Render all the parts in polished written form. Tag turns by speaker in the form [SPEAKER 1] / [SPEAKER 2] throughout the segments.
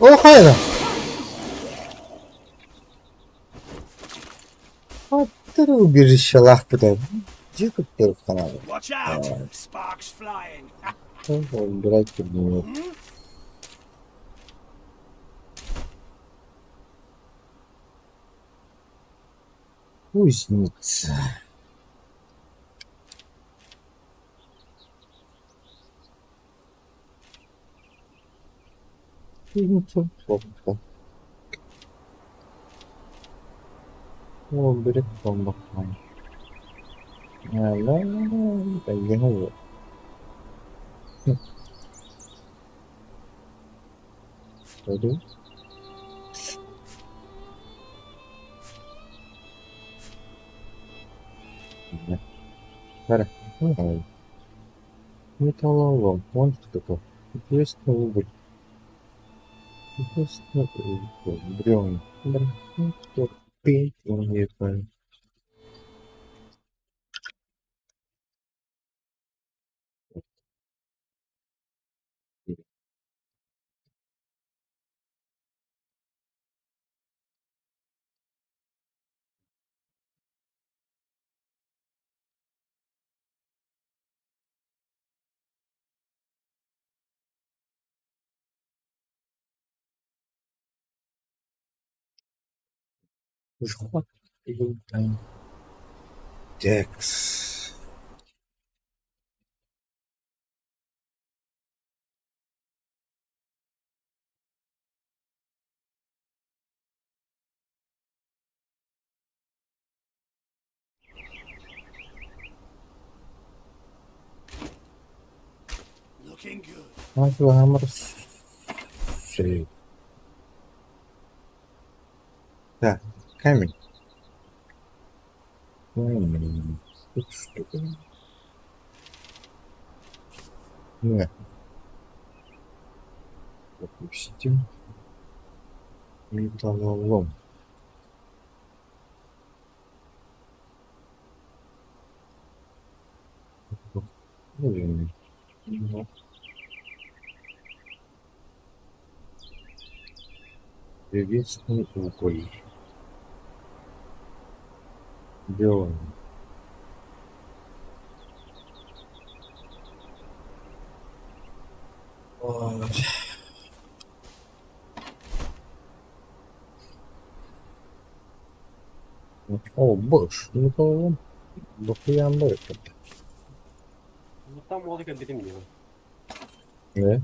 [SPEAKER 1] O hayır. Attırı bir şalak bir de. Cıkıp bir kanalı.
[SPEAKER 2] Watch out! Sparks flying.
[SPEAKER 1] Bırak bunu. Кузница. Кузница. Опа. O biri son bakmayın. La. Ben yine bu. Hadi. Para. Metal alalım. 10 штук. Интересно выбрать. Интересно выбрать. Брён. Что? Пить. Он не знаю. Жхот. Текс.
[SPEAKER 2] Looking good.
[SPEAKER 1] Nasıl hamur şey. Да, камень. Камень. Тут что-то. Нет. Допустим. Металлолом. Блин. Ну, древесный уголь. Белый. Ой. О, boş. Металлолом. Dokuyan böyle.
[SPEAKER 3] Bu tam olarak dedim ya.
[SPEAKER 1] Ne?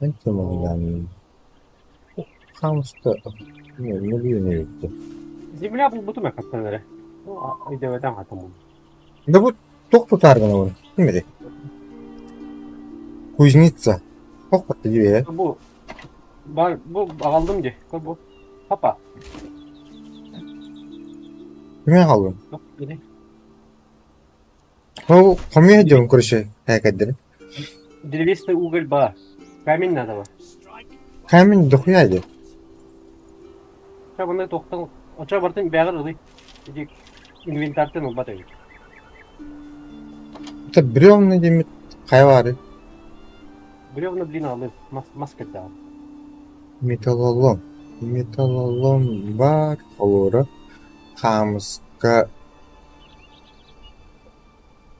[SPEAKER 1] Ben tamam yani. Kamusta. Ne bileyim ne yoktu.
[SPEAKER 3] Земля был бутума капканları. O deveden hatam oldu.
[SPEAKER 1] Да bu tok tutar bana bunu. Değil mi? Kuznica. Çok patlı gibi ya.
[SPEAKER 3] Bu aldım ki. Bu papa.
[SPEAKER 1] Kime kaldın?
[SPEAKER 3] Bak yine.
[SPEAKER 1] O komiye ediyorum kuruşu. Hakikaten.
[SPEAKER 3] Древесный уголь бар. Камень надо var.
[SPEAKER 1] Kamin dokuyaydı.
[SPEAKER 3] Ya bunda toktan açar vardı bağır oldu. Dik inventardan o batıyor.
[SPEAKER 1] Tabi бревна демет. Kaya var.
[SPEAKER 3] Бревна блин alır. Maske da.
[SPEAKER 1] Металлолом. Металлолом бар. Олора. Камыска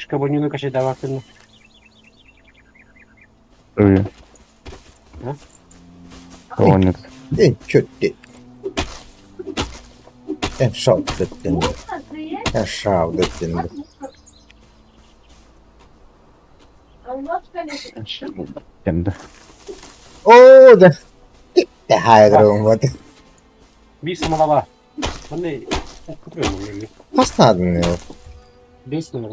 [SPEAKER 3] Кишкабонюну кашай давартын.
[SPEAKER 4] Öyle.
[SPEAKER 3] Ha?
[SPEAKER 4] Oynadı.
[SPEAKER 1] En kötü. En şavt ettin. En şavt ettin.
[SPEAKER 5] Allah aşkına.
[SPEAKER 4] Kendi.
[SPEAKER 1] Oo da. De hayır olmadı.
[SPEAKER 3] Bir samala var. Ben de okutuyorum bunu.
[SPEAKER 1] Kaç adın ne o?
[SPEAKER 3] 5 numara.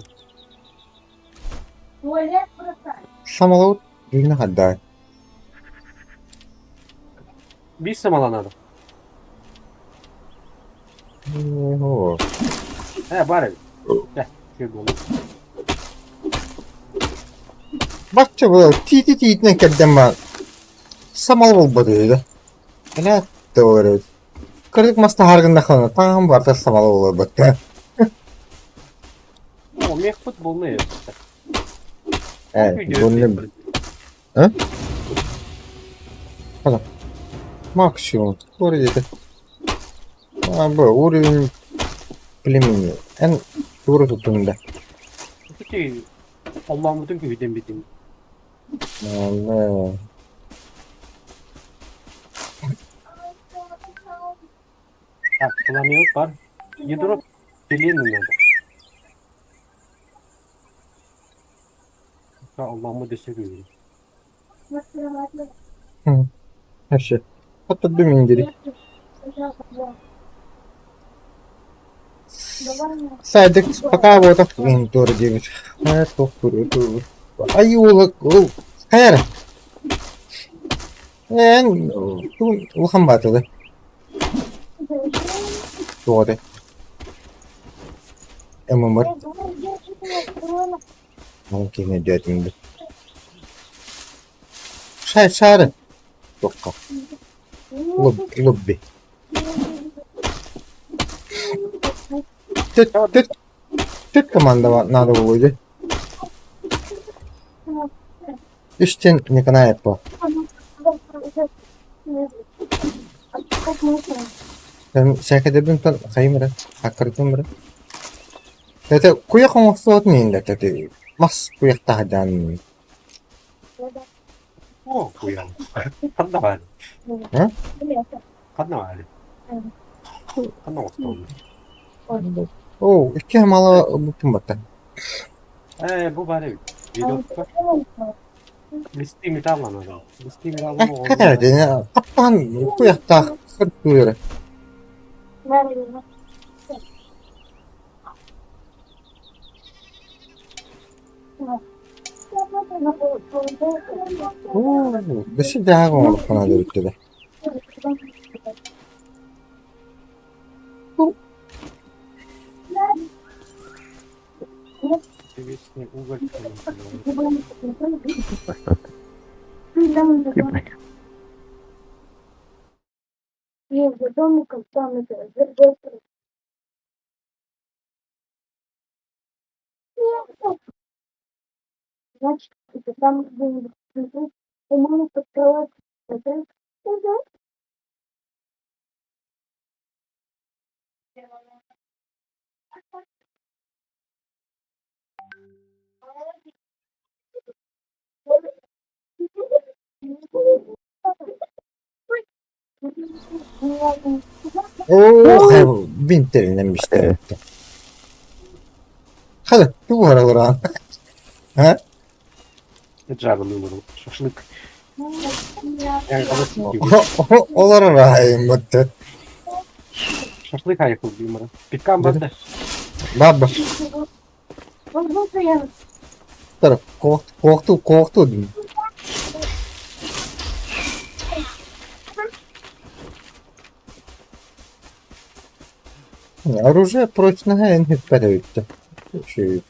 [SPEAKER 5] Tuvalet burası.
[SPEAKER 1] Samalavut düğüne hadda.
[SPEAKER 3] Bir samalan adam.
[SPEAKER 1] Oo.
[SPEAKER 3] He bari. Gel. Şöyle bunu.
[SPEAKER 1] Bakça bu titi titine kedden var. Samal olmadı öyle. Öyle doğru. Kırık masta hargında kalın. Tam varsa samal olur baktı.
[SPEAKER 3] O meh futbol ne ya?
[SPEAKER 1] Evet. Bunu ha? Hadi. Maksimum. Doğru dedi. Bu oyun bilimini en doğru tuttuğunda.
[SPEAKER 3] Peki Allah'ın bütün köyden bildiğin.
[SPEAKER 1] Allah.
[SPEAKER 3] Ha, kullanıyor var. Yedorop bildiğin nerede? Ha Allah'ımı destek ediyorum.
[SPEAKER 1] Hı. Her şey. Hatta dümin geri. Sadece пока вот так им тоже делать. Это круто. Ай, ул хайр. En улхан батылы. Doğru. Emamır. Mungkin ne diyordum. Şarı. Yok. Lobby. Tık команда надо будет. İşte ne kadar yapma. Sen kadar ben kayımıra. Hakikaten Tete kuya kong suot ninda tete. Mas kuya tahadan.
[SPEAKER 3] O bu yani. Kadına var.
[SPEAKER 1] Ha?
[SPEAKER 3] Kadına var. Kadına olsun.
[SPEAKER 1] Oh, iki hamala butum bata.
[SPEAKER 3] Bu bari. Video listi mi tavlan adam. Listi mi tavlan o.
[SPEAKER 1] Kadar dene. Kapan kuya tah kırpıyor. Oh, dışı daha kong kana dörtte.
[SPEAKER 3] Seviyesini uğraş.
[SPEAKER 4] Gitmek.
[SPEAKER 5] Значит, это там, где по-моему, под кровать.
[SPEAKER 1] Oh, binterinden. Hadi, bu aralar. Ha?
[SPEAKER 3] Ecrabı numaram. Şaşlık. Yani kalırsın gibi.
[SPEAKER 1] Olara rahim battı.
[SPEAKER 3] Şaşlık ayıklı bir numara. Pikkan battı.
[SPEAKER 1] Baba,
[SPEAKER 5] Он был я.
[SPEAKER 1] taraf korktu. Оружие прочное не вперед. Чуть.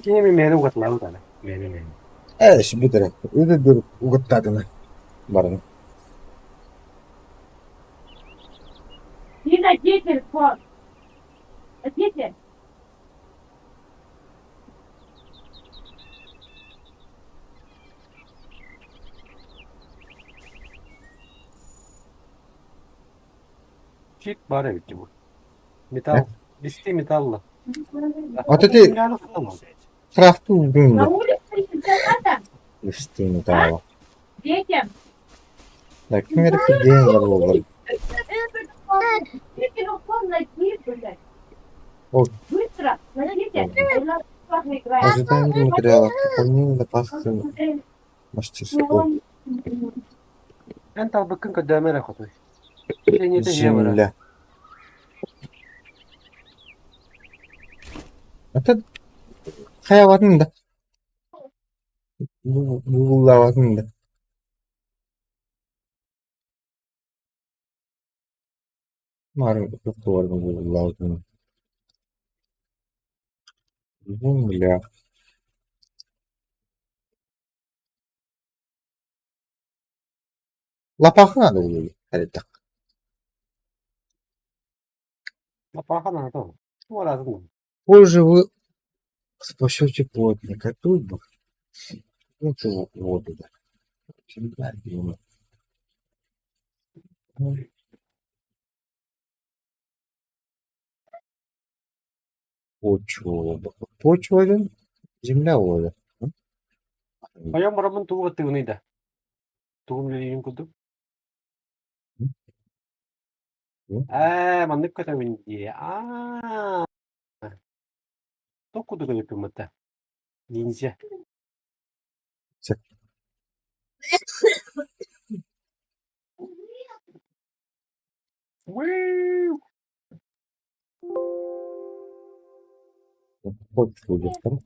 [SPEAKER 3] Yine bir meyve ugatlar tane. Meyve.
[SPEAKER 1] Eş bir taraf. Öyle dur uğutladın. Barın.
[SPEAKER 5] Дина, дети, пап. Дети.
[SPEAKER 3] Щит бар эбит bu. Металл. Листы металла.
[SPEAKER 1] Вот эти
[SPEAKER 3] Металл tamam.
[SPEAKER 1] крафту
[SPEAKER 5] На
[SPEAKER 1] убили.
[SPEAKER 5] улице чемпионата?
[SPEAKER 1] Листы металла.
[SPEAKER 5] Детям.
[SPEAKER 1] Да, кемер деньги было.
[SPEAKER 5] Телефон найти, блядь.
[SPEAKER 1] О,
[SPEAKER 5] Быстро. Найдите.
[SPEAKER 1] ожидаем материалов. Пополнение запасов мастерской.
[SPEAKER 3] En tal bakın ka dövme rakatı. Şey niyete şey var.
[SPEAKER 1] Земля. Это хаяватын да. Гуглаватын да. Марын кутуардан гуглаватын. Земля. Лапаха надо улили. Харитак.
[SPEAKER 3] Lapakan na to. Wala to.
[SPEAKER 1] Позже вы спасете плотника. Тут бы. Ну, что воду, да. Земля, думаю. Почва. Почва один. Земля вода.
[SPEAKER 3] Ayam maramın tuğu atı neydi? Tuğum leliyim kudu. Mandık kata bindi. Tok kudu ka yapayım hatta. Ninja. Woo!
[SPEAKER 1] Почву где-то.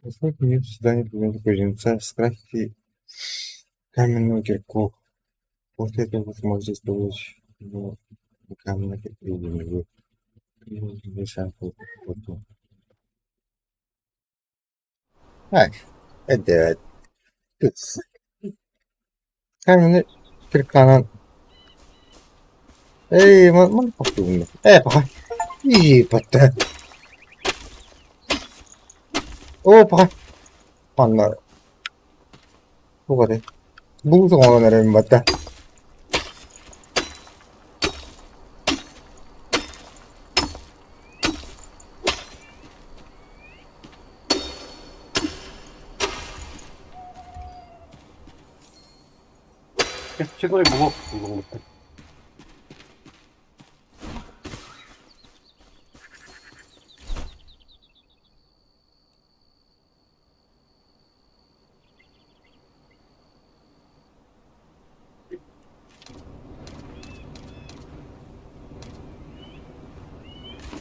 [SPEAKER 1] Насколько нет создания предмета кузнеца, скрафти каменную кирку. После этого вы сможете использовать каменные кирпичи. Это тут каменный кирканан. Эй, man попробуем. Пока. И пота. О, пока. Манна. 뭐가래? 무성어가 내려면 맞다.
[SPEAKER 3] 최근에 무거. 이거 같다.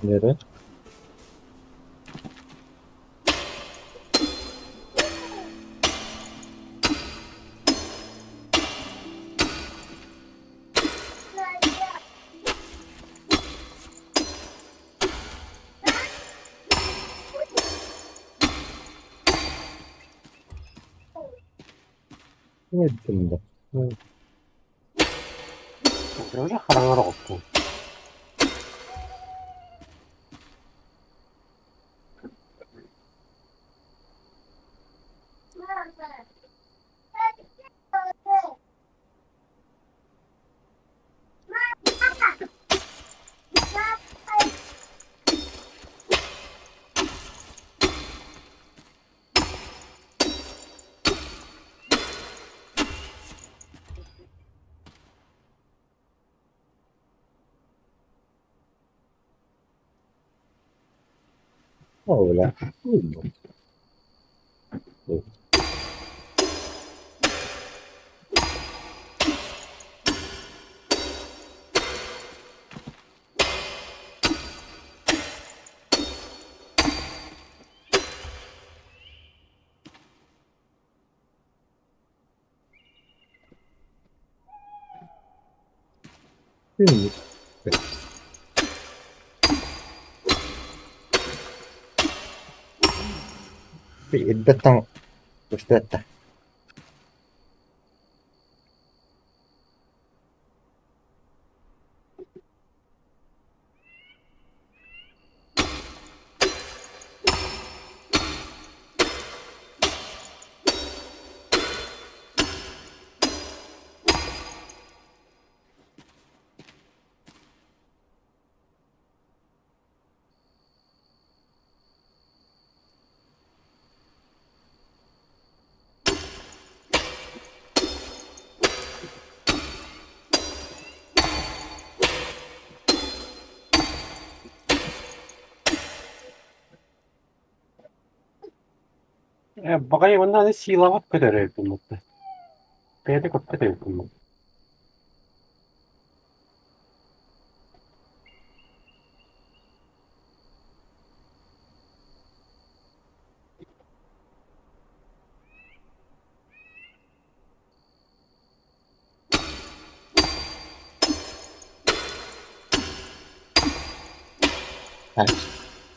[SPEAKER 1] 내려. 됩니다.
[SPEAKER 3] 여기 하랑하러 없고.
[SPEAKER 1] Hola. Datang. Terus datang.
[SPEAKER 3] Bakayım ondan da silahı kadar mutlu. Peyde koptu da yapılmadı.
[SPEAKER 1] Ha.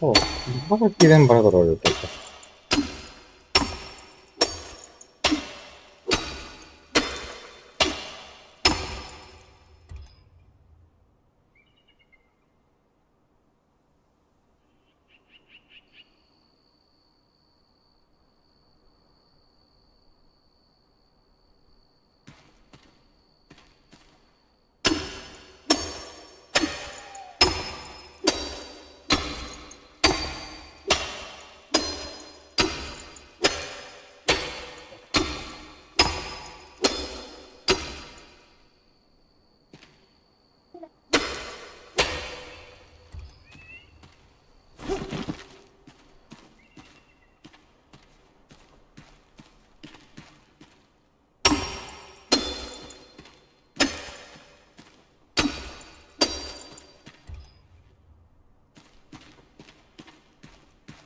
[SPEAKER 1] O. Bak giden bana doğru oluyor.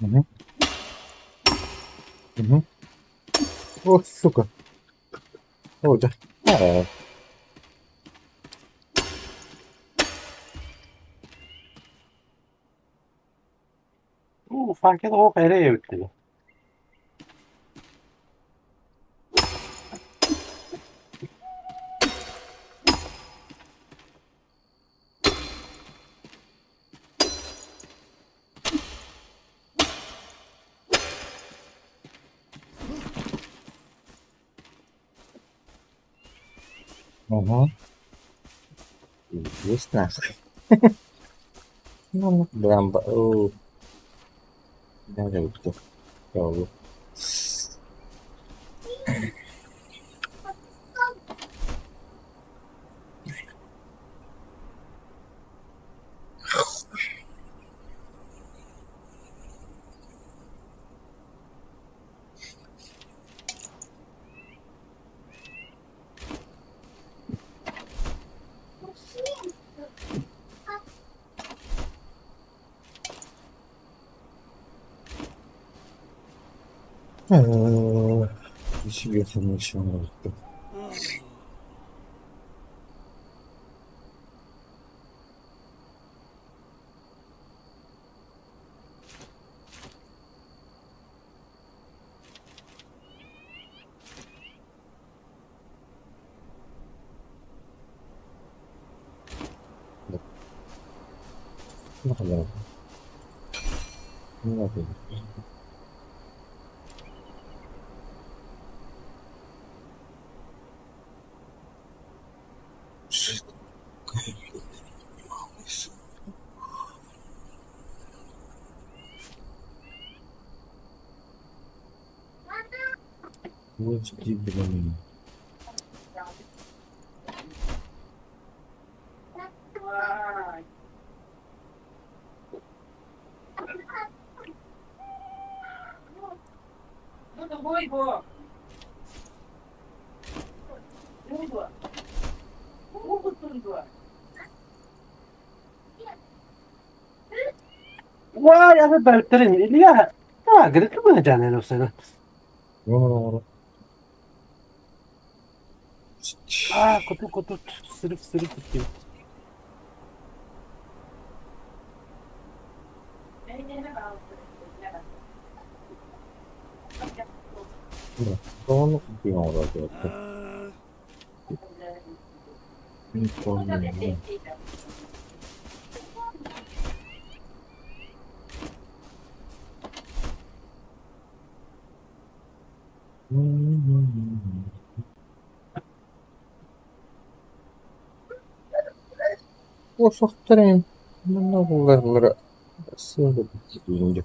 [SPEAKER 1] Hı hı. Hı hı. Oh, сука. Oldu. Ha.
[SPEAKER 3] Fark et o nereye yükledi.
[SPEAKER 1] Hı hı. Есть нахуй. Ну, брамба. О, да, да, кто? Кого? Себе ничего не было. Ну, да. Ну, ладно. Что Господи, блин.
[SPEAKER 3] Vay abi belirtlerin. Ya. Ha, gırıklı mı canın o sana?
[SPEAKER 1] Ну,
[SPEAKER 3] Kutu sırıf tutuyor.
[SPEAKER 1] да. Он убил вроде. Не помню. O sohtarın. Bunlar sığdı bitti.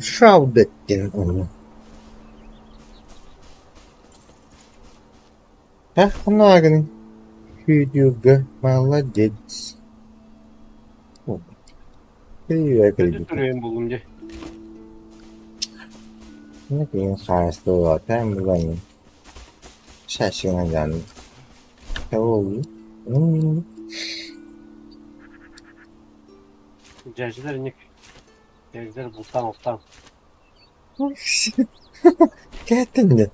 [SPEAKER 1] Şavd ettin onu. Нагин. Videoga молодец. Привет,
[SPEAKER 3] Kötü
[SPEAKER 1] ребята.
[SPEAKER 3] sürüyorum bulunca.
[SPEAKER 1] Ne kadar hasta var. Ben buranın. Şaşıracağım. Ne oldu?
[SPEAKER 3] Cahciler inik. Cahciler bultan oltan.
[SPEAKER 1] Geldin de.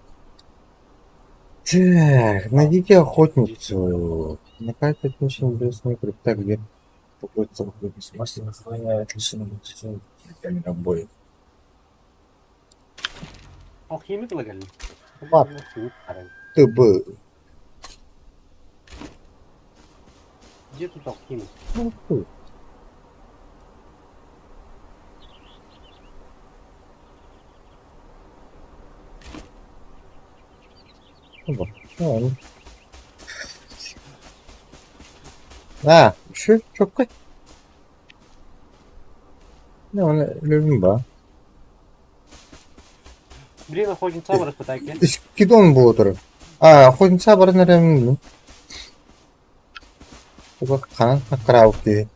[SPEAKER 1] Так, найдите охотницу. На карте отмечен брюсный круг. Где покоится мастер название отличного камень обои.
[SPEAKER 3] Alkimi kıla gelin.
[SPEAKER 1] Bak. Ты бы.
[SPEAKER 3] Gdzie tu alkimi?
[SPEAKER 1] Bak. Yani. Ha, şu çok koy. Ne onu ölüm ba.
[SPEAKER 3] Блин, охотница вырос пытайки.
[SPEAKER 1] Гидон буутур. Охотница бар неремин. Бак канан краук ди.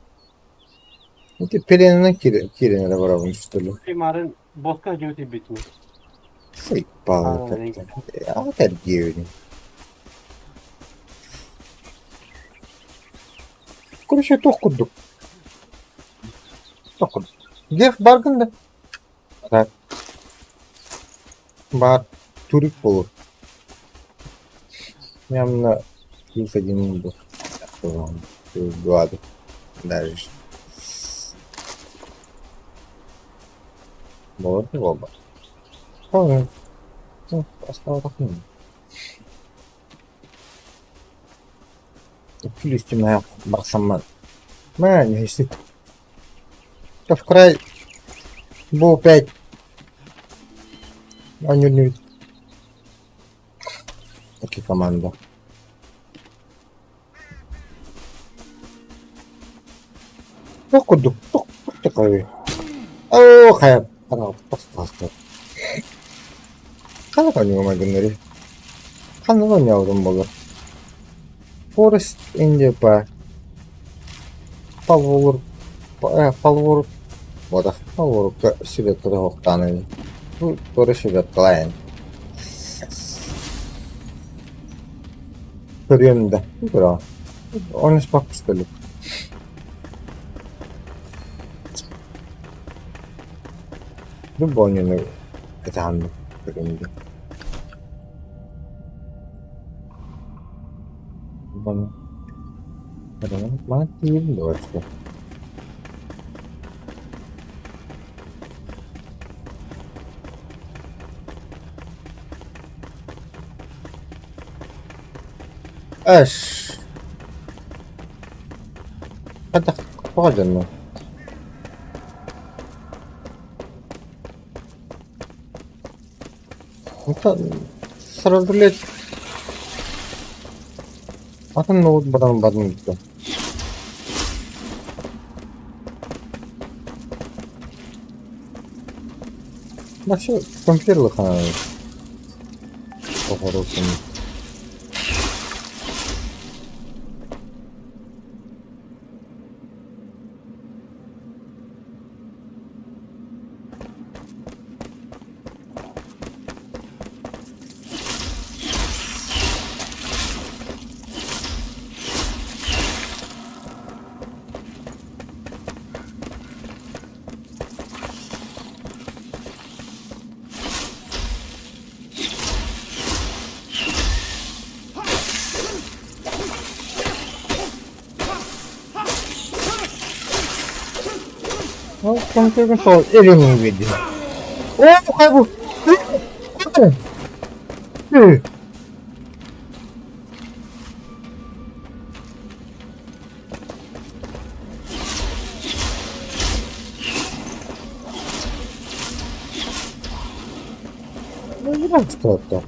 [SPEAKER 1] Это перенена кирен да барабын что ли.
[SPEAKER 3] Primarın boska hacıveti bitmi.
[SPEAKER 1] Сыпал как-то. А вот это геони. Короче, тохкудук. Тохкудук. Гех баргында. Так. Бар турик болур. Ямна плюс один был. Плюс два. Дальше. Вот и оба. Ой. Ну, осталось так не. Филистимная барсаман. Не если. В край был 5. Они не такие команда. Куду? Такой. О, хай. Она просто. Канака не могу. Канака не могу. Forest India Палвор вот Палвор себе туда хохтаны. Ну, порыши клиент. Перенда. Бра. Он спак что ли? Любой не это он перенда. Mati dulu. Ada apa aja no? Untuk selalu lihat. Akan note badan gitu. Nasıl kompüterle kanal. Okursun. Oh, kompüter sol elini verdi. Oh, kaybol. Ну, не так что-то.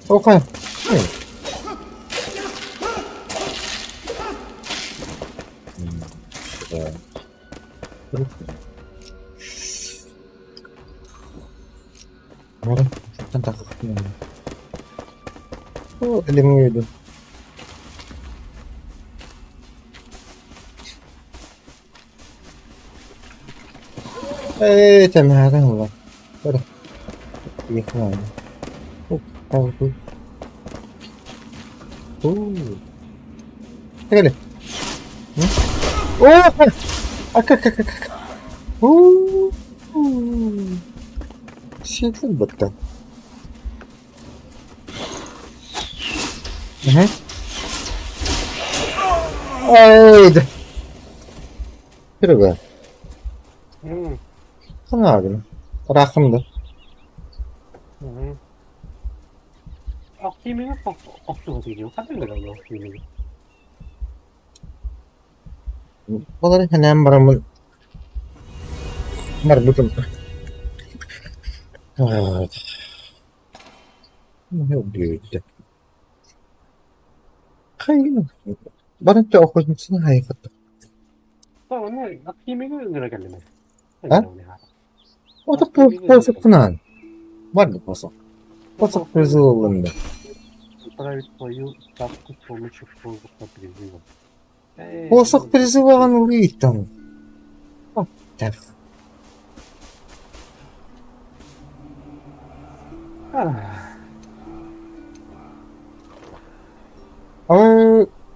[SPEAKER 1] Окей. Mara, şuradan takıp o elimi yedim. Temerden ulan. Böyle. Yıkma. Oh, oh, oh. Gel. Oh! Ak. Şekil baktı. Hı. Haydi. Yürü be.
[SPEAKER 3] Hmm.
[SPEAKER 1] Sana abi. Rakımdı.
[SPEAKER 3] Hı hı. Aktiğimi aklı gidiyor. Kadın da kalıyor aktiğimi.
[SPEAKER 1] Bunları hemen baramın marbutum. Evet. Ne büyüdü. Hayır. Bana da okudun hayır.
[SPEAKER 3] Sonra aktiğimi göndere geldi.
[SPEAKER 1] Ha? O da posaktan. Var mı posak? Posak gözü olundu.
[SPEAKER 3] Отправить свою ставку с помощью воздуха призыва.
[SPEAKER 1] Posak призываған oluyor там. Так.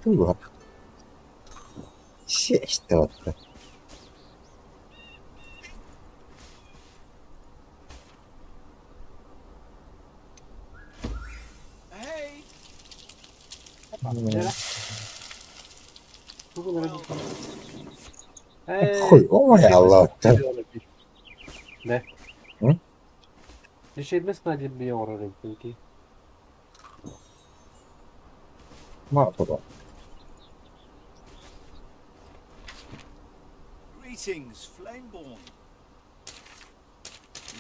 [SPEAKER 1] Tunggu. İşte baktı.
[SPEAKER 2] Hey!
[SPEAKER 1] Koy. Oh ya Allah.
[SPEAKER 3] Ne?
[SPEAKER 1] Hı?
[SPEAKER 3] Düşürmez mi acaba bir oraya peki?
[SPEAKER 1] Mahvoldu.
[SPEAKER 2] Greetings, Flameborn.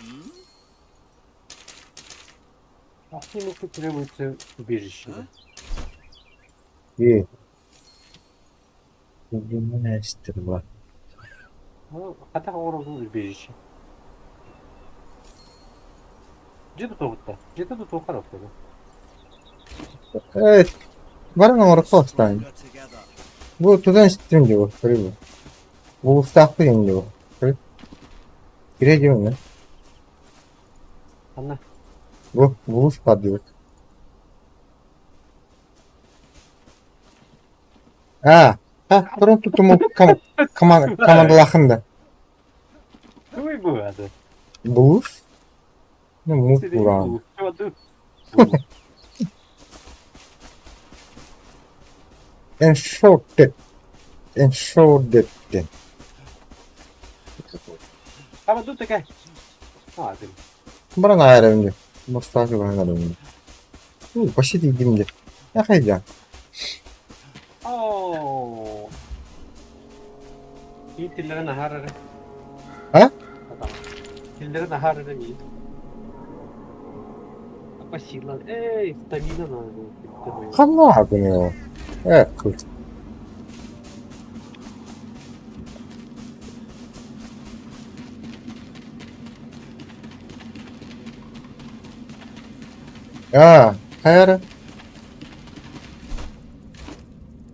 [SPEAKER 2] Hmm?
[SPEAKER 3] Aktiğimi требуется убежище.
[SPEAKER 1] İyi. Bugün ne ister var?
[SPEAKER 3] Хотя оружие убежище. Где тут вот-то? Где-то тут коробка, да?
[SPEAKER 1] Evet. Var mı orası hastane?
[SPEAKER 2] Stronger together.
[SPEAKER 1] Bu tutan istiyorum diyor. Kırıyor. Bu ustaklıyım diyor. Gireceğim mi?
[SPEAKER 3] Anla.
[SPEAKER 1] Bu usta diyor. Ha. Durun tutumu komandalakında.
[SPEAKER 3] Ой, бывает.
[SPEAKER 1] Buz? Ne muz buran. Enshorted.
[SPEAKER 3] Ama dur tekrar. Hadi.
[SPEAKER 1] Bana ayarlayınca. Mustafa bana ayarlayınca. Başı değilimdi. Ne kayacağım?
[SPEAKER 3] Oo. İyi tillere nahar ere.
[SPEAKER 1] Ha?
[SPEAKER 3] Tillere nahar ere iyi. Спасибо. Эй, стамина надо.
[SPEAKER 1] Kanlı abi ne o? Evet kız. Ya, hayır.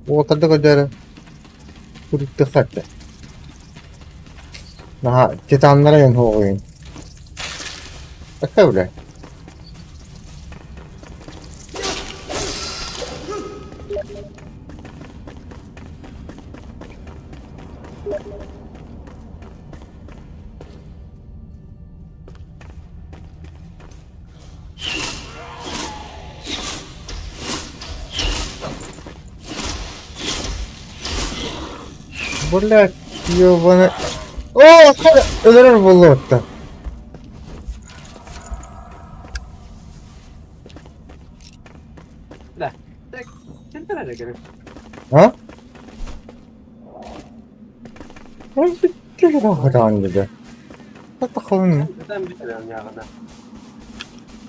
[SPEAKER 1] O tadı kadar. Kurukta saklı. Nah, titanlara yön oyun. Bak öyle. Burada diyor bana. Oo, ölür buldu hatta.
[SPEAKER 3] Да. Так, тиллere ne gerek?
[SPEAKER 1] Ha? Ben bitti rahat gibi. Bakalım.
[SPEAKER 3] Ben bitirelim ya kadar.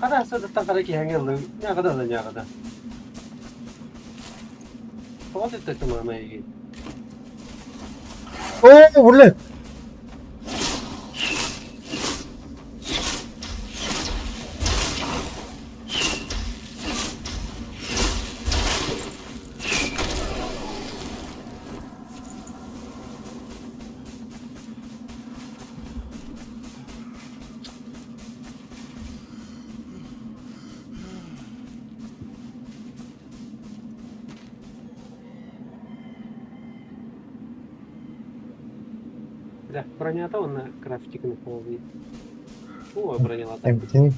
[SPEAKER 3] Kadar sırtıktan kadar ki hangi ne kadar da ne kadar. Fakat ettim ama iyi.
[SPEAKER 1] Oo, burada.
[SPEAKER 3] Да, бронята он на крафтикный полный. О, бронялата.
[SPEAKER 1] Эмтин.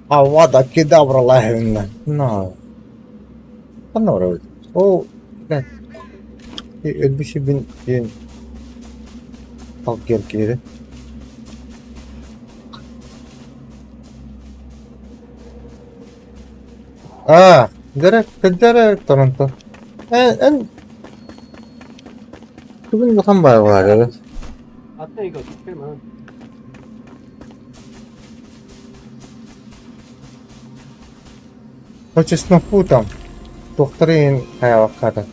[SPEAKER 1] Авада кедавра лахинна. На. Панора. О, да. Элбиши бин Алгер кире. Дерек Торонто. En bugün bakan var ya.
[SPEAKER 3] Atla иго, прямо.
[SPEAKER 1] Почестно путам. Докторин хаяваката.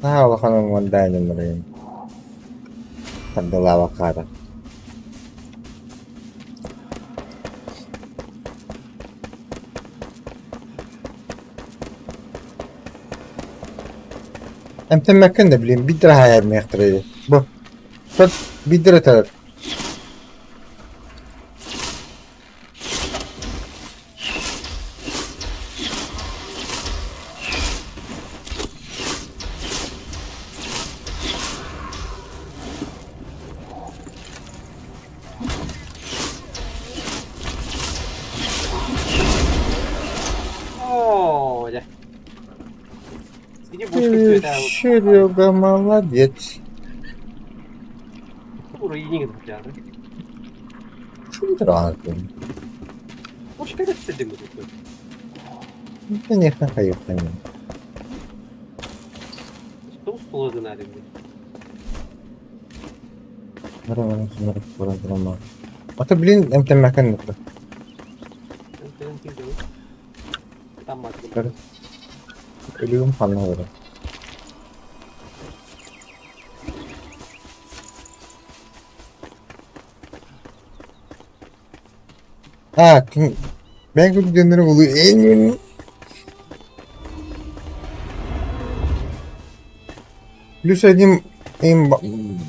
[SPEAKER 1] Хаяваканын мандайны мрен. Тандалаваката. Emte mekan da bileyim bir lira hayal mi yaktırıydı. Bu. Fat bir lira tarar.
[SPEAKER 3] О, да. Иди будешь это.
[SPEAKER 1] Серега, молодец.
[SPEAKER 3] Burayı yeni gidip
[SPEAKER 1] Şudur ağzım.
[SPEAKER 3] Hoş geldin bu.
[SPEAKER 1] Да не хахаю, конечно.
[SPEAKER 3] Что устало надо мне?
[SPEAKER 1] Драма. А то, блин, эмте mekan yok.
[SPEAKER 3] Там мать.
[SPEAKER 1] Ölüyorum falan olarak. Ben gönderleri buluyor. Плюс один им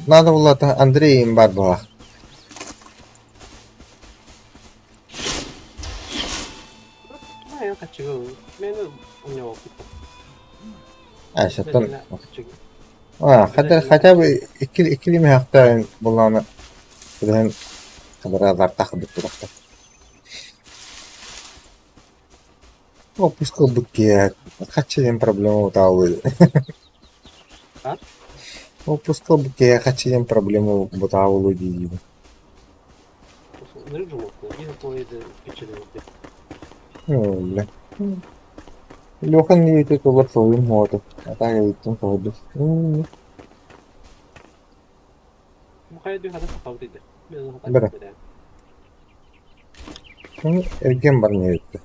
[SPEAKER 1] надо было Андрея им было.
[SPEAKER 3] Я хочу. Меня у него.
[SPEAKER 1] Şatan. Хотя бы ikili mi hafta bulanı buradan kadar azar takıldık burada. Опускал букет. Хочу проблему удалось.
[SPEAKER 3] А?
[SPEAKER 1] Опускал букет, я хочу проблему бутаву люди.
[SPEAKER 3] Наружу и поеду печенье.
[SPEAKER 1] Öyle. Lokan niyeti kulak soyun modu. Ata gittim koydu.
[SPEAKER 3] Mukayyet hada sakavdıydı.
[SPEAKER 1] Bırak. Ergen var niyeti.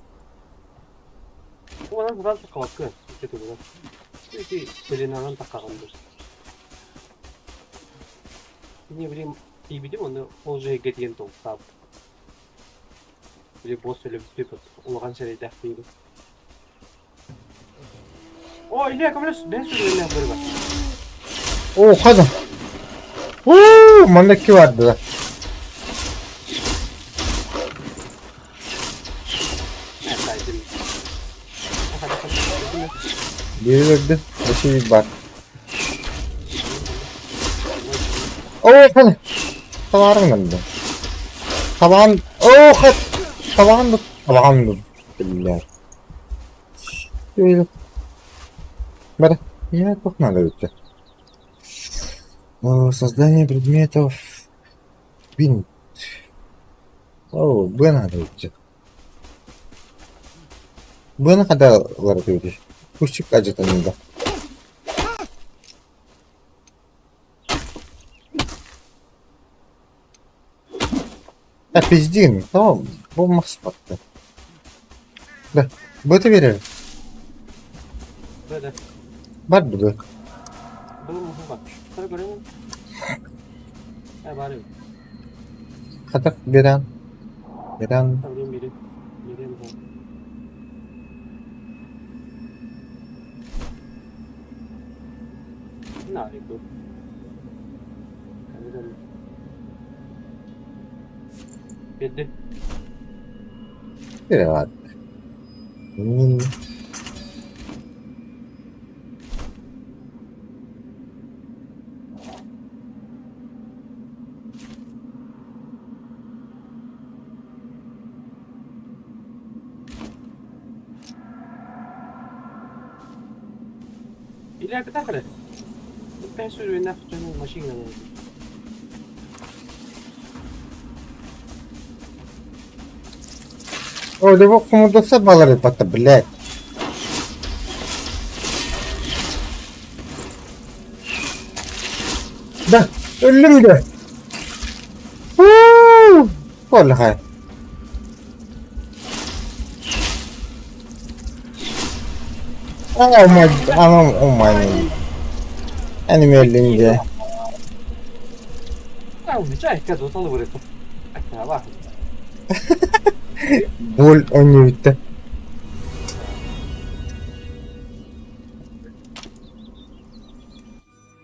[SPEAKER 3] Ona buradan sakavdı. Kötü buradan. Çünkü Selena'dan takalandır. Ne bileyim iyi bildim onu Olcay'a getiren top sağ. Bir boss öyle bir tip olağan şeyler değil. O ile kamerası ben söyleyeyim böyle bak.
[SPEAKER 1] Oh kadın. Mandaki vardı da. Biri öldü. Bir şey var. Kadın. Tavarım ben de. Tavan. Kad. Tavan. Billah. Böyle. Бара, я как надо это. Создание предметов. Бинт. Б надо это. Б когда ларпить. Пусть каджета не да. Пиздин. Бу маспатта. Да. Б ты веришь?
[SPEAKER 3] Böyle.
[SPEAKER 1] Var burada.
[SPEAKER 3] Böyle mu bak. Şöyle göreyim. Bari.
[SPEAKER 1] Katak Beran.
[SPEAKER 3] Tabii biri. Biri mi? Ne yapıyor bu? Geldi.
[SPEAKER 1] Biri var. Nin-
[SPEAKER 3] İleride takılır. Ben söylüyorum ne yapacağını maşin yanına.
[SPEAKER 1] О, да вот кому до собала репата, блядь. Да, ölüm de. Vallahi. Oh my, anam, oh my. Benim elimde.
[SPEAKER 3] Ya bu çay kadar salı bıraktım. Ya bak.
[SPEAKER 1] Gol oynuyor bitti.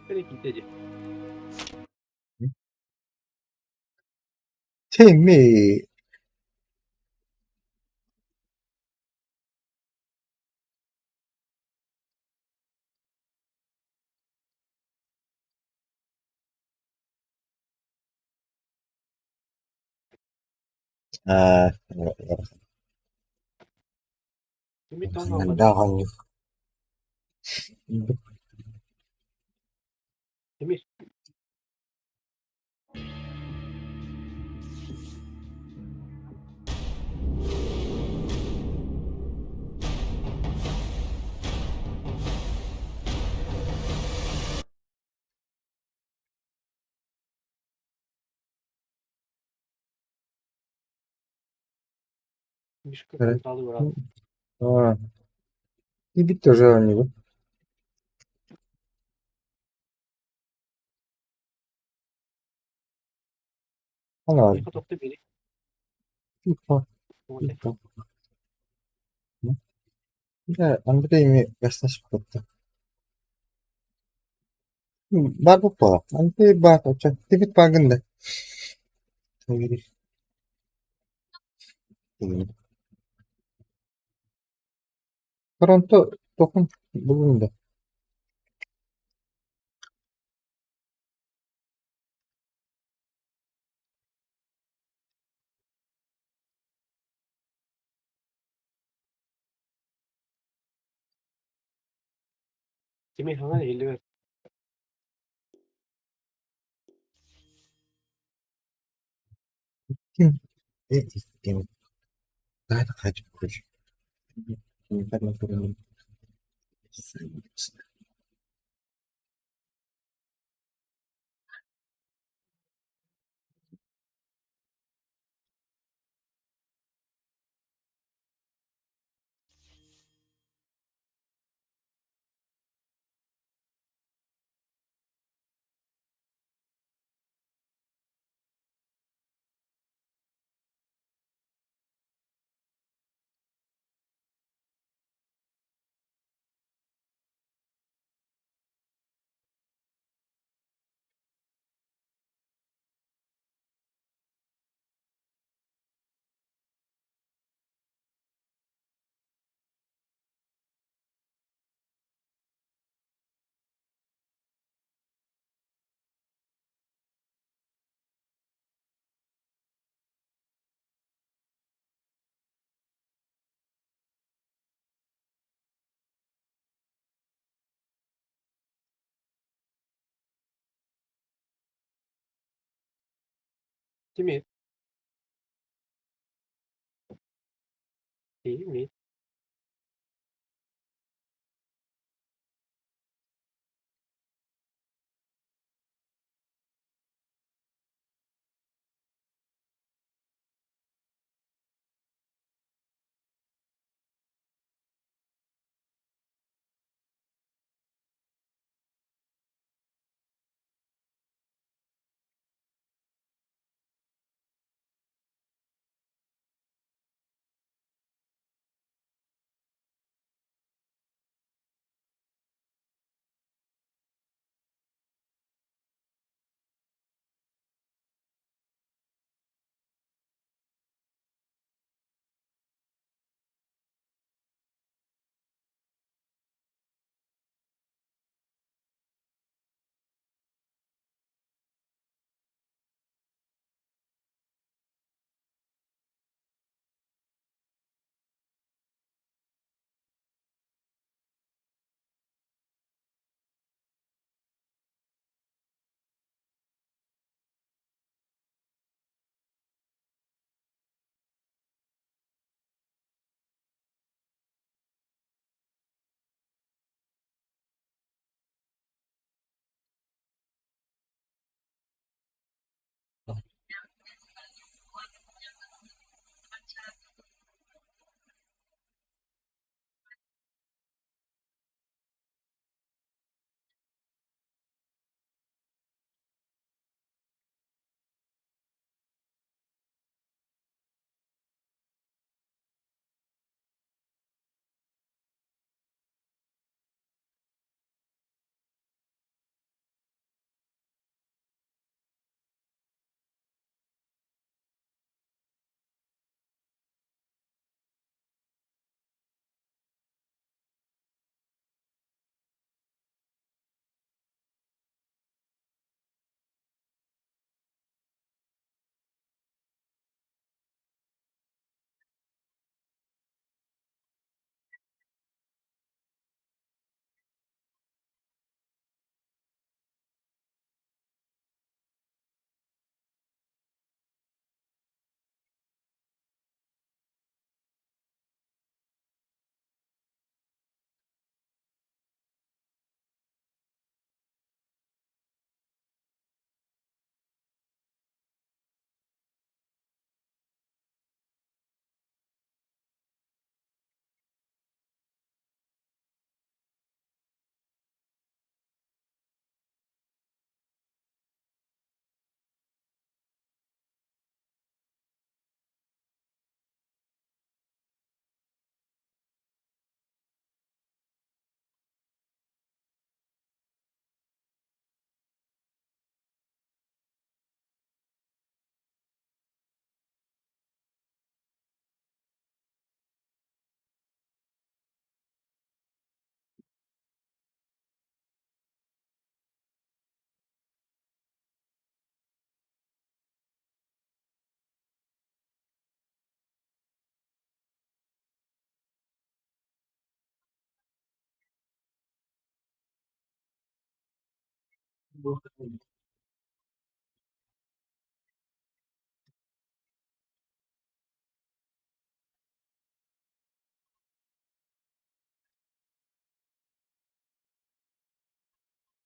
[SPEAKER 3] Beni gidecek.
[SPEAKER 1] Temi. Ha,
[SPEAKER 3] Ümit onu
[SPEAKER 1] yakından
[SPEAKER 3] almadı.
[SPEAKER 1] daha yok.
[SPEAKER 3] Ümit. Ümit şu
[SPEAKER 1] Evet.
[SPEAKER 3] kontralı var.
[SPEAKER 1] А, и бить тоже у него. Она,
[SPEAKER 3] Yıka topta beni.
[SPEAKER 1] типа,
[SPEAKER 3] Oldu.
[SPEAKER 1] типа. Да, Андрей мне достаточно как-то. Бар bu para. Andraй бар. Оча. Тибит пагында. Торонто токун бүгүндө.
[SPEAKER 3] Kimi hangi 50 ver.
[SPEAKER 1] Ким? Эти ким? Да, это хочу короче. Не так на форуме.
[SPEAKER 3] Kimi? Değil mi?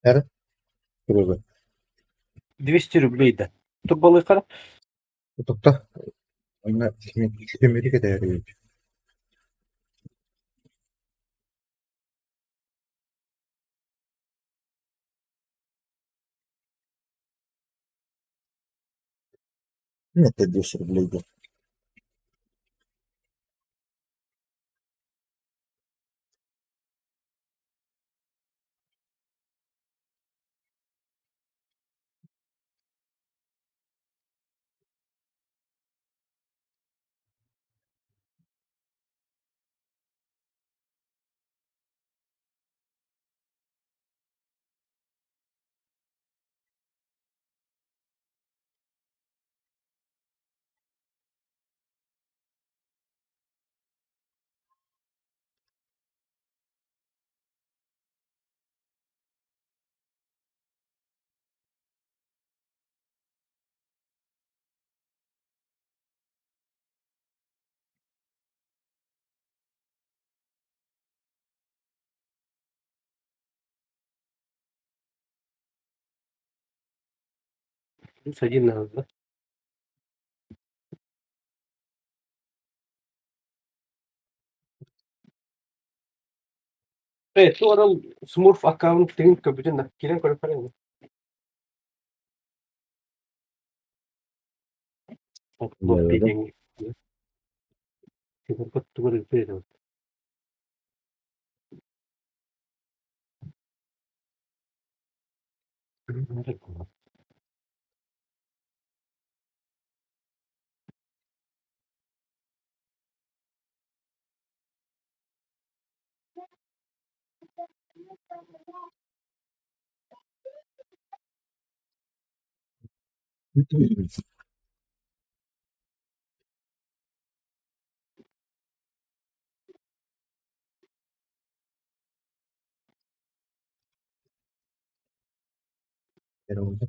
[SPEAKER 1] Her grubu.
[SPEAKER 3] 200 рублей да. Тут балык
[SPEAKER 1] Tutukta. Ona Amerika değeri. Ne de 200 rubleydi.
[SPEAKER 3] Плюс один надо, да? Ты орал смурф аккаунт тегин көбүтүн да. Кирен көрүп карайын. Вот
[SPEAKER 1] Böyle.
[SPEAKER 3] пиден. Тегин көттү көрүп берем.
[SPEAKER 1] Herhalde.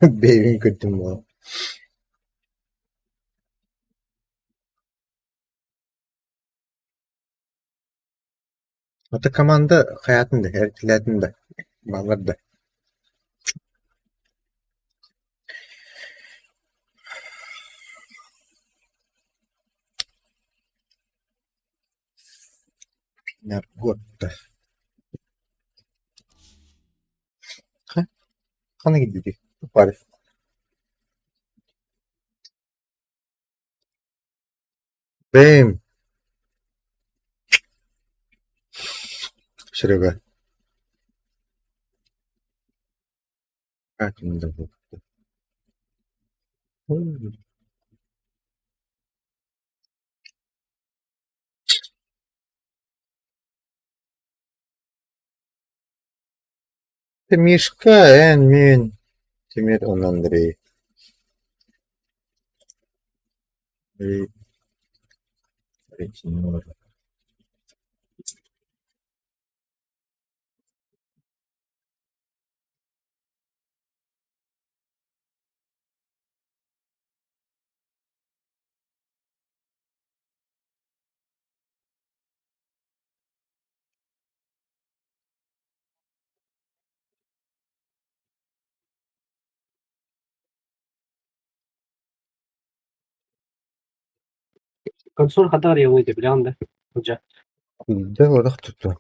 [SPEAKER 1] Beynin kötü mü? Ata komanda hayatında, herkelerinde. Mallarda. Narkotta. Ha? Kana gidiyor. Parif. Beyim. Şuraya. Hayatımda bu. Мишка, мен. Темир он Андрей. И Тимур.
[SPEAKER 3] Консоль хатар явыйды, билем да. Hoca.
[SPEAKER 1] Да, вот тут.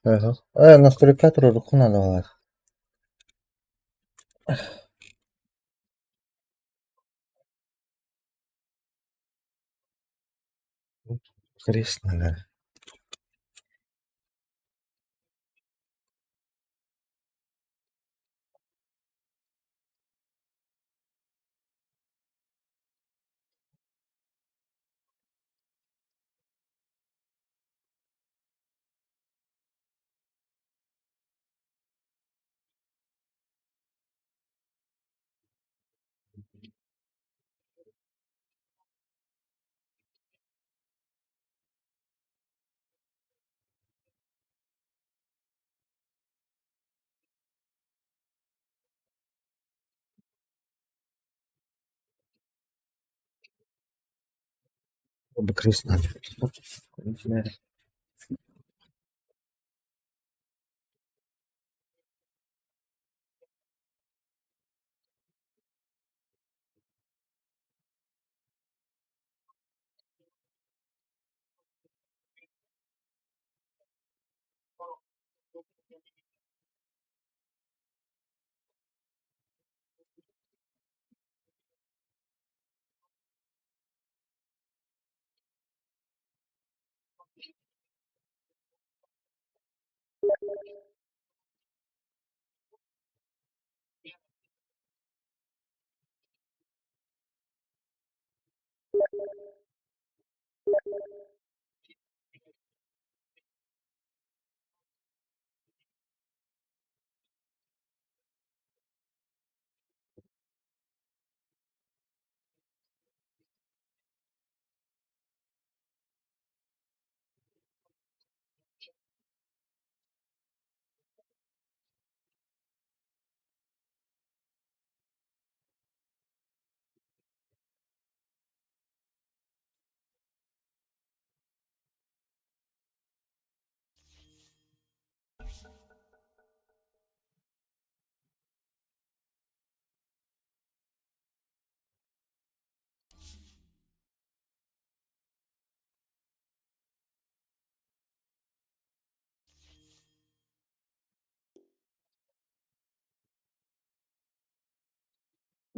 [SPEAKER 1] Ага. Настройкатор руку надо var. Крест надо. Бакрис надо. Не знаю.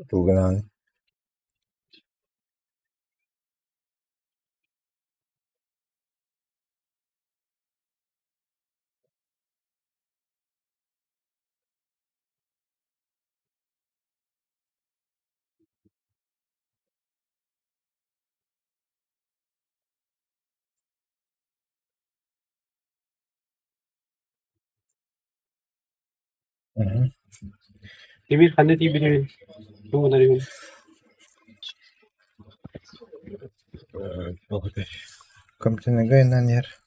[SPEAKER 1] Тугнан.
[SPEAKER 3] Emir kandet iyi biliyor. Bu kadar iyi.
[SPEAKER 1] Компьютерная гайна нер.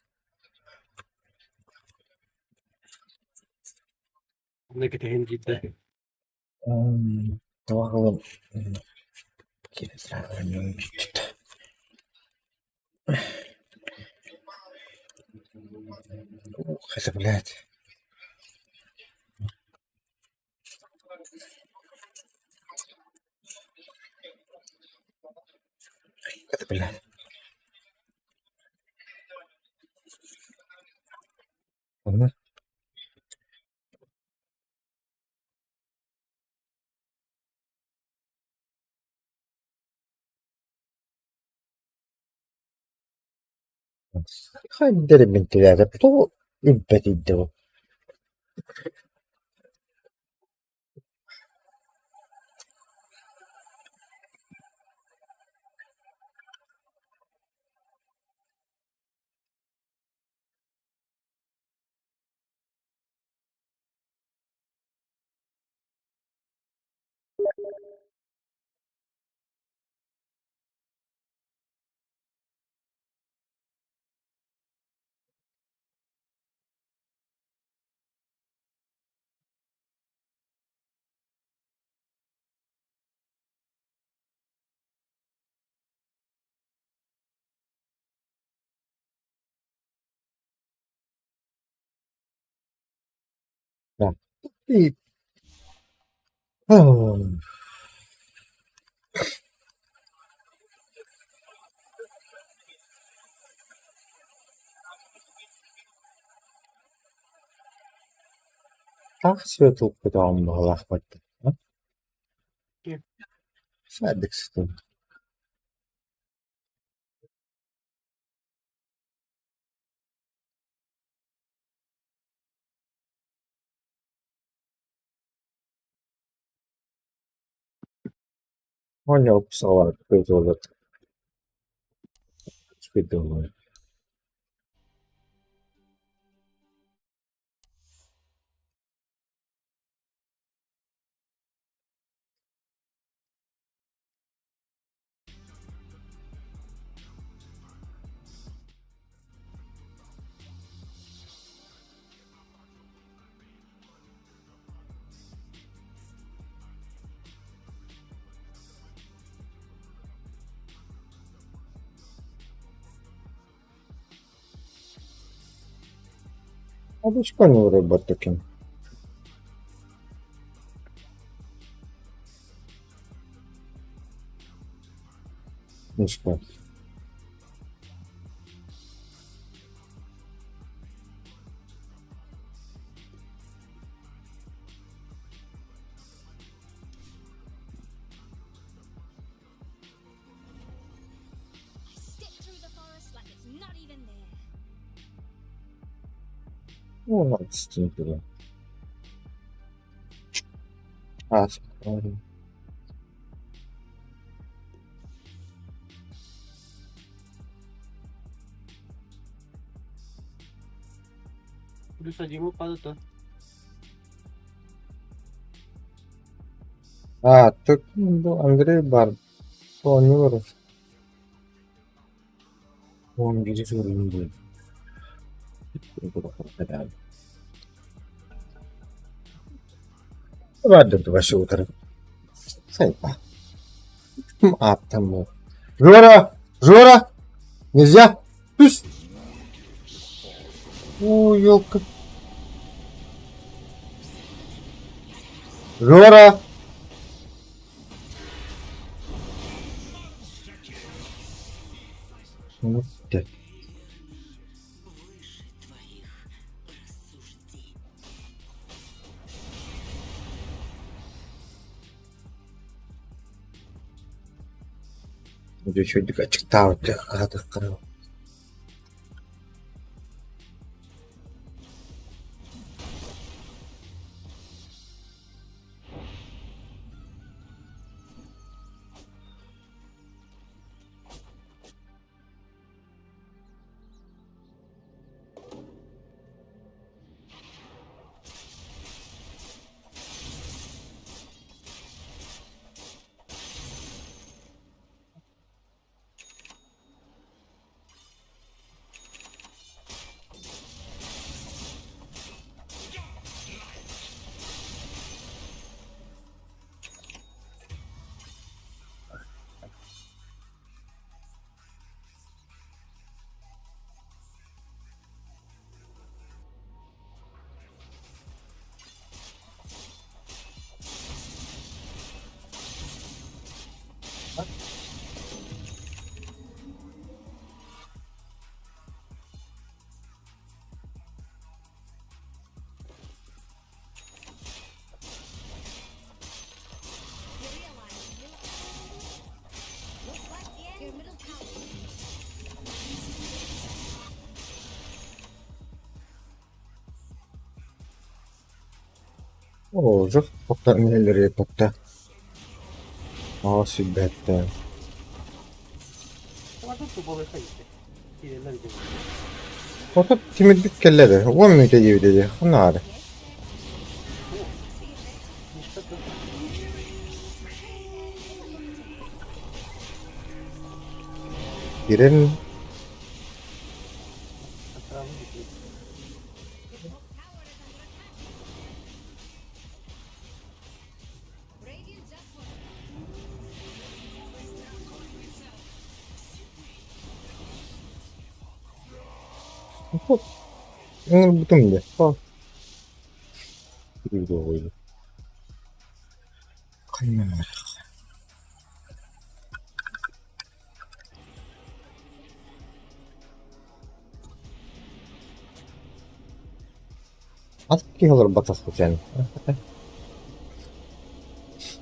[SPEAKER 3] Ne kadar ciddi.
[SPEAKER 1] Tavalım. Килограмм чуть-чуть. Ух, это, блядь. Это, блядь. Ладно. Хай бентиляция. Кто импетидо? Да. И... Ах, светлый потом лахмат. Садик стоит. Он не описал, кто это вот. Спидовый. Обычно не вырубать таким. Мишка.
[SPEAKER 6] Step through the forest like it's not even there.
[SPEAKER 1] Ну, ладно, стимпера. А, смотри.
[SPEAKER 3] Плюс один упадет-то.
[SPEAKER 1] А, так, ну, Андрей бар. Он не вырос. Он видит уровень. Ладно, вообще утро. Сайпа. А, там. Жора! Жора! Нельзя! Пусть! О, елка. Жора! Ну, да. Где еще дикачка у тебя? А, ты второй.
[SPEAKER 6] You realize looks like the end. Your middle tower.
[SPEAKER 1] О, жив пока нелери пока. А, сибетте.
[SPEAKER 3] Ama çok da balık işte. Diğerler gibi.
[SPEAKER 1] Вот тут тимидик келледи. Он мүйте жебедеди. Ханары.
[SPEAKER 3] Нişte de.
[SPEAKER 1] Бирен.
[SPEAKER 3] Etrafı gidiyor.
[SPEAKER 6] Radiant just won.
[SPEAKER 1] 응, 붙으면 돼. 그리고 오히려. 가면 Адски olur батаску sen.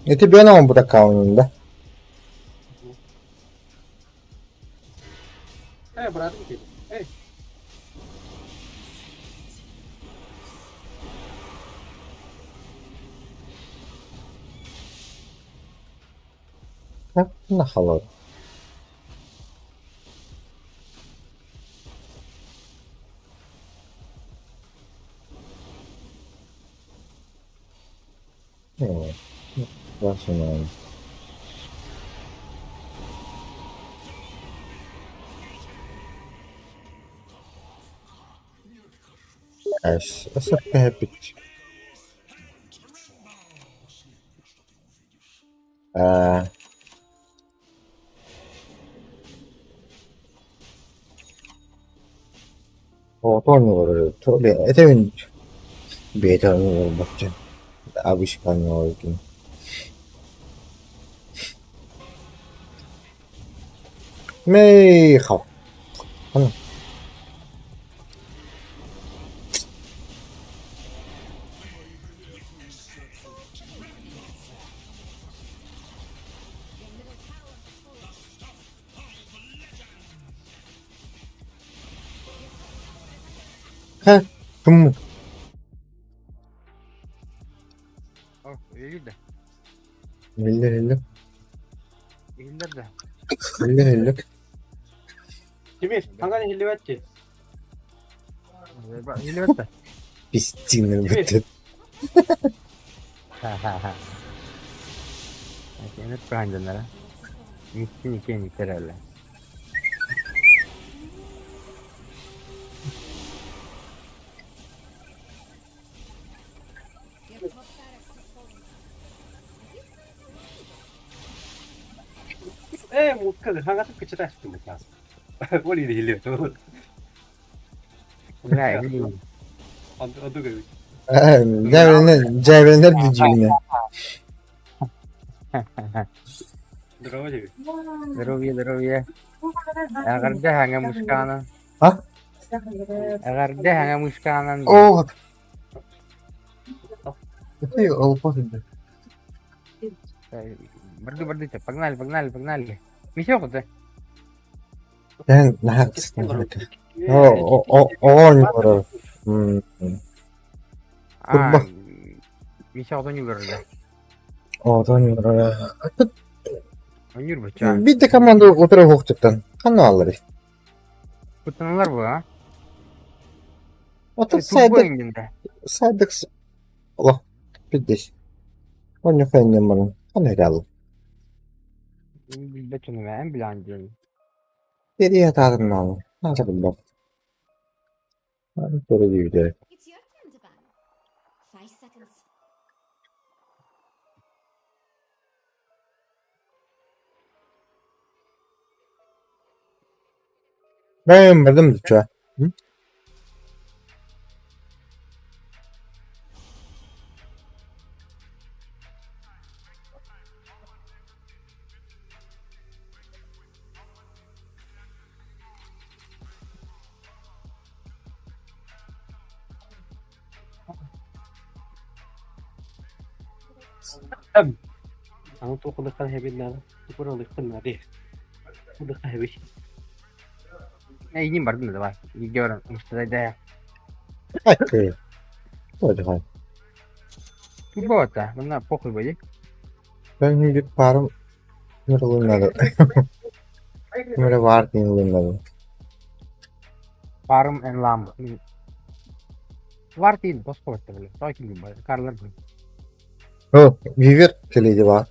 [SPEAKER 1] Это бена он будет каунинда.
[SPEAKER 3] Bırak gidiyor. Hey.
[SPEAKER 1] На холод. Красиво. Эс, это пепить. Otoño, tole, ete un beta no bakcan. Abishkanyo ikin. May khóc. Ano? Ha, tum.
[SPEAKER 7] Oh, iyi de.
[SPEAKER 1] Hilli.
[SPEAKER 7] İyiler de.
[SPEAKER 1] Hilli.
[SPEAKER 3] Timir, hangi hilli vetti?
[SPEAKER 7] İyiler de.
[SPEAKER 1] Pistinler bitti.
[SPEAKER 7] Ha ha ha. Kenet beğendiler. Niki herhalde.
[SPEAKER 3] Mutka, hangi kıçı taştı mı lazım? O neydi hilli vetti?
[SPEAKER 7] Ne bileyim.
[SPEAKER 3] Adı gibi.
[SPEAKER 1] Cevrenler düzgünler.
[SPEAKER 3] Drama gibi.
[SPEAKER 7] Здоровье. Agar dia hanya muskanan.
[SPEAKER 1] Ha?
[SPEAKER 7] Agar dia hanya muskanan.
[SPEAKER 1] Oh. Ito alpas ito.
[SPEAKER 7] Berdu cep. Pagnar. Misyo ko te.
[SPEAKER 1] Yan, nakakasama ka. Oo, nyoro. Kurba.
[SPEAKER 7] Ah. Misyo ko nyugar da.
[SPEAKER 1] Oo, nyoro.
[SPEAKER 7] Nyur baca.
[SPEAKER 1] Bir de kamanda otura hukuktan. Kanalları.
[SPEAKER 7] Kutunalar bu ha.
[SPEAKER 1] Otur
[SPEAKER 7] Turbo
[SPEAKER 1] saydık.
[SPEAKER 7] enginde.
[SPEAKER 1] Allah. Bir de. Onu fendim bana. Kan herhalde.
[SPEAKER 7] Betonu ben bilancıyım.
[SPEAKER 1] Geriye atarım lan. Nasıl bilmem. Böyle bir video.
[SPEAKER 6] It's your turn to ban. 5 seconds.
[SPEAKER 1] Beğenmedim lütfen. Hı?
[SPEAKER 3] Ang tukol ka heavy na. Tukol ang likod na di. Udah ka heavy.
[SPEAKER 7] İyi bardı da var. İyi görün. Mustafa da.
[SPEAKER 1] Hadi. Hadi.
[SPEAKER 7] Turbo ata. Bana pokul böyle.
[SPEAKER 1] Ben şimdi param nerelerde? Böyle var nerelerde?
[SPEAKER 7] Parım en lam. Var değil. Bos kovatta böyle. Sakin gibi böyle. Karlar böyle.
[SPEAKER 1] Oh, Viver kilidi var.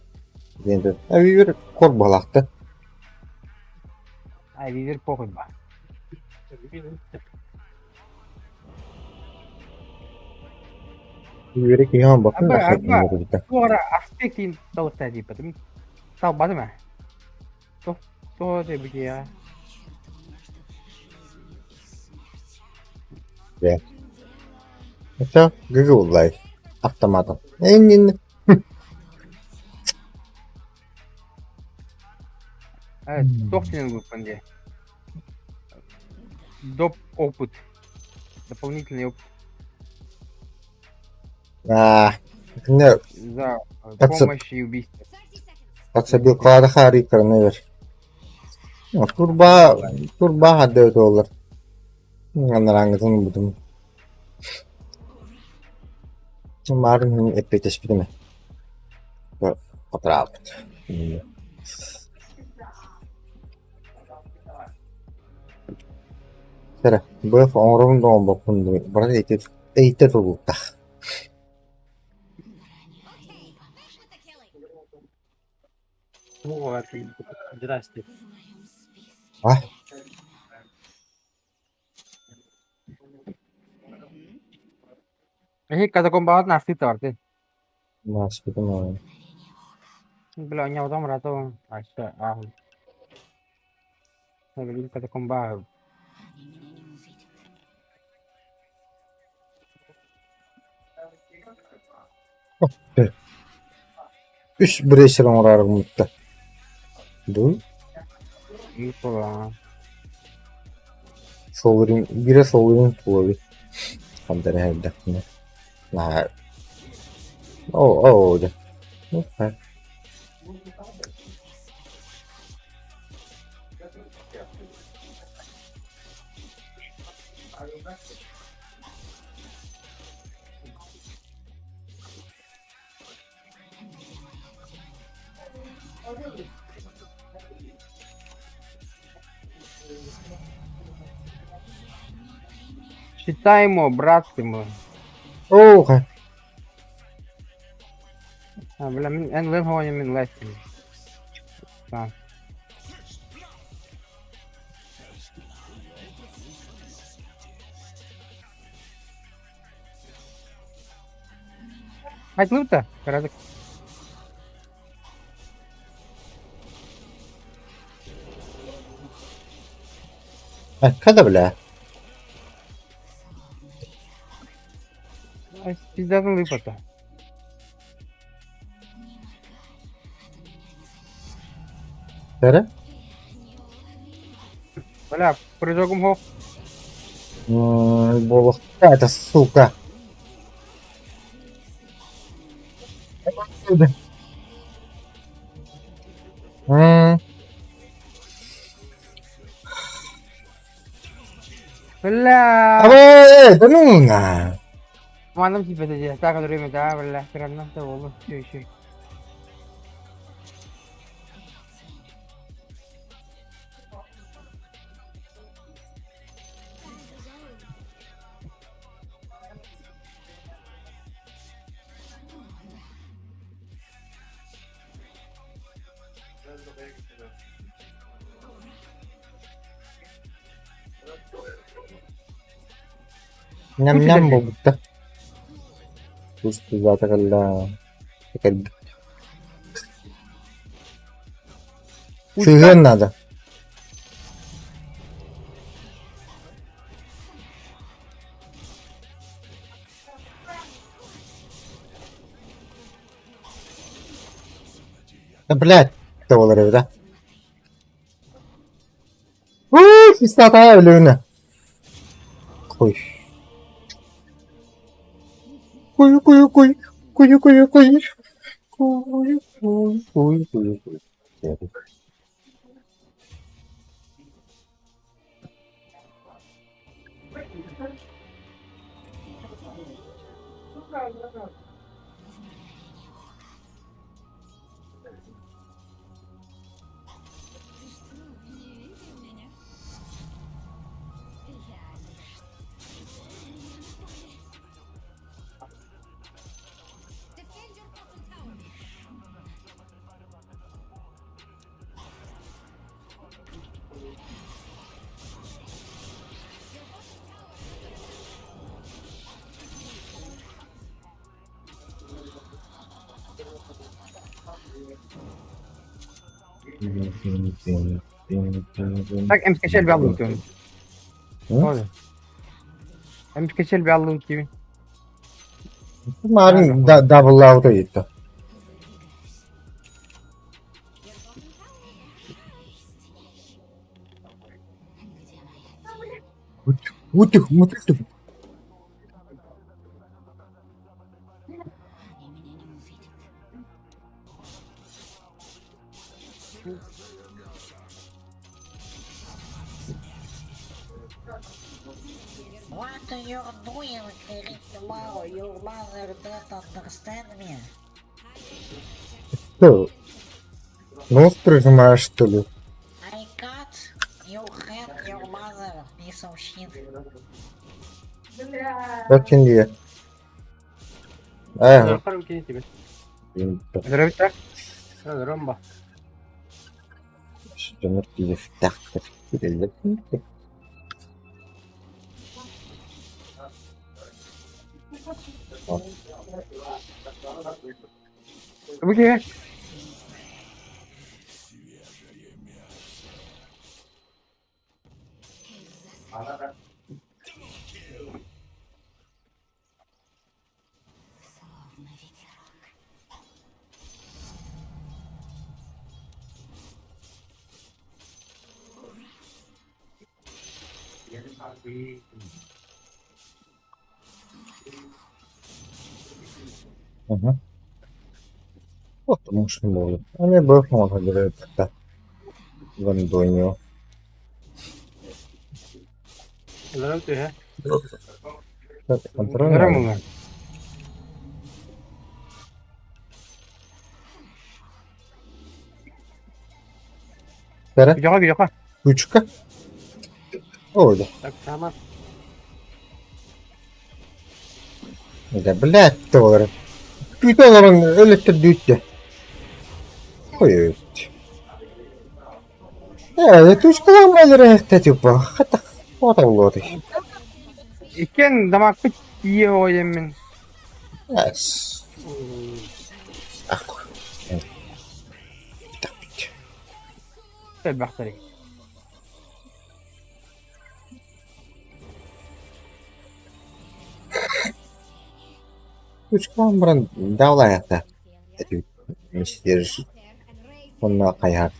[SPEAKER 1] Diyende. Viver kor balaktı.
[SPEAKER 7] Ay bir pokul var.
[SPEAKER 1] Viver'e kiyan bakın da
[SPEAKER 7] Apa,
[SPEAKER 1] sakın burada.
[SPEAKER 7] Bu ara aspektin tahu tadi betul. Tahu batu mah. Tuh dia begini ya.
[SPEAKER 1] Hatta Google Автоматом. En.
[SPEAKER 7] Evet, собственный выпуск dia. Доп опыт. Дополнительный опыт
[SPEAKER 1] Ah. Ne?
[SPEAKER 7] за
[SPEAKER 1] Так,
[SPEAKER 7] помощь и убийство.
[SPEAKER 6] 30 seconds.
[SPEAKER 1] Aksabil kağıda harika ne ver. Turba hadi öde olur. Onlar hangisini buldum. Umarım hep teşbih mi? Fotoğraf. Tara, bu fonrum doğum bakın. Burada eğitim tutuldu.
[SPEAKER 6] Okay, back with the killing.
[SPEAKER 3] Bu var. Jelas di.
[SPEAKER 1] Ah,
[SPEAKER 7] Kata kombat nasi torte.
[SPEAKER 1] mas gitu mah.
[SPEAKER 7] Belakangnya utama rato. Asa ah. Saya beli kata kombat.
[SPEAKER 1] Üç bireysel orar mutta. Bu
[SPEAKER 7] İyi falan.
[SPEAKER 1] soğurin bire soğurin tuğu. Kadar evde. Nah. Oh. Okay.
[SPEAKER 7] Считаемо, брат ты мой.
[SPEAKER 1] Okay.
[SPEAKER 7] Бля, en len har jag min läsning. Fan. Açılıp karadık.
[SPEAKER 1] Kada bile.
[SPEAKER 7] Ay, пиздатый выпад-то.
[SPEAKER 1] Tere?
[SPEAKER 7] Бля, прыжок мхов.
[SPEAKER 1] Бог. Это сука.
[SPEAKER 7] Бля.
[SPEAKER 1] Да ну на.
[SPEAKER 7] Мандам типа это так, который время, да, бля, граната, волну, все.
[SPEAKER 1] Ням-ням будто. Пусть завтра, когда... Фиген надо. Да, блядь, долларов, да? Пистота, Люна. Ой. Куй.
[SPEAKER 6] Defend your bottom tower.
[SPEAKER 7] Так, М скачали бяллу тюн.
[SPEAKER 1] Hı?
[SPEAKER 7] Тоже. М скачали бяллу тюн.
[SPEAKER 1] Marun double out gitti. Утюг.
[SPEAKER 8] What are you doing, Kirikimaro? Your mother don't understand me.
[SPEAKER 1] Что? Нос прижимаешь, что ли?
[SPEAKER 8] I got your hand, your mother, piece of shit.
[SPEAKER 1] Очень я.
[SPEAKER 7] Зурхар ülkeni тебе. Здравия так. Ромба.
[SPEAKER 1] Что мы пили в тахтах?
[SPEAKER 7] Выки.
[SPEAKER 1] Ага. Вот потому что может. А мне бы можно говорить это. В Андонию.
[SPEAKER 3] Здравствуй, а?
[SPEAKER 1] Контроль.
[SPEAKER 7] Görem onu.
[SPEAKER 1] Тара.
[SPEAKER 7] Bir yoka.
[SPEAKER 1] Ключка. Ой,
[SPEAKER 3] Так, сама.
[SPEAKER 1] да, блядь, доллары. $1 электродюйте. Ой, тучкалам әлірі, тәтіпа. Хата, ота ұлады.
[SPEAKER 7] İken damak bit iyi oyun min.
[SPEAKER 1] Әс. Ақ. Так бит.
[SPEAKER 7] Söyle baktırı.
[SPEAKER 1] Тучкалам бұрын давлай ата. Тәтіп. Мистеріш. Онна қайар.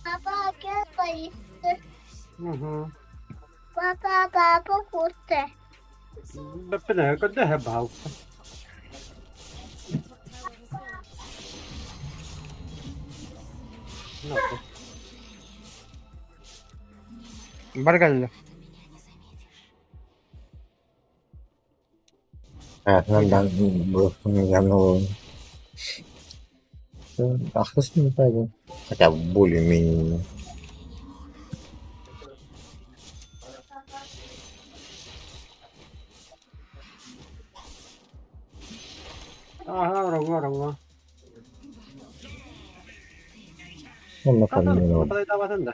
[SPEAKER 8] Papa, gel bayısı.
[SPEAKER 3] Hı hı.
[SPEAKER 8] Papa, kutte.
[SPEAKER 3] Bepene kadar hep hav. Ne yaptı?
[SPEAKER 7] Bargallı.
[SPEAKER 1] Evet, ben bu yanına olalım. Haklısın tabii. Хотя более-менее.
[SPEAKER 3] Aha, rongma.
[SPEAKER 1] Onunla
[SPEAKER 3] Kadar
[SPEAKER 1] fannin oldu.
[SPEAKER 3] ortaya davatın da.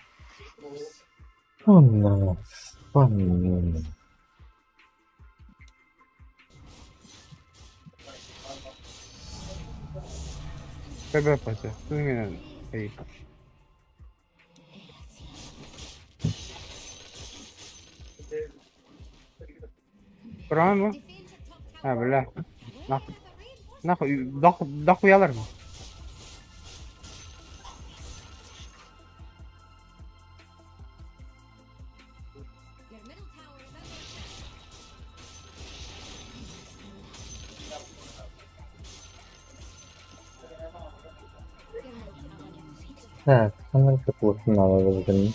[SPEAKER 1] Onunla fannin.
[SPEAKER 7] Bebe yapası. Suyun iyi. Buran mı? Ha böyle. Nak. Nak. Dak uyalır mı?
[SPEAKER 6] Your middle tower is under
[SPEAKER 1] Ha, hemen kapatın alalım.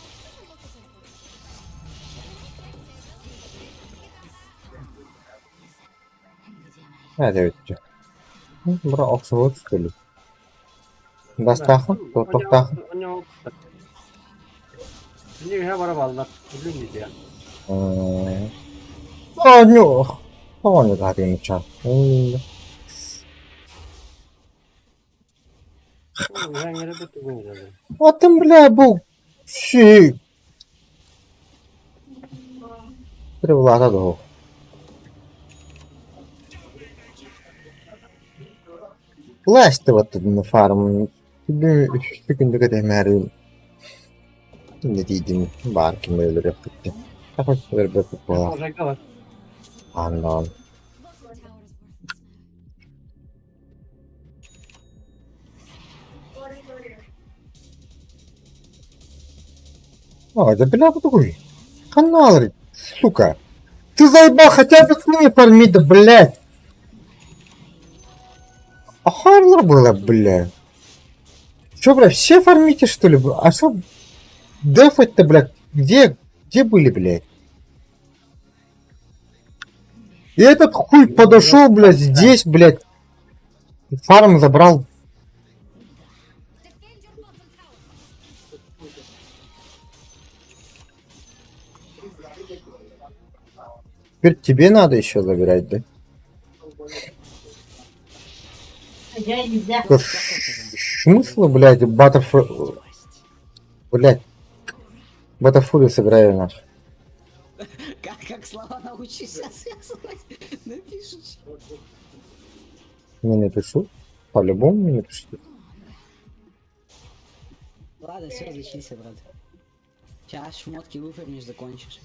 [SPEAKER 1] Evet, evet. Bura Oxford çıkıyor. Dastahın, toktahın.
[SPEAKER 3] Ini ya bara ballar. Bilin gibi ya.
[SPEAKER 1] Año. Año tadi uçak.
[SPEAKER 3] Ben yere bir tuğum geldi.
[SPEAKER 1] Atım bile bu şey. Bir ulata da o. Last вот тут на фарм. Bir günde kadar merim. Ne diyeyim? Var ki böyle yaptı. Kapat böyle futbol.
[SPEAKER 3] Ocakta var.
[SPEAKER 1] Anlam. Ой, да бля, такой. Канал, сука. Ты заебал хотя бы с ними фарми, да, блядь. Охуенно было, блядь. Чё, блядь, все фармите, что ли? А что дефать-то, блядь? Где были, блядь? И этот хуй подошел, блядь, здесь, блядь. Фарм забрал.
[SPEAKER 6] defend your bottom tower.
[SPEAKER 1] Теперь тебе надо еще забирать, да? Да смысл, блядь, Баттерфури... Блядь. Баттерфури сыграю нах.
[SPEAKER 8] Как слова научишься связывать? Напишешь.
[SPEAKER 1] Не напишу. По-любому не напишу.
[SPEAKER 8] Ладно, все, зачинься, брат. Сейчас шмотки выфармишь, закончишь.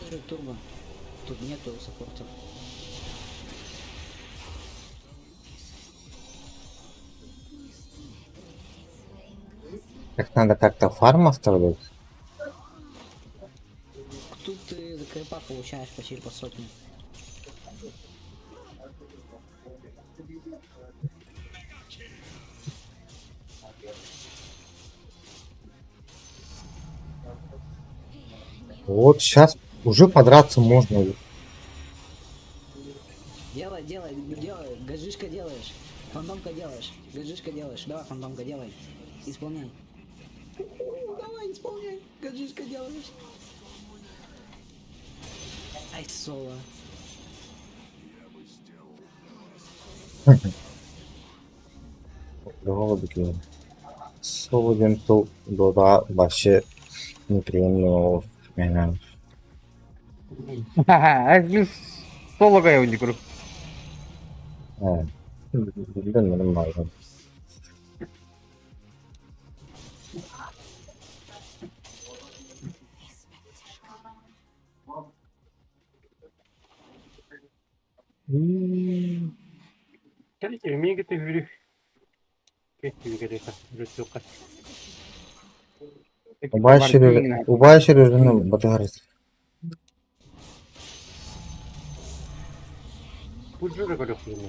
[SPEAKER 8] Это же турбо. Тут нету саппортов.
[SPEAKER 1] Как надо как-то фарм оставлять.
[SPEAKER 8] Тут ты за крипа получаешь почти по сотне.
[SPEAKER 1] Вот сейчас уже подраться можно.
[SPEAKER 8] Делай, гаджишка делаешь. Фантомка делаешь. Гаджишка делаешь. Давай, фантомка делай. Исполняй. Давай, исполняй. Гаджишка делаешь. Ай, соло.
[SPEAKER 1] Голубики. Свободен то дода вообще неприемлемо. Мен
[SPEAKER 7] Мен солоға я не көріп.
[SPEAKER 1] bilmiyorum bazen.
[SPEAKER 3] Келите, мегите хүрү. Кетти керек. Рөтөкка.
[SPEAKER 1] Убайшир өзінің батарыз.
[SPEAKER 3] Пуджура керек юм.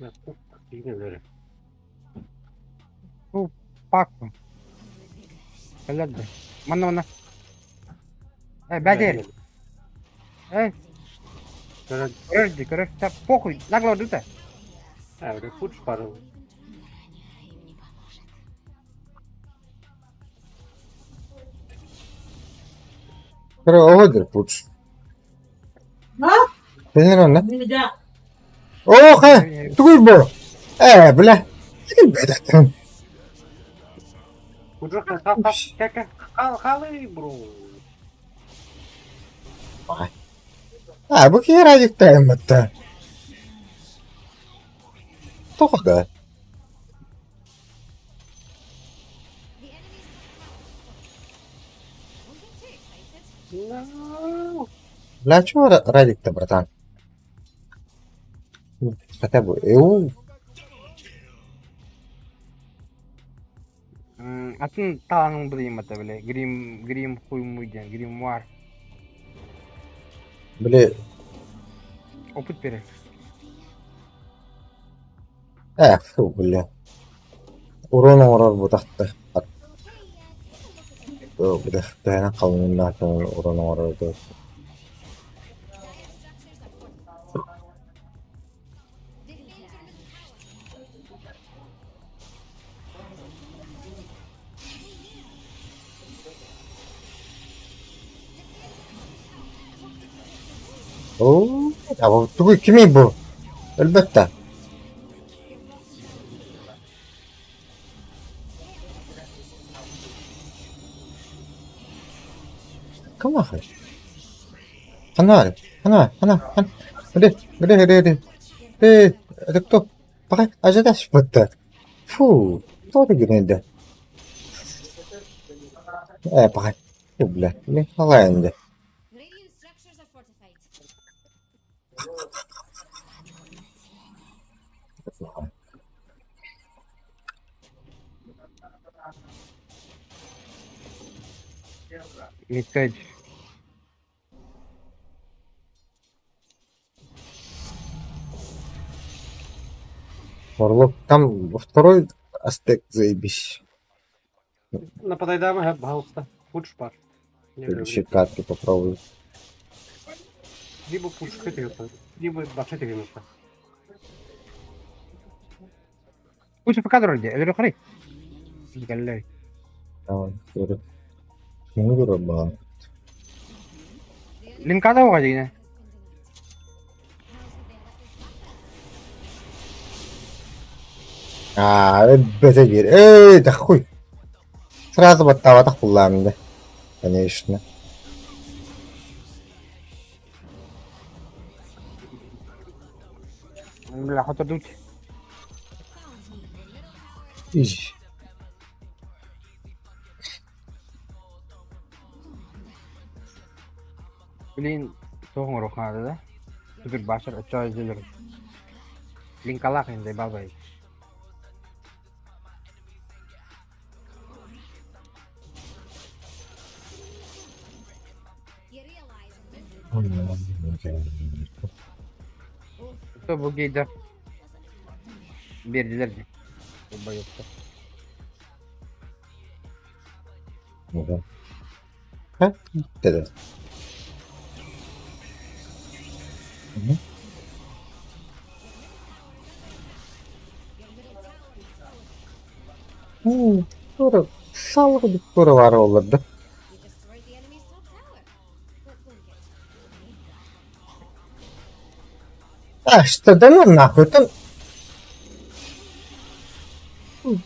[SPEAKER 3] Я тут дигелер.
[SPEAKER 7] Пакпын. Келеді. Мана. Бәдер. Көрді. Так, похуй. Нагло.
[SPEAKER 3] Это пудж пару.
[SPEAKER 1] Оладыр пуч. Білінер он, да? Ох, түгіл бұл. Бля.
[SPEAKER 3] Пуджура қалай, бро.
[SPEAKER 1] Bu kerecek dayanmadı. Toxda.
[SPEAKER 3] No.
[SPEAKER 1] Для чего радик-то, братан? Хотя бы
[SPEAKER 7] Атын талаңын білейін ата біле. Грим хуймуйден. Гримуар.
[SPEAKER 1] Бля.
[SPEAKER 7] Опыт бере.
[SPEAKER 1] Фу, бля. Урона урар bu taxta. Бля, дайна қалуына атың урона урарды. Bu tuğu kimin bu? Elbette. Come on. Хана. Где. Это кто? Пока ожидаешь вот-то. Фу, кто ты гнеда? Пока. Фу, бля, не халаенде.
[SPEAKER 6] Radiant structures are fortified.
[SPEAKER 7] Микач.
[SPEAKER 1] Орлов, там второй аспект заебись.
[SPEAKER 3] Нападай дамы, пожалуйста. Пудж пар.
[SPEAKER 1] Следующие катки попробуй.
[SPEAKER 3] Либо пудж хитается, либо башите минута.
[SPEAKER 7] Пусть в кадр иди. Это рухри. Галлей.
[SPEAKER 1] Давай, вперед. Ну, дураба.
[SPEAKER 7] Линкада угодина.
[SPEAKER 1] Это верь. Да хуй. Сразу батава хулам, да. Конечно.
[SPEAKER 7] لا حتى دوت
[SPEAKER 1] İyi.
[SPEAKER 7] بلين توهم روح هذا ده تقول باشر اتشاي زلر لين كلاخين زي باباي
[SPEAKER 6] You realize
[SPEAKER 7] تو بوجي ده بيرجلر دي وبيوكتا
[SPEAKER 1] Neden? Ha? Dede. Doğru. Sağlıklı bir soru var olurdu.
[SPEAKER 6] you destroyed the enemy's top tower. Let's link it.
[SPEAKER 1] Ah işte de lan nakıtın.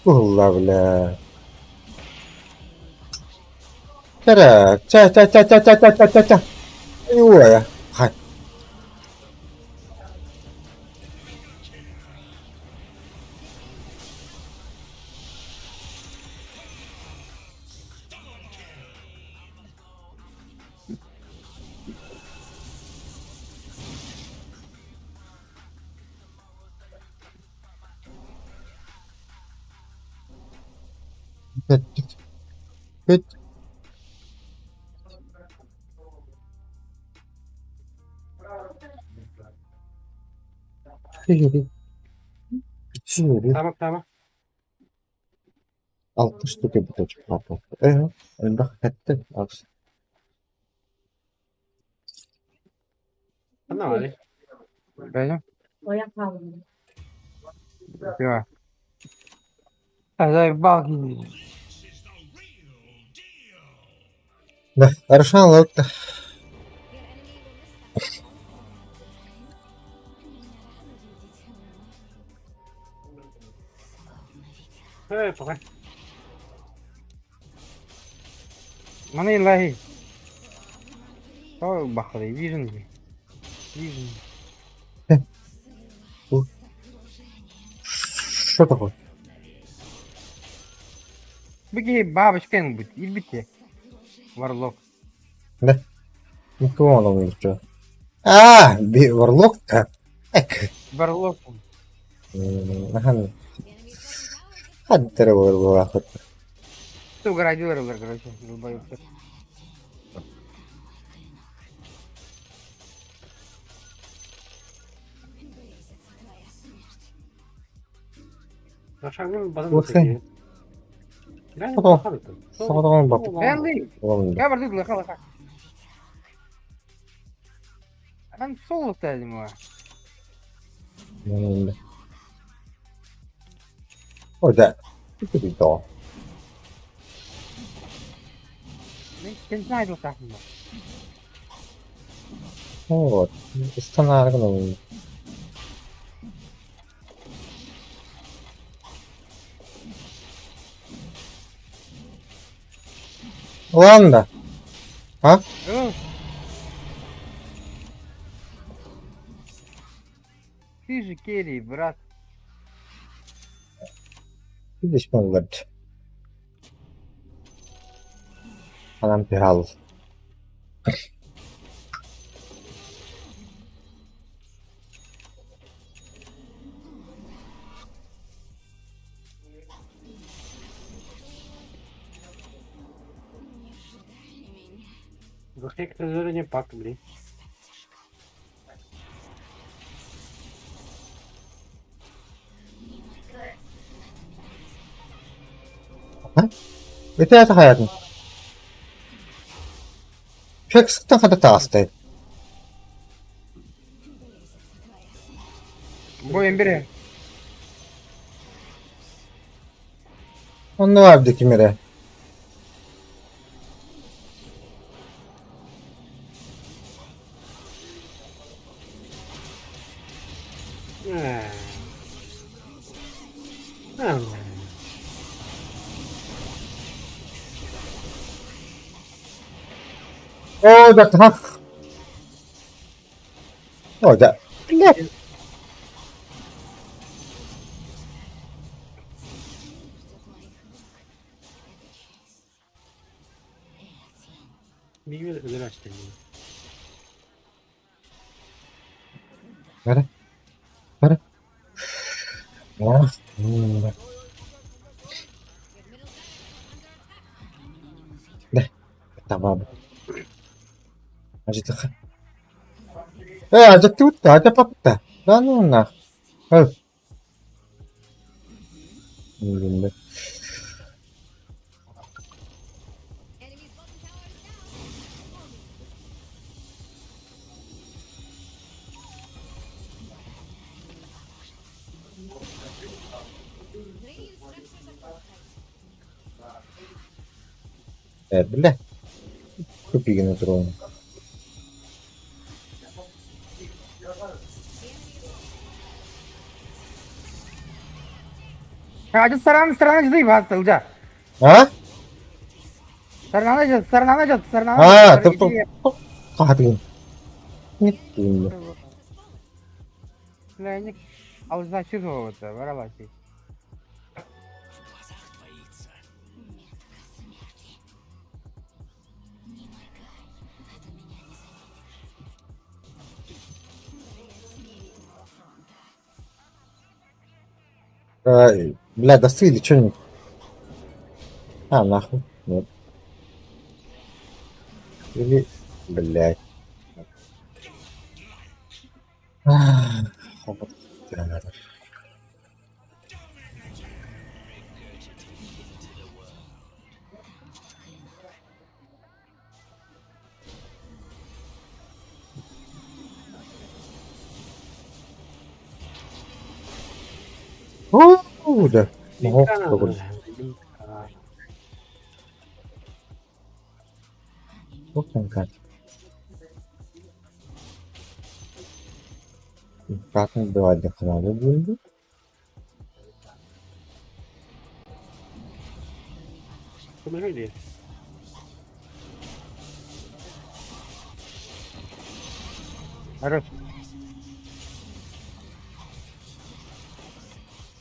[SPEAKER 1] Allah bile. Kere. Ça. Yuva ya. Hay. Bit. Şimdi
[SPEAKER 3] Tamam.
[SPEAKER 1] 60 tutuyor bu çocuk. Bak etti.
[SPEAKER 3] Tamam Ali.
[SPEAKER 7] باينه
[SPEAKER 5] Oya kaldı.
[SPEAKER 7] ايوه هذا باقي
[SPEAKER 1] Da, Arşan lan.
[SPEAKER 6] Your enemy will miss that.
[SPEAKER 3] Evet, bak.
[SPEAKER 7] mana ilahi oh bakri vision vision
[SPEAKER 1] Что такое?
[SPEAKER 7] بقي بابش كان بت يبتي وارلوك
[SPEAKER 1] Да. Никого он не что. А, Варлок? Эк.
[SPEAKER 7] وارلوك
[SPEAKER 1] Ага. Hadi tere bu vakit.
[SPEAKER 7] تو градиор короче долбоёб
[SPEAKER 3] Aşağıdan bazı
[SPEAKER 1] Bakın.
[SPEAKER 3] çekiyor. Yani
[SPEAKER 1] Tamam.
[SPEAKER 3] bakalım.
[SPEAKER 1] Sağdan bak.
[SPEAKER 7] يلا
[SPEAKER 1] Oğlum da.
[SPEAKER 7] يا برضو لك خلاص انا صوت هذه ما
[SPEAKER 1] Oğlum da. O da. Bir daha.
[SPEAKER 7] كنت نايد وقت احمد
[SPEAKER 1] Вот. Останавливаем. Ладно. А?
[SPEAKER 7] ты же Керри, брат.
[SPEAKER 1] Видишь, он говорит. Anam pihal.
[SPEAKER 3] Захек не пак, блин.
[SPEAKER 1] Это hayatım. Pek sıktan kadar tağıstayım.
[SPEAKER 7] Boyun biri.
[SPEAKER 1] Onu var bir kimere. O da tak. O da. Ne?
[SPEAKER 3] Bir ödül açtın yine.
[SPEAKER 1] Kara. Kara. Ah. Tamam. Acıdık. Acıktı usta. Acı baktı. Lan ona. Evet. Bilmiyorum.
[SPEAKER 6] Enemy's bottom tower is down. Radiant structures are fortified.
[SPEAKER 1] Evet bile. Çok iyi otur oğlum.
[SPEAKER 7] Acı sarana değil bastılca.
[SPEAKER 1] Ha?
[SPEAKER 7] Sarana.
[SPEAKER 1] Ha, tıp. Kahretsin. Ne diyeyim ben?
[SPEAKER 7] Леник. А узнать чужого-то, воровать.
[SPEAKER 1] Бля, достыли, что-нибудь. А, нахуй. Нет. Или, блядь. Вот. Да. Ого,
[SPEAKER 3] Linka
[SPEAKER 1] какой.
[SPEAKER 3] Linka.
[SPEAKER 1] Вот он как. Как не давать до храна будет?
[SPEAKER 3] Помогли.
[SPEAKER 7] Хорош.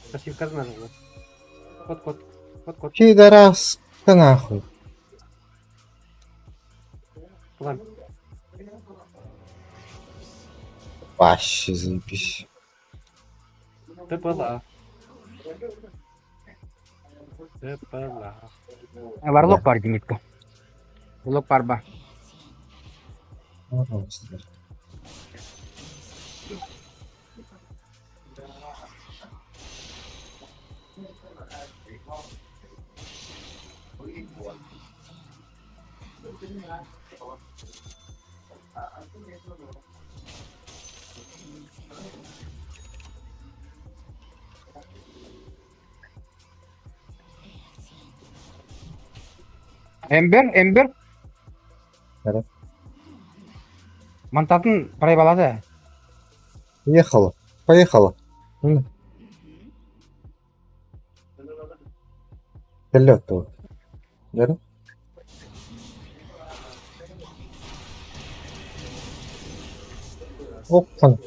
[SPEAKER 3] Спасибо, казна надо. Кот.
[SPEAKER 1] Пидораска нахуй.
[SPEAKER 3] Ладно.
[SPEAKER 1] Вообще заебись.
[SPEAKER 3] ППЛА.
[SPEAKER 7] Варлок бар Димитка. Варлок парба.
[SPEAKER 1] Пожалуйста.
[SPEAKER 7] Эмбер.
[SPEAKER 1] Да.
[SPEAKER 7] Мантатын қарай балады.
[SPEAKER 1] Поехала. Вперед тут. Да? Опа.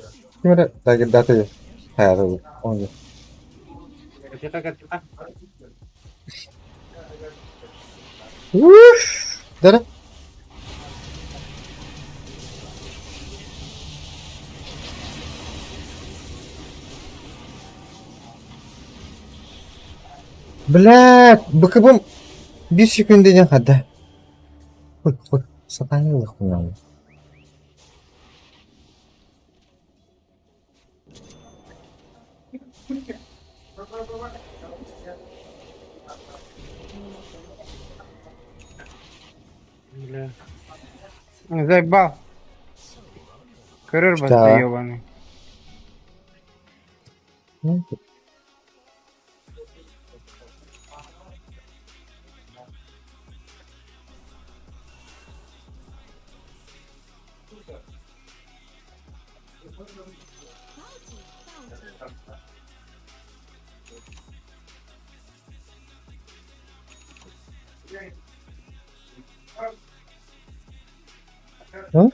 [SPEAKER 1] Кимде? Даты. Хайры. Он.
[SPEAKER 3] Тихо.
[SPEAKER 1] Да? Блядь, БКБ 1 секундден хада. Хоть сатанил их надо.
[SPEAKER 3] Бля.
[SPEAKER 7] Заебал. Кырыр
[SPEAKER 1] Да.
[SPEAKER 7] басты ебаный.
[SPEAKER 1] Ну, А?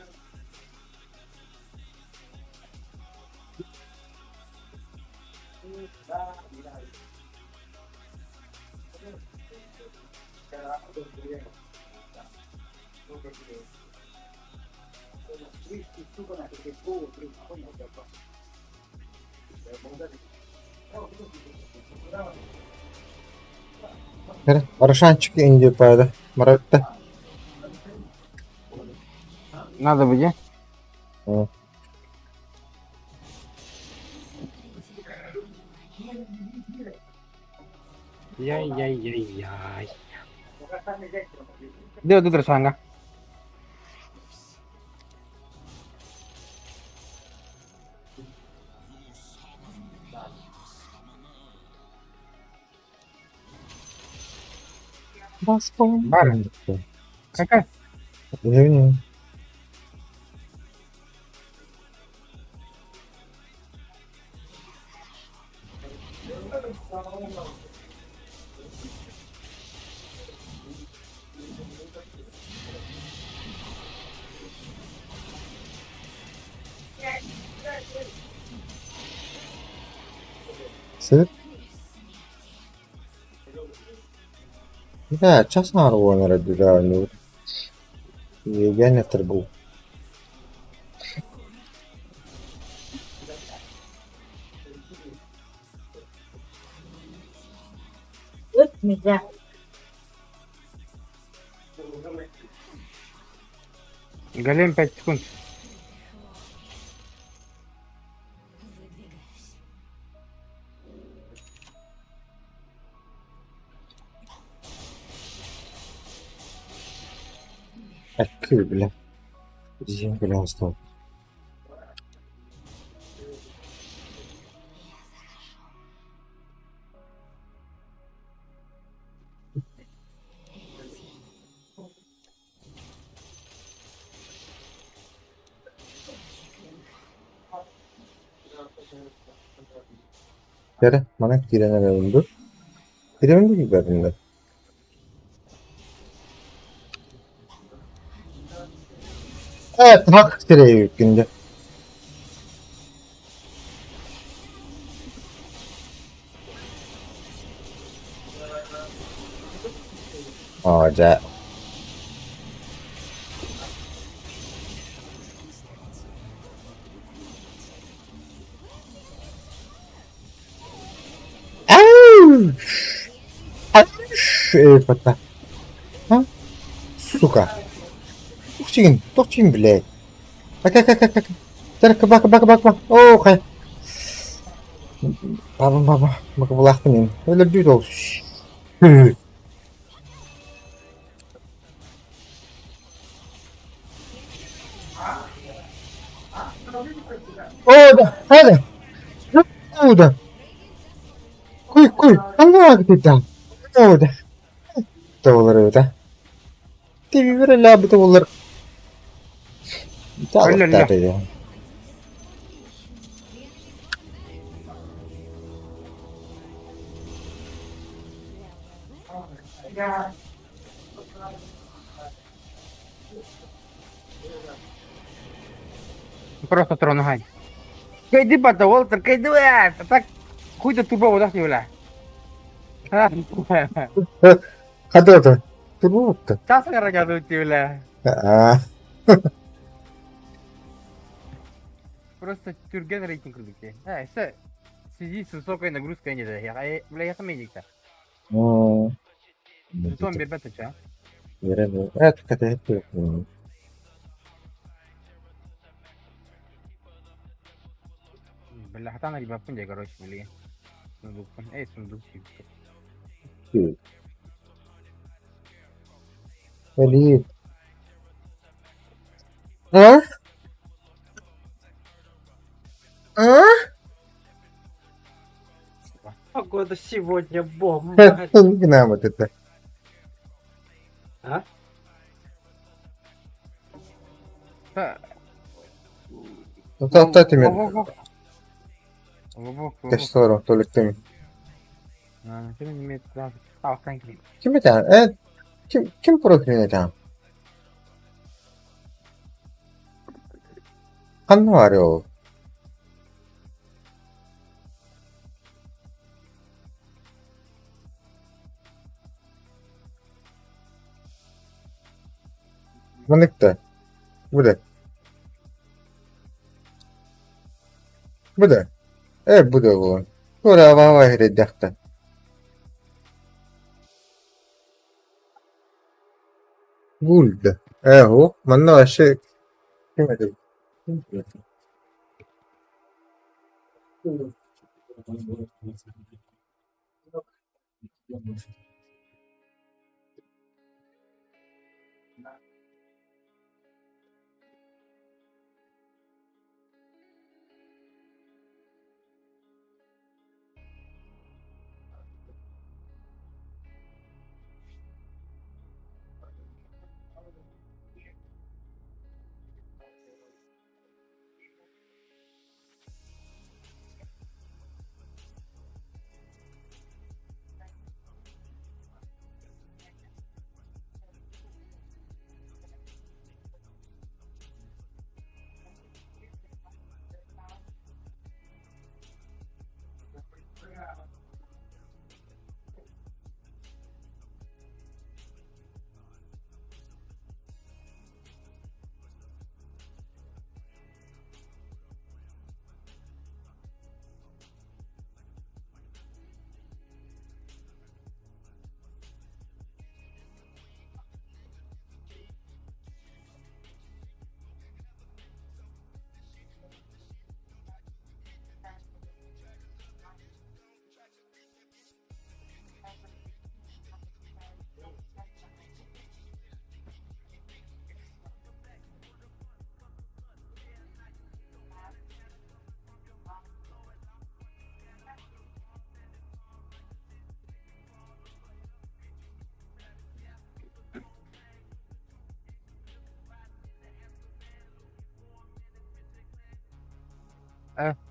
[SPEAKER 1] Аршанчик инди пайда. Маратта.
[SPEAKER 7] Надо буде.
[SPEAKER 1] О.
[SPEAKER 7] Яй-яй-яй-яй. Де тут Росанга? Бар. Какая?
[SPEAKER 1] Не. Сыт? Да, часом арвонер отбегал. Я не вторгул.
[SPEAKER 5] Нельзя.
[SPEAKER 7] Голем 5 секунд.
[SPEAKER 1] Акы, бля. Земля остал. Yere, bana girene verildi. Giremedim gibi bende. Evet, hak direği yüklünce. Hoca. Ау! Evet, bata. Ha? Сука. Тохчин, блядь. Так. Бак. Охай. Баба. Бак блин. Öyle bir ol. Ода, hadi. Ода. Kuy. Allah gitti. Ода. Tavalar öyle. TV böyle abi tavalar.
[SPEAKER 7] Öyle.
[SPEAKER 1] Tabii.
[SPEAKER 7] Просто трону гань. Кайди бата, Уолтер, кайди, а так хуй-то тупо вот так бля.
[SPEAKER 1] Hadi oda. Dur bu mutlu.
[SPEAKER 7] Сейчас рогатый бля. Просто тюрген рейтинг кырдык. С связи с высокой нагрузкой не да. Бля, я сам медик-то. Жетон бербет ча.
[SPEAKER 1] Veremiyor. Evet, dikkat et. Yapıyorum.
[SPEAKER 7] Бля, хатана либо пунья, короче, бля. Сундук. Сундук.
[SPEAKER 1] Ali. Ha? А?
[SPEAKER 3] Погода сегодня бомба.
[SPEAKER 1] Не знаю, вот это.
[SPEAKER 3] А?
[SPEAKER 1] Оставь меня. Kaç sonra tuvalettim.
[SPEAKER 7] Kim nimet daha tavuktan gibi.
[SPEAKER 1] Kim bir tane? Evet. Kim profilini tam? Kan var ya o. Manık da. Bu da. Bu da. Bu da bu. Ora hava heredakta. Guld. Ho. Manna aşağı. Kim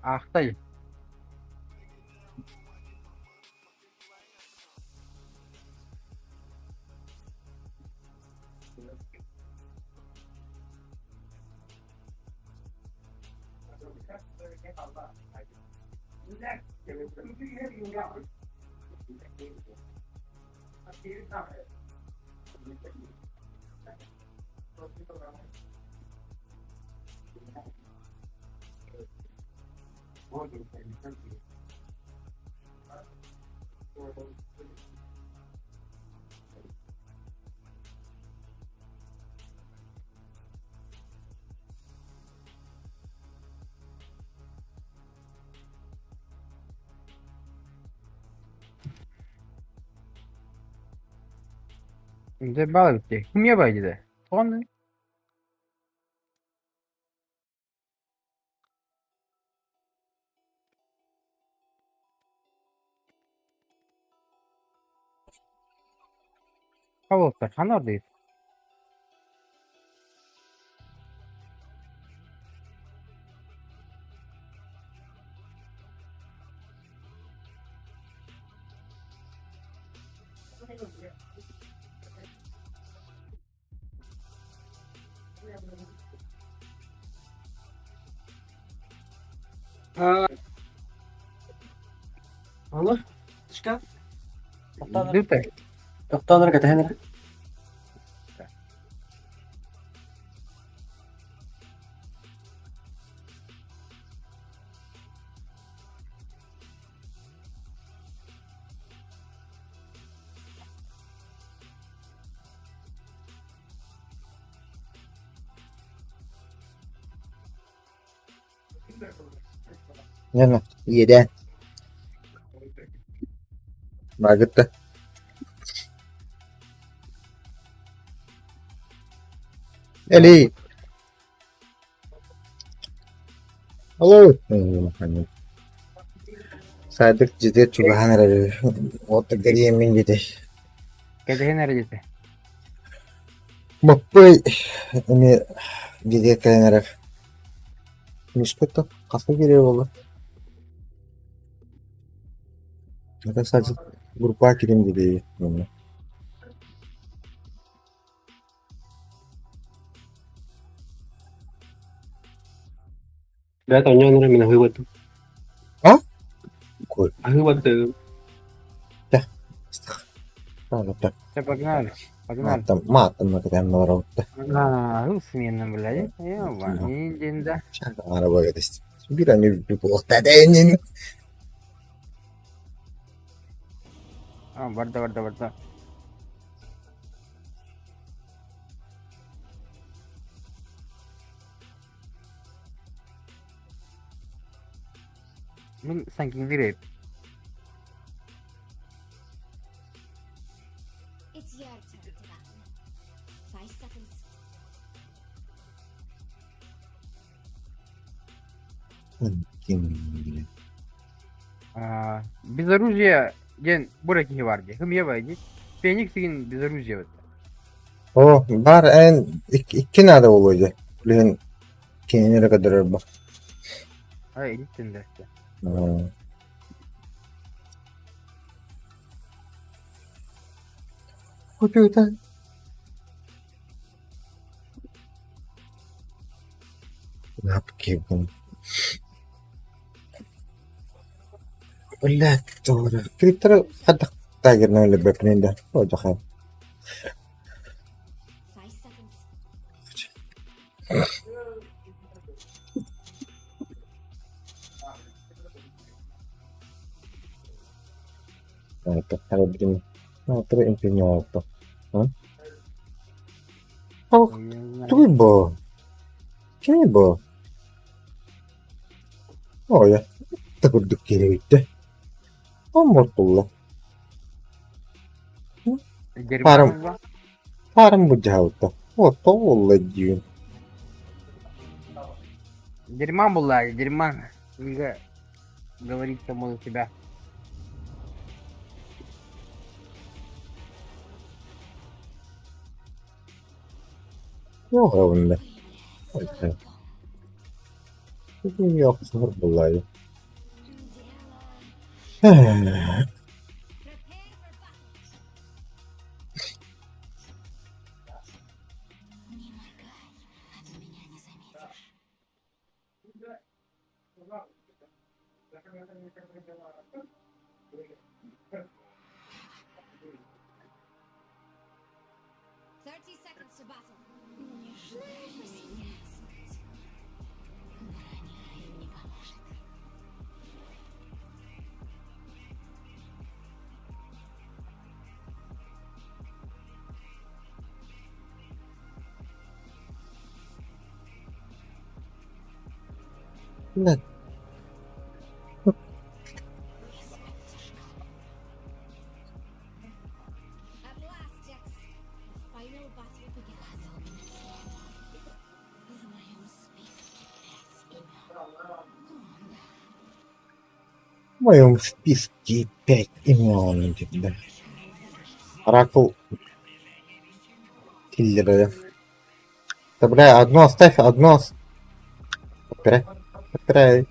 [SPEAKER 7] Ақтay. Де балықты. Кім ебайды да? Тоғанды? Каволта, қанар дейді?
[SPEAKER 3] Аны? Шкаф?
[SPEAKER 7] Дүрті.
[SPEAKER 3] Тоқтаныр кәтәһенер.
[SPEAKER 1] Yana. Yeden. Bagıtta. Eli. Halo. Sadık ciddi çubuğun ararı. Otta geriye min gidi.
[SPEAKER 7] Кәдеген әрежеті.
[SPEAKER 1] Баппай. Эми ciddi kalen arar. Мишкотта каска керек болду. Это sadece grupa kirim gibi.
[SPEAKER 3] Đã tao nhon rồi mình hơi bật.
[SPEAKER 1] Cool.
[SPEAKER 3] Hơi bật từ.
[SPEAKER 1] Пожалуйста.
[SPEAKER 7] Все, погнали. Погнали.
[SPEAKER 1] Матом на этом народу.
[SPEAKER 7] Сменным, блядь. Ёба, индинда.
[SPEAKER 1] Araba geçti. Bir an bir boğda değinin.
[SPEAKER 7] Vardı. Min saking direkt.
[SPEAKER 6] It's your turn to battle. 5 seconds.
[SPEAKER 1] Kim?
[SPEAKER 7] Безоружие ген бураки варди. Хым евайди. Феникс ген безоружие вот.
[SPEAKER 1] O var en iki nada oluyor. Bilen kenara kadar bak.
[SPEAKER 7] А, элиттен да.
[SPEAKER 1] Kutuda. Ne yapayım? Ulah doğru. Kriptara hadak tagirna öyle bekleyinde. O da kan.
[SPEAKER 6] 5 seconds.
[SPEAKER 1] Nah, itu kalau begini. Nah, terus intinya apa? Hah? Oh, tuh ibu. Kini ibu. Oh ya, takut dikira itu. Amortullah. Парам. Парам bu cahutta. O da olacak.
[SPEAKER 7] Дерьман была, дерьман. Ига говорит само за себя.
[SPEAKER 1] Yok evinde. Bugün yok sınır bulayı.
[SPEAKER 6] Prepare for battle. Seconds to battle.
[SPEAKER 1] Ne?
[SPEAKER 6] At last, Jax. The final battle begins.
[SPEAKER 1] В моем списке 5 имен тебя. Оракул. Киллера. Да, бля, одно оставь, одно. Подпирай. Подпирай.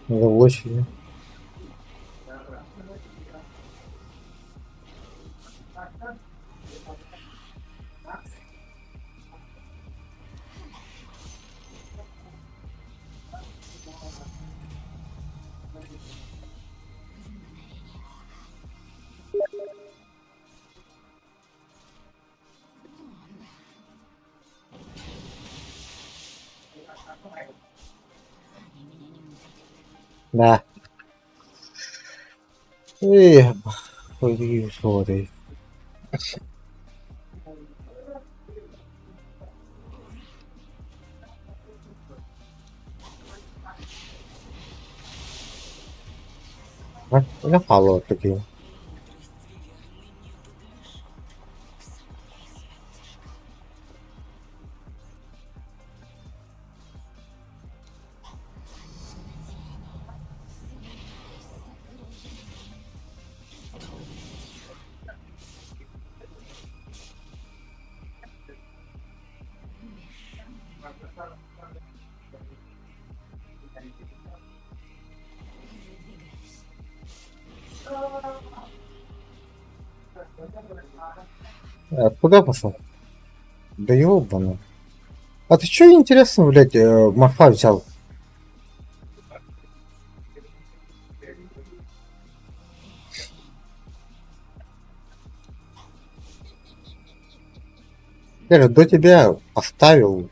[SPEAKER 1] Заблочили. Да. Эх, ой, sorry. А, напало такие. Куда пошел? Да ёбаный. А ты чё интересно, блядь, морфа взял? Я же до тебя поставил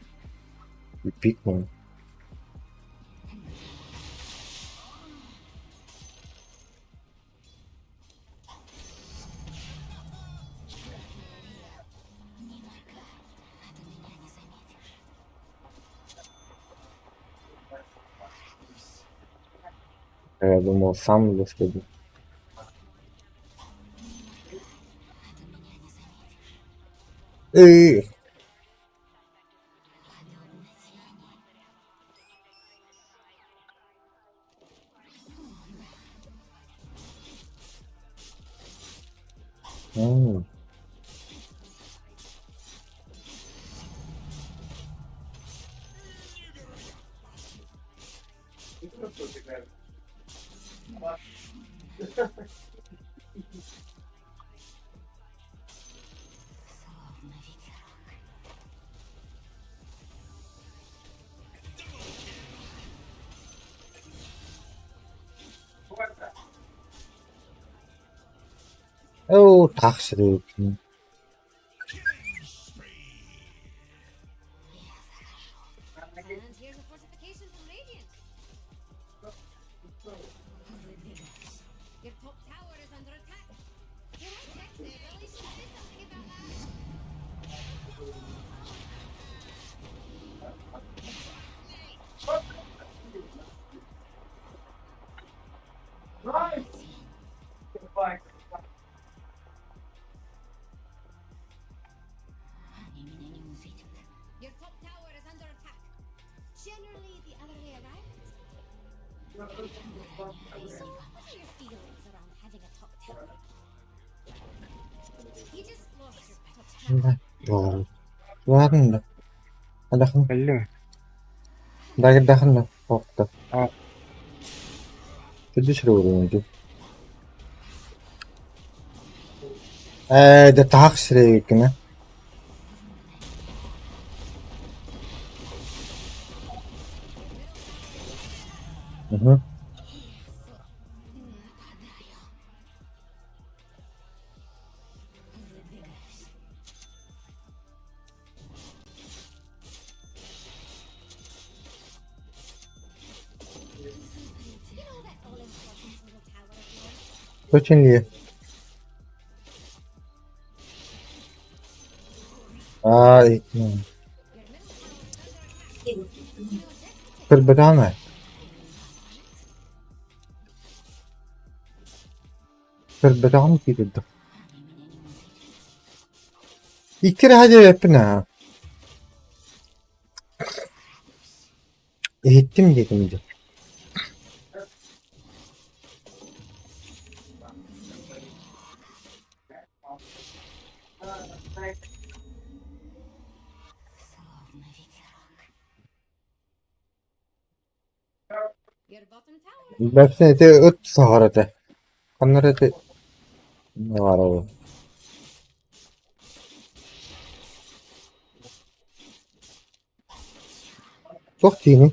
[SPEAKER 1] и пикнул. А я думал, сам выследил. Эх. М. О, тахсырый.
[SPEAKER 6] And here's a fortification from Radiant. Your top tower is under attack. Your right deck there really should say something about that. Your top tower is under attack. Generally the other way around. So, what are your feelings around having a top tower? You just lost your top tower.
[SPEAKER 1] Да, doğru. Vardın da. Adakın.
[SPEAKER 7] Belli mi?
[SPEAKER 1] Dagdakın da. Korktu.
[SPEAKER 7] Aa.
[SPEAKER 1] Kötü süre vuruyordu. De tahsırый yüküne. Hı hı.
[SPEAKER 6] You know that all-important little tower of yours?
[SPEAKER 1] Очень ли? Ay. Kırbedana. Kırbedana girdi. İkir hadi yapına. Ettim dedim de.
[SPEAKER 6] Your bottom tower.
[SPEAKER 1] Hepsini de öt saharete. Onları da ne var o? Çok dini.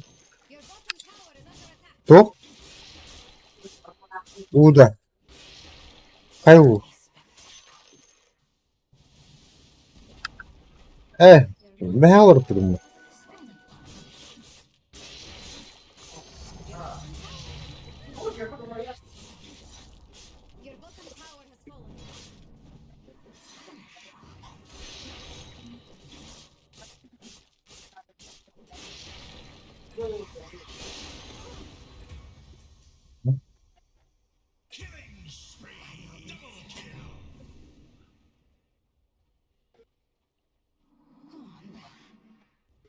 [SPEAKER 6] Your bottom tower is under attack.
[SPEAKER 1] Çok. Uda. Kayu. Ne olur durumu?
[SPEAKER 6] Your bottom tower has fallen.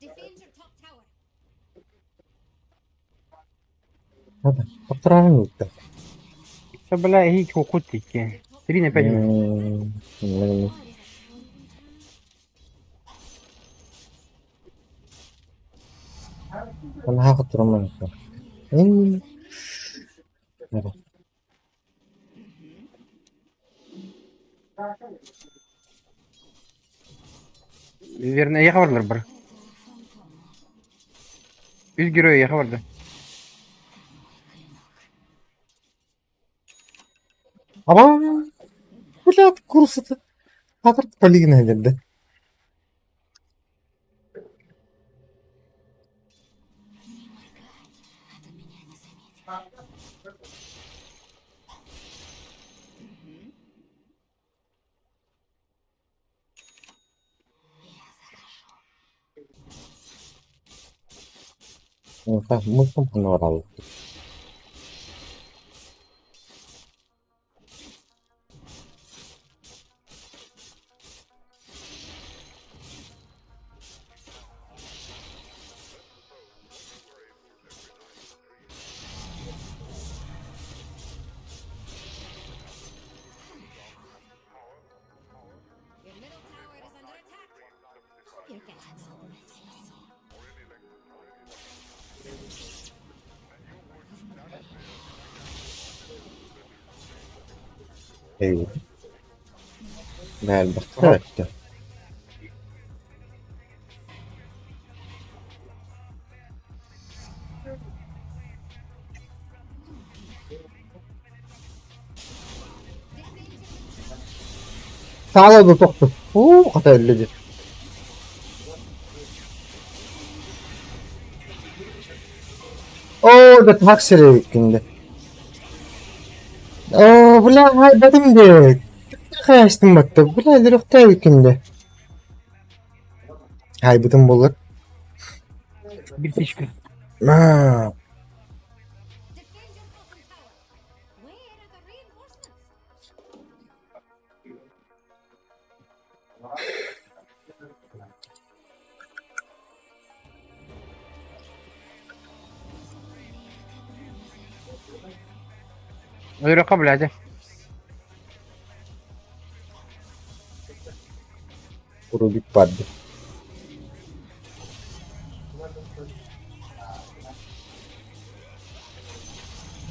[SPEAKER 6] Defend your top tower.
[SPEAKER 1] Hadi. Oturalım yurtta.
[SPEAKER 7] Sebelah hiç hukuk değil ki. Seri ne pecah?
[SPEAKER 1] Ne? Ben haklı duramam. Evet.
[SPEAKER 7] Üzerine iyi vardır bir. Üz giriyor iyi vardı.
[SPEAKER 1] Ama блядь, курсы-то. Хатыр полигон geldi. Mustım var abi.
[SPEAKER 6] Your middle tower is under attack. You're getting so restless.
[SPEAKER 1] Eyvah. Gel bak. Evet. Sağda da toktu. Kata elledi. Da taksiri gitti. Bula hay bedim de. Kaçtım battı. Bula lirikta gitti. Hay bedim bulur.
[SPEAKER 7] Bir fişki.
[SPEAKER 1] Ma.
[SPEAKER 6] Defend your bottom tower. Where are the reinforcements?
[SPEAKER 7] Öyle kabul hadi.
[SPEAKER 1] Kuru bir vardı.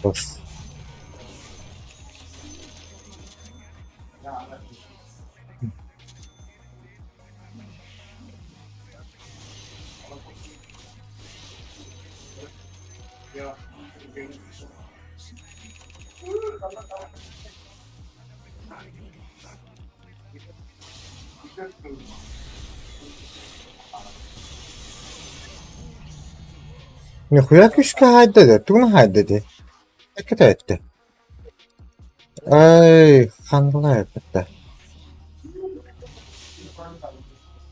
[SPEAKER 1] Of. Nihuyá küçük haddedi. Tuna haddedi. Dikkat etti. Ay, kandılar etti.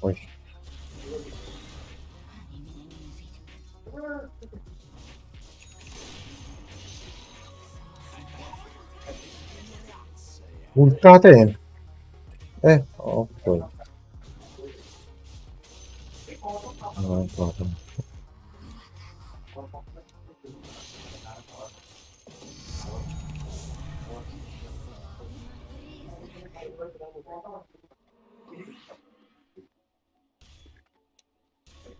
[SPEAKER 1] Oy. Ulti atayım. Koy. Evet, pardon.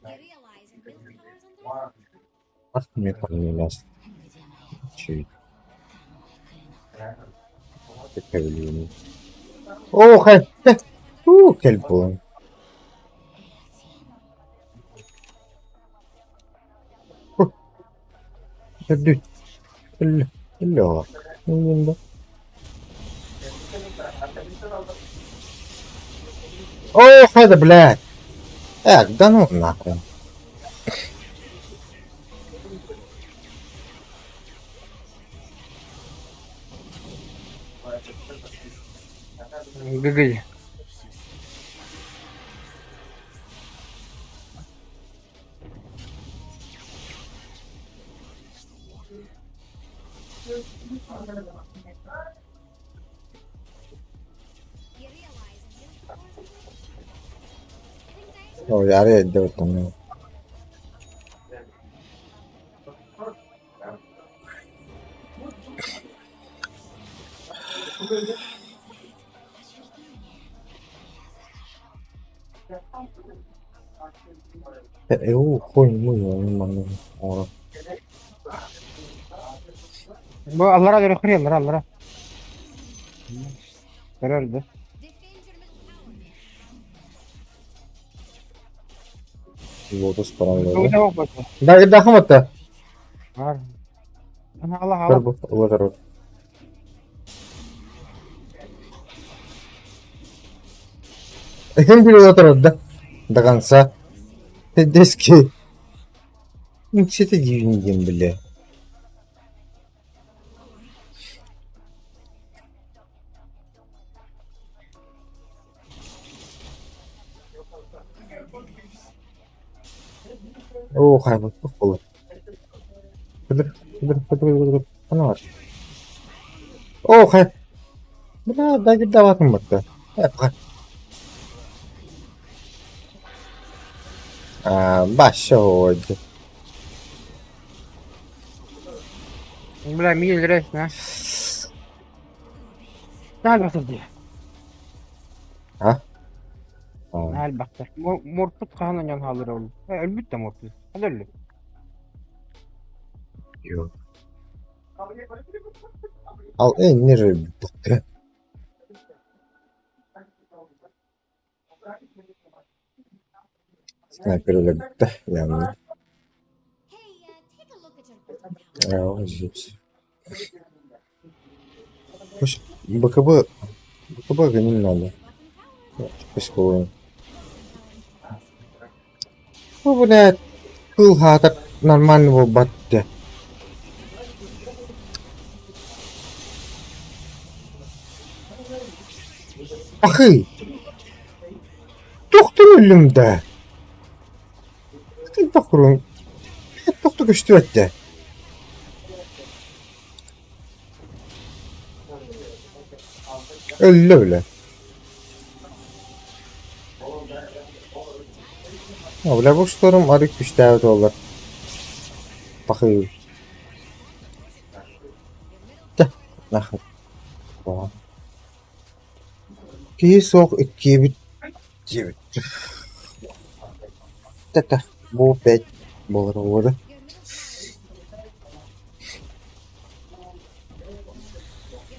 [SPEAKER 6] You realize your middle tower is under attack.
[SPEAKER 1] Bak ne yapalım şey. Tepebiliyorum. Hay. Kelpon. Hadi. İlla. Ne هذا بلاد ده نور ناقم
[SPEAKER 7] Gıgıcı.
[SPEAKER 6] You realize your middle tower is under attack.
[SPEAKER 1] Oh, yare edde tamam. Koy mu ya manım. Ora.
[SPEAKER 7] Bu Allah'a göre kırıyorlar Allah'a. Karardı.
[SPEAKER 6] Defend your middle tower.
[SPEAKER 1] Lotus falan
[SPEAKER 7] Çok
[SPEAKER 1] böyle.
[SPEAKER 7] da bak bakın.
[SPEAKER 1] Daha daha mı da?
[SPEAKER 7] Var. Ana Allah
[SPEAKER 1] Dur
[SPEAKER 7] Allah.
[SPEAKER 1] bu. Olur. Hem bir otur da. Da kansa. Deski. Çete giyindim bile. Oo kaybol. Olur. Hıdır. Ana var. Oo kay. Buna da bir davatım baktı. Hep kay. Başa oldu.
[SPEAKER 7] Бля, миль рейс, на. Gel basır diye.
[SPEAKER 1] Ha?
[SPEAKER 7] Gel baktır. Morput kahanın yan halır oğlum. Elbette morput. Hadi öyle.
[SPEAKER 1] Yok. Al en nereye baktı? Sniper öyle bitti. Yani.
[SPEAKER 6] Hey, take a look at your bottom tower.
[SPEAKER 1] Ya o jips. Hoş. Bakıbı benim nerede? Hoş bu oyun. Bu ne? Kıl hatak normal bu battı. Ahi. Doktor ölümde. Doktorun. Doktor güçlü etti. Öyle. Ya bile boşlarım arık güçlü olur. Bakayım. Gel. Nakır. Tamam. İki soğuk iki bit. Tata. Bu pek. Olur.
[SPEAKER 6] Your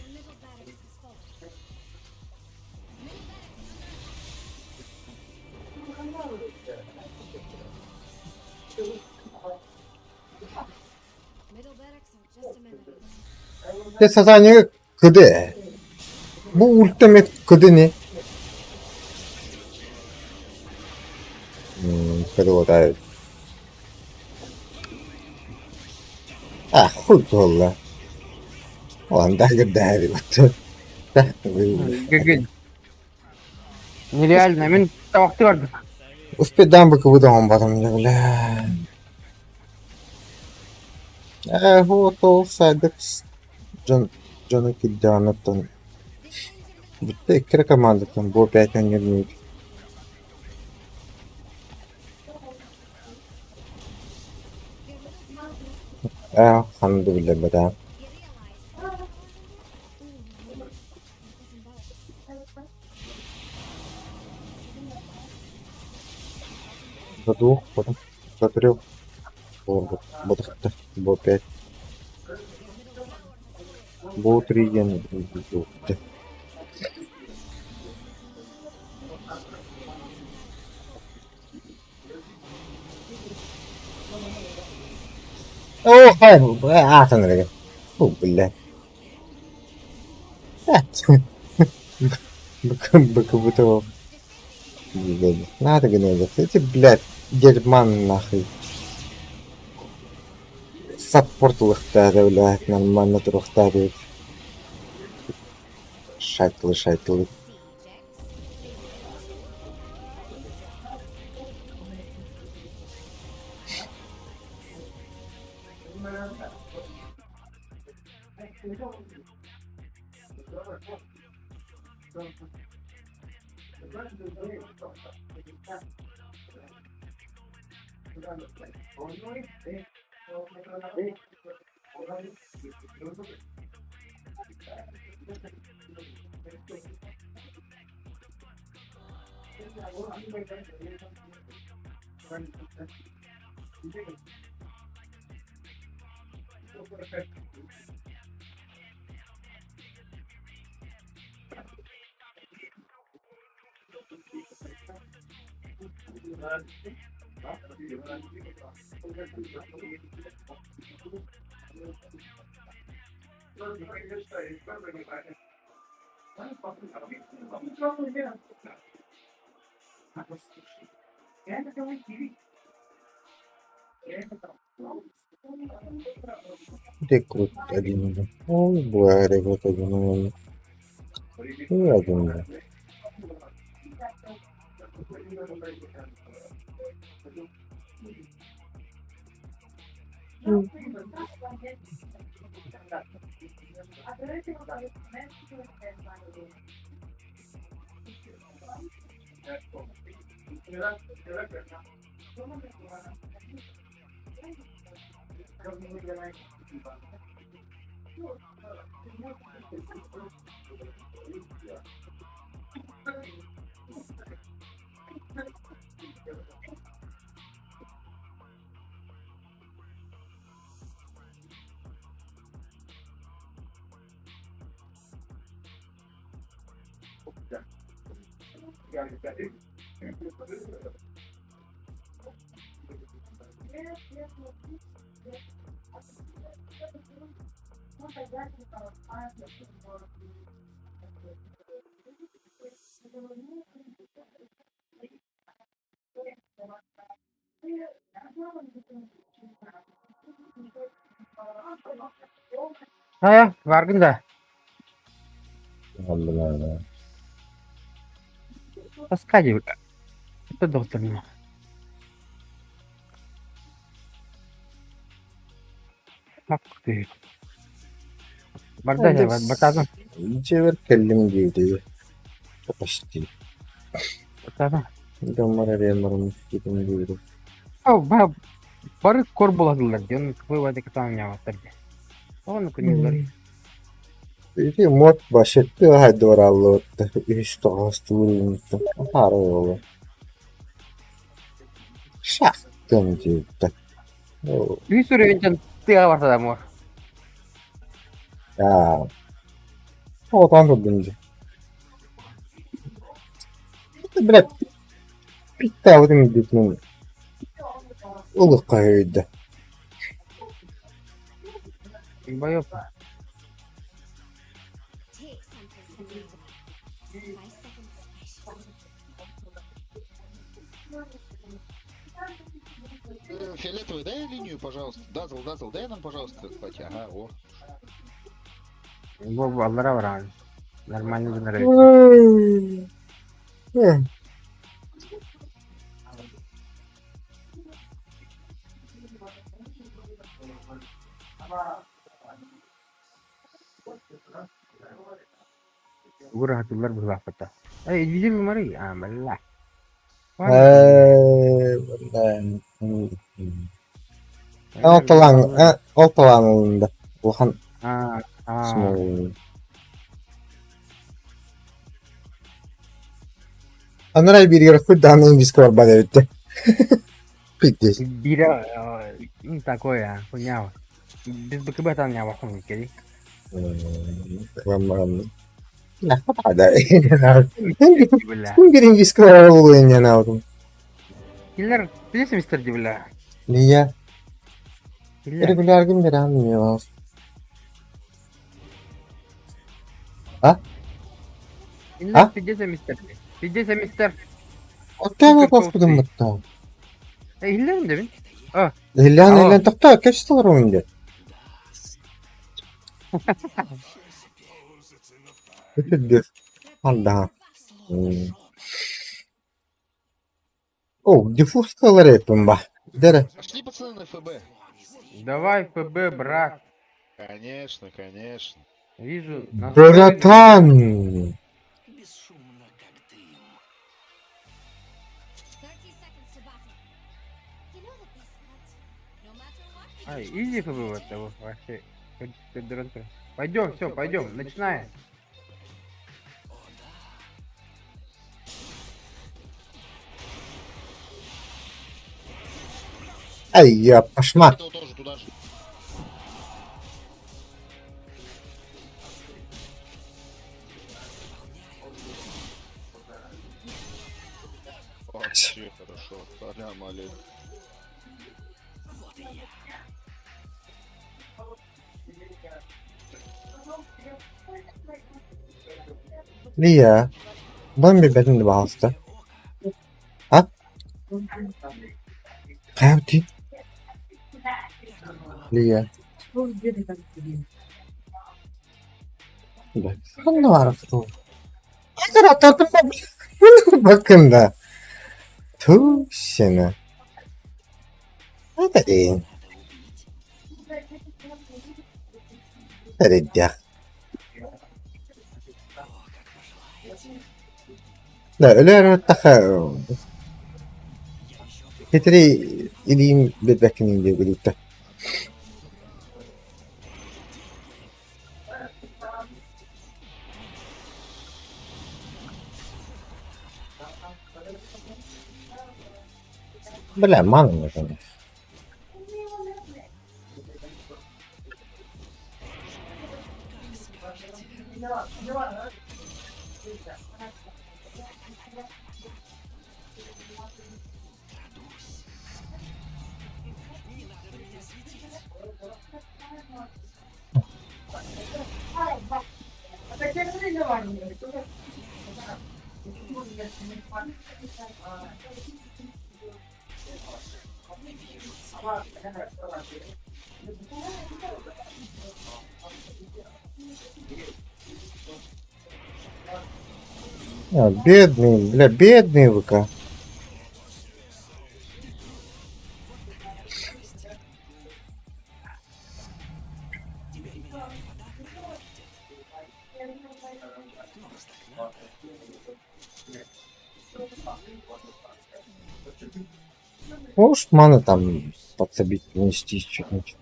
[SPEAKER 6] middle barracks is full. Middle barracks are just a minute.
[SPEAKER 1] De sazanya kıdı. Bu ultimate kıdı ne? Kıdı o da. Хуй вalla. Ulan dahil battı.
[SPEAKER 7] Gel. Нереально, мен vakti vardı.
[SPEAKER 1] Uspeden bakıbı da olmadım ya bile. Вот olsaydık canı ki denetten. Bitti iki komandadan bu beten yerine. Alhamdulillah bedam. Задух, потом затрёх. Вот это, вот 5. Вот 3 я не буду. О, хай, танрыга. Фу, бля. Быкобытово. Надо гнать. Эти, блядь, дерьман нахуй. Саппорт лыхтады, блядь, нормально трухтады. Шайтлы. Рекрут один. Да. Ой, бой, рекрут один. И один. Да.
[SPEAKER 7] Farkında.
[SPEAKER 1] Alhamdulillah.
[SPEAKER 7] Таскать бы. Это доктор не. Bak değil. Bardak ya, batadın.
[SPEAKER 1] Cevher kellim giydi. Kapıştı.
[SPEAKER 7] Batadın.
[SPEAKER 1] Damar arayamadım. Gidin giydi.
[SPEAKER 7] Oh, barı kor buladılar diyor. Onun kıvı vardı ki tamam ya vardı. Onu kınıyorlar.
[SPEAKER 1] Bir mod başetti. Hadi orallı otta. Üstü hastı vurulmuştu. Harı oğlu. Şaktım ciddi.
[SPEAKER 7] Bir sürü önce tığa varsa da mor.
[SPEAKER 1] Ya. Odan da dönce. Biraz bir tavırın gitmem. Ulu kaydı.
[SPEAKER 7] Bayop.
[SPEAKER 6] Take something from me. My second special.
[SPEAKER 9] Фиолетовый, дай линию, пожалуйста. Дазл, дай нам, пожалуйста, кстати. Ага, о.
[SPEAKER 7] Bu Allah'a var abi. Normalde bunlara Bu rahatlılar bu vakıfta. Ay, video numara ya, Allah.
[SPEAKER 1] Ortalanında. Ulan
[SPEAKER 7] Ha, ha.
[SPEAKER 1] small. Anray bir yere kudan İngiliz korba da bitti. Bitti.
[SPEAKER 7] Bira, minta koya, punya. Biz bekebatan ya waktu kiri.
[SPEAKER 1] Tamam. Nah, apa ada?
[SPEAKER 7] Billah.
[SPEAKER 1] Mungkin İngiliz korba oluyor ya navrum.
[SPEAKER 7] Killer, biliyorsun Mr. Billah.
[SPEAKER 1] Niye?
[SPEAKER 7] Killer.
[SPEAKER 1] Regular gün bir anlıyor.
[SPEAKER 7] Killer, biliyorsun Mr. Biliyorsun Mr.
[SPEAKER 1] Ottama bakmadım hatta.
[SPEAKER 7] Killer mi demin?
[SPEAKER 1] Hillan takta kaç dolar oyundu? Ötürdü. Allah. О, диффуз колоры пымба. Дere.
[SPEAKER 9] Пошли, пацаны, на ФБ.
[SPEAKER 7] Давай, ПБ, брат.
[SPEAKER 9] Конечно, конечно.
[SPEAKER 7] Вижу.
[SPEAKER 1] Братан.
[SPEAKER 6] 30 seconds to battle. You know the best part. No matter what.
[SPEAKER 7] Ай, изи ПБ вот того вообще. Пойдем, все, пойдем, начинаем.
[SPEAKER 1] Ай, я кошмар.
[SPEAKER 9] Этого тоже туда же. Вообще хорошо. Салям алейкум.
[SPEAKER 1] Лия. Бан бебетин de bağlısta. Ha? Hayati. Лия. Bak. Ne var bu? Hazır atladım ben. Bakın da. Tuh seni. Hadi. Hadi ya. لا لا انا كتري اليم بالبكنين اللي قلته بلا ما نعرف бедный, бля, бедный ВК. Может, маны там подсобить, внести что-нибудь.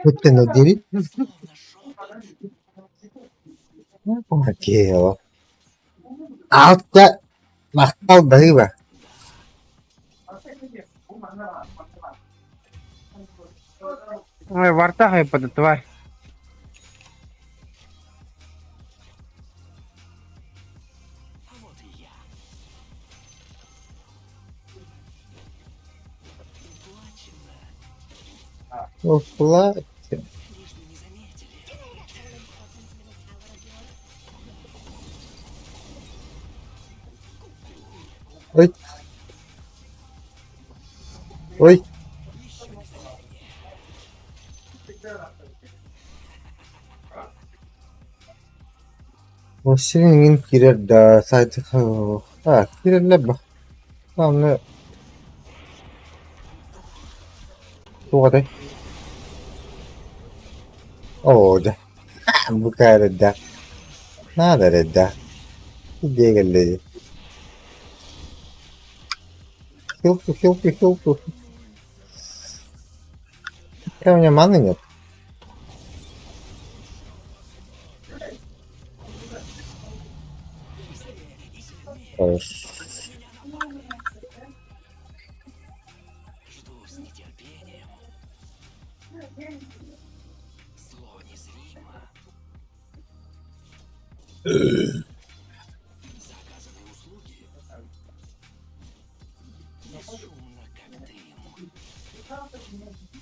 [SPEAKER 1] Вот ты надери. Окей, алта махал дрыва.
[SPEAKER 7] Ой, в артах и под тварь.
[SPEAKER 1] Ну, платье. Ой. Ой. Wasinin kirer da saydı. Ha, kirerle bak. Tamam ne? Bu kadar. Oh da. Bu kadar da. Ne kadar da? Diye geldi. Hilp. Ya у меня маны нет. Хорошо.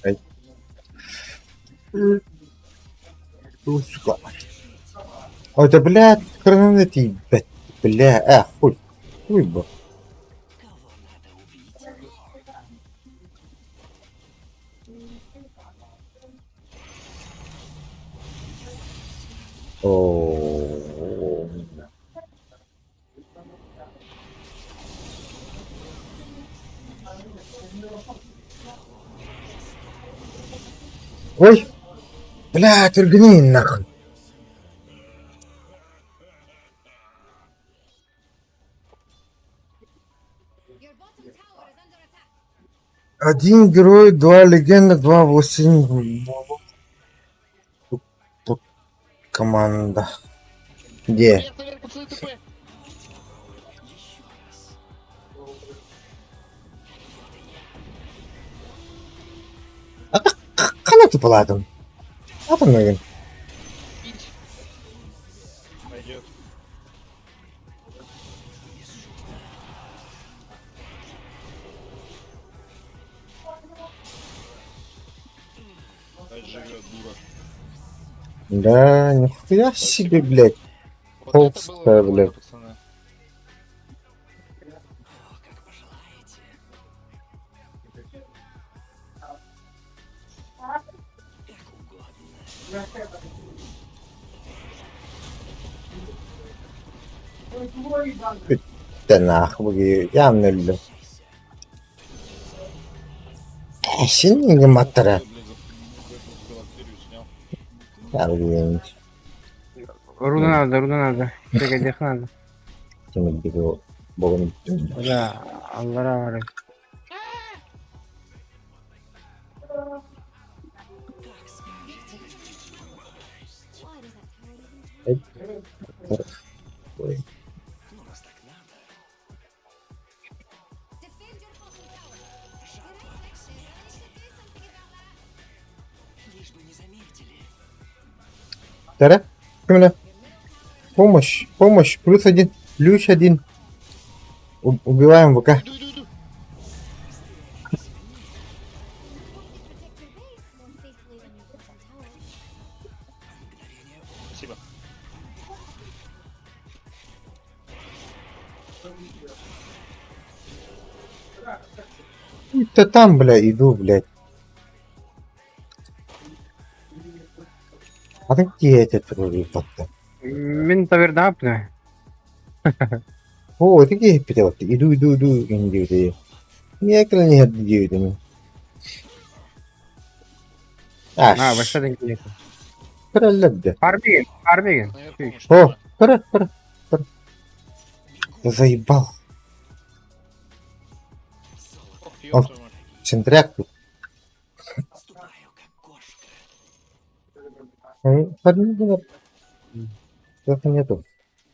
[SPEAKER 1] Ай. Сука. Ой, да, блядь, хренати, бля, хуй. Хуй бы. О. Ой, блядь, органи нахуй.
[SPEAKER 6] Your bottom tower is under attack.
[SPEAKER 1] Один герой, два легенда, два восемь. Тут команда. Где?
[SPEAKER 9] Проверь, пацаны, ТП.
[SPEAKER 1] паладин. Атомный.
[SPEAKER 9] Бить. Пойдет. Опять живет дура.
[SPEAKER 1] Да, нихуя себе, блядь.
[SPEAKER 9] Вот
[SPEAKER 1] Толстая,
[SPEAKER 9] это было прикольно,
[SPEAKER 1] блядь.
[SPEAKER 9] пацаны.
[SPEAKER 1] Да нахуй, явно люблю. Синенький матера.
[SPEAKER 9] Галактерию снял.
[SPEAKER 1] Я блин.
[SPEAKER 7] Руна надо. Чекать надо.
[SPEAKER 1] Тем бегу. Богом.
[SPEAKER 7] Да, Аллара варит.
[SPEAKER 6] Why does that tower even
[SPEAKER 1] Ой.
[SPEAKER 6] defend your bottom tower? Your right next to it. I need to do something about that.
[SPEAKER 1] Тара? Кемля? Помощь, помощь. +1. +1. Убиваем ВК.
[SPEAKER 9] Иду, иду, иду.
[SPEAKER 6] You protect your base more safely than your bottom tower.
[SPEAKER 9] Спасибо.
[SPEAKER 1] Да там, бля, иду, блядь. А ты где эти тролли-то?
[SPEAKER 7] Мен таверна апны.
[SPEAKER 1] О, ты где перевод? Иду, индивиды. Я не отдаю.
[SPEAKER 7] Баштадың келесі.
[SPEAKER 1] Краллабда.
[SPEAKER 7] Армеген.
[SPEAKER 9] Наверх помощь.
[SPEAKER 1] О, пора. Заебал.
[SPEAKER 9] Ох, ёб твою мать.
[SPEAKER 1] Центряк тут. Поднимай. Этого нету.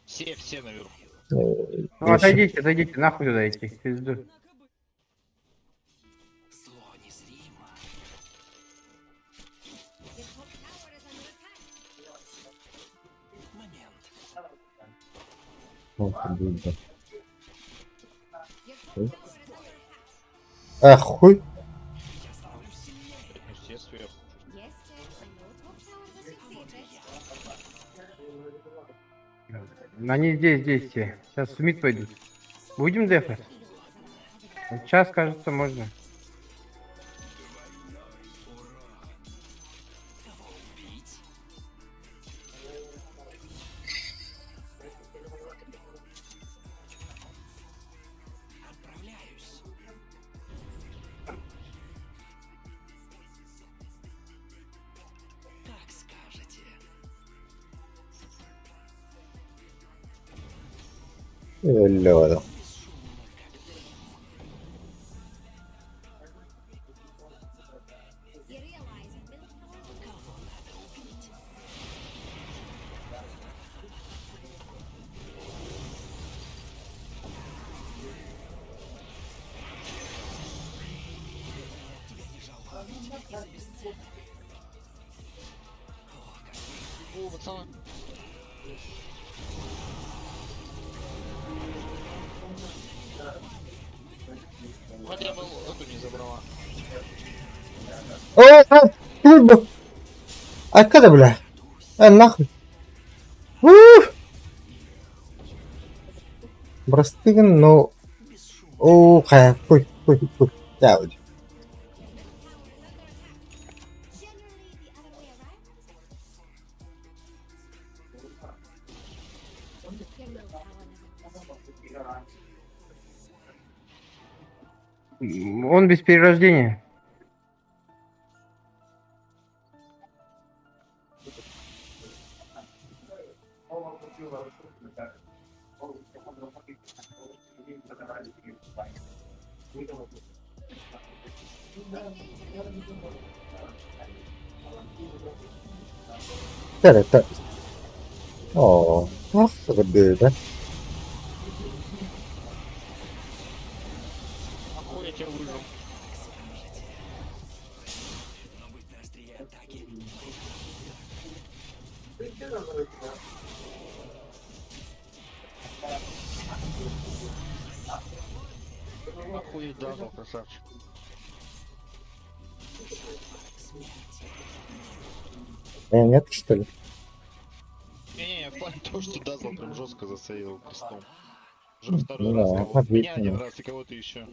[SPEAKER 9] Все наверху.
[SPEAKER 7] Ну, отойдите, нахуй туда идти. Пизду.
[SPEAKER 6] Your top tower is under attack.
[SPEAKER 1] Вот, блядь.
[SPEAKER 6] Your top tower is under attack.
[SPEAKER 1] А, хуй.
[SPEAKER 9] Ну, все сверху.
[SPEAKER 6] Yes, Jax, I know top tower was succeeded.
[SPEAKER 7] Они здесь все. Сейчас в мид пойдут. Будем дефать? Сейчас, кажется, можно.
[SPEAKER 1] Лёда.
[SPEAKER 6] You realize your middle tower will
[SPEAKER 9] О, пацаны. Хотя бы эту не забрала.
[SPEAKER 1] О, а когда, бля? Нахуй. Простыган, но... О, хуй. Да, вот.
[SPEAKER 6] generally the other way around. Your middle tower never
[SPEAKER 7] Он без перерождения.
[SPEAKER 1] Это... О, ах, ты, да?
[SPEAKER 9] Охуеть, я выжил. Охуеть, дазл, красавчик.
[SPEAKER 1] Нет, что ли?
[SPEAKER 9] Не-не, в плане того, что дазл прям жестко засейвил крестом. Уже второй
[SPEAKER 1] Да,
[SPEAKER 9] раз. Меня
[SPEAKER 1] обидно.
[SPEAKER 9] один раз и кого-то еще.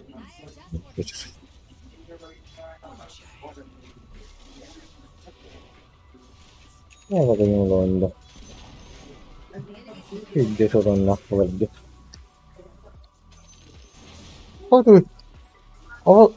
[SPEAKER 1] Ne bakayım oyunda. İddet oranına vardı. Hadi. Ama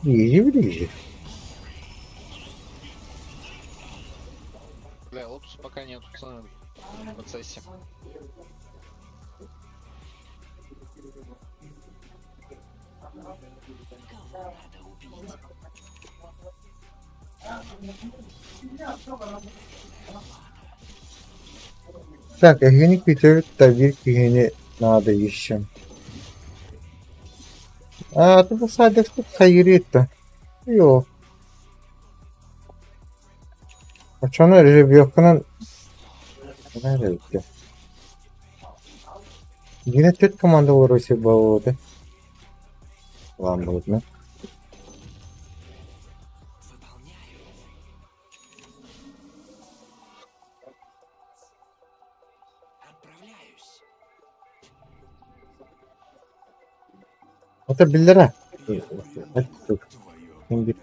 [SPEAKER 1] изи.
[SPEAKER 9] Бля, лотуса пока нет, пацаны. В процессе.
[SPEAKER 1] Так, Евгений Питер, табир Евгений надо еще. А, ты посадишь тут хайрита. Йо. А что она ребёкнан? Nerede? Yine Türk komanda uğraşı bağladı. Lan bu ne? Это биллера. Şimdi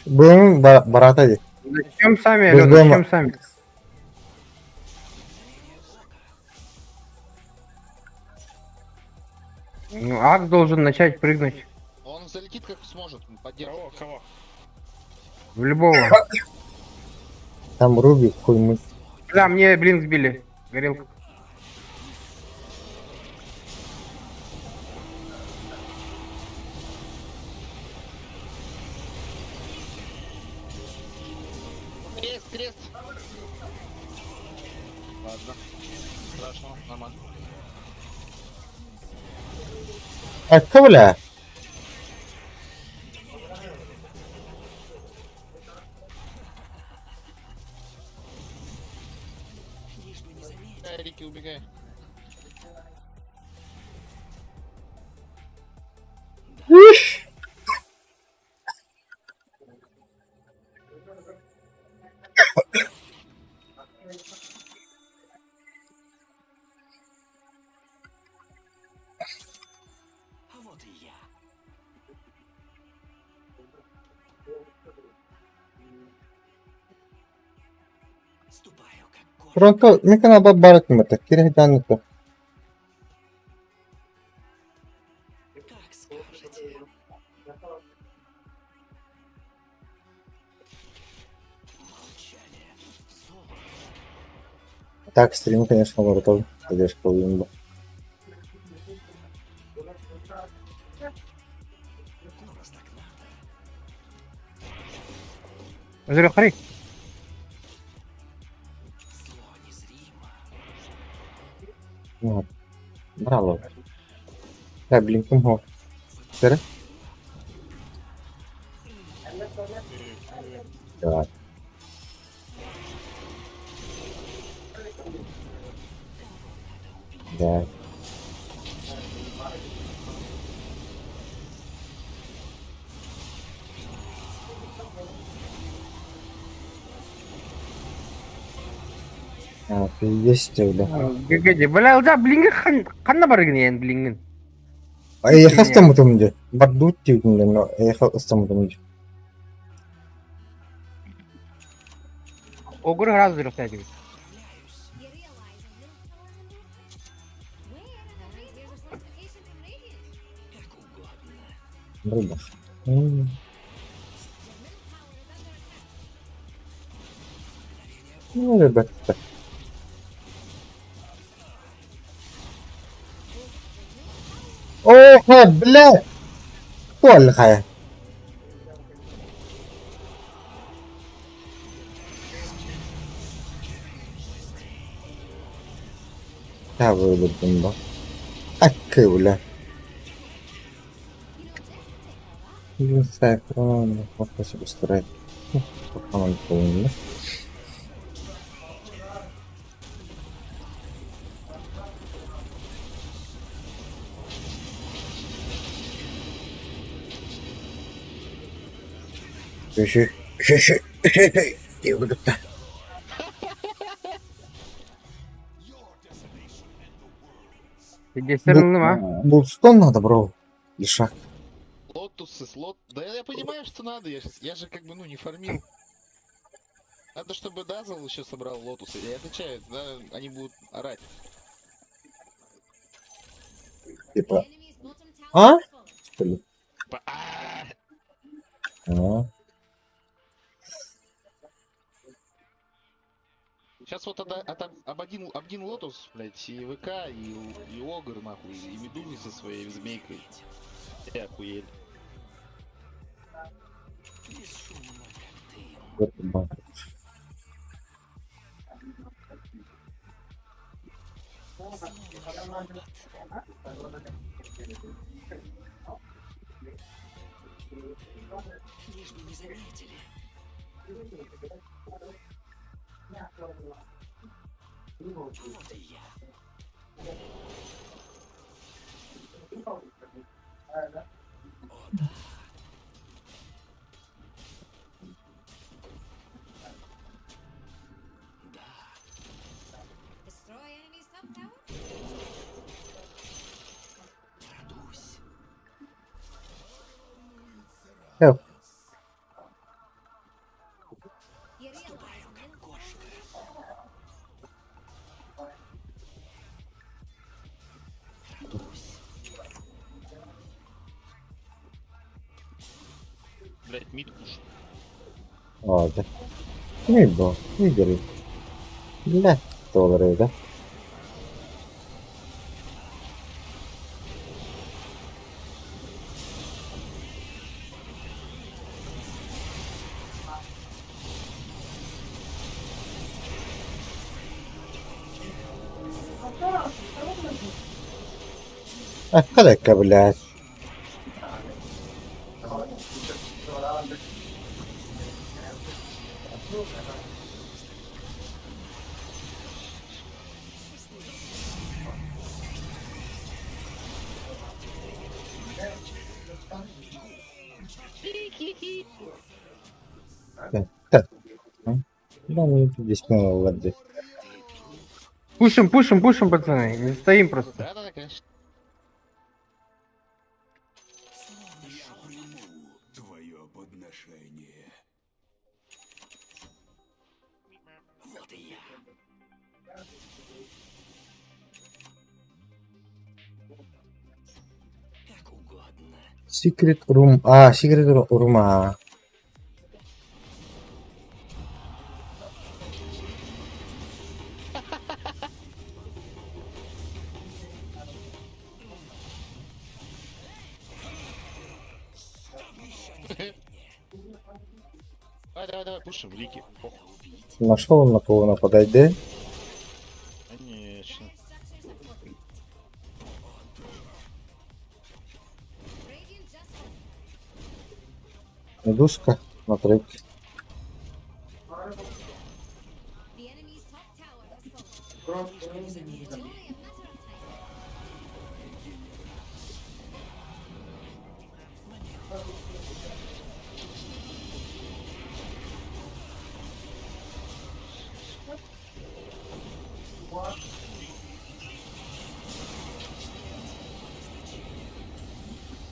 [SPEAKER 1] Bunun barataydı.
[SPEAKER 7] Начнем сами,
[SPEAKER 1] Без
[SPEAKER 7] Алёна,
[SPEAKER 1] дома.
[SPEAKER 7] начнем сами. Ну, Акс должен начать прыгнуть
[SPEAKER 9] Он залетит как сможет, поддержит. Кого?
[SPEAKER 7] в любого.
[SPEAKER 1] Там Руби хуймы.
[SPEAKER 7] Да, мне блин сбили. Горелку.
[SPEAKER 9] Крест, крест. Ладно. Страшно, нормально.
[SPEAKER 1] Akka bile.
[SPEAKER 9] Рики, убегай.
[SPEAKER 1] Pronto, mikä on baratmatta? Kirjataan nyt. Так, стрим, конечно, готов. Поддержка Уимба.
[SPEAKER 7] Зарюхари.
[SPEAKER 1] Вот. Браво. Да, блин, кумхо. Сера? Да. Да. А, ты есть да.
[SPEAKER 7] Геге, бля, да, блин, қанда бар екен енді блиннің.
[SPEAKER 1] Ехал стамутым де. Бардут тигнде, но ехал стамутым де.
[SPEAKER 7] Огур раз зарюхтайды.
[SPEAKER 6] You realize a little power in this? Where? There's a fortification from Radiant.
[SPEAKER 1] Брыдах. Ну, ребята. О, блядь! Кто лихая? Та вилупим, ба. Аки, бля. Ну, так, правильно, попросив постарати. Похаван повинно. Ще. Я буду так.
[SPEAKER 7] Регистрированы, а?
[SPEAKER 1] Булстон надо, бро. И шаг.
[SPEAKER 9] Лотусы, слот. Да я понимаю, что надо, я же как бы, ну, не фармил. Надо, чтобы Дазл еще собрал лотусы. Я отвечаю, да, они будут орать.
[SPEAKER 1] Типа,
[SPEAKER 6] Enemy's bottom tower
[SPEAKER 1] А?
[SPEAKER 6] is falling.
[SPEAKER 1] что ли? А,
[SPEAKER 9] Сейчас вот об один лотус, блядь, и ВК, и Огр, нахуй, и Медузы со своей змейкой. И охуели.
[SPEAKER 1] вот ба.
[SPEAKER 6] Destroy enemy's top tower.
[SPEAKER 1] Help.
[SPEAKER 6] You realize
[SPEAKER 9] Блядь, мид куш.
[SPEAKER 1] Ладно. Не бо, не бери. Бля, $100, да? Калека, блядь. Так. Да, ну здесь мало воды.
[SPEAKER 7] Пушим, пацаны. Не стоим просто.
[SPEAKER 9] Да, конечно.
[SPEAKER 1] Secret room. А, secret room. А.
[SPEAKER 9] Давай, пушим, Лики. Похуй.
[SPEAKER 1] Нашел на кого нападать, да?
[SPEAKER 9] Конечно.
[SPEAKER 6] Radiant just fallen.
[SPEAKER 1] Медузка на треке.
[SPEAKER 6] The enemy's top tower has fallen. It's only a matter of time.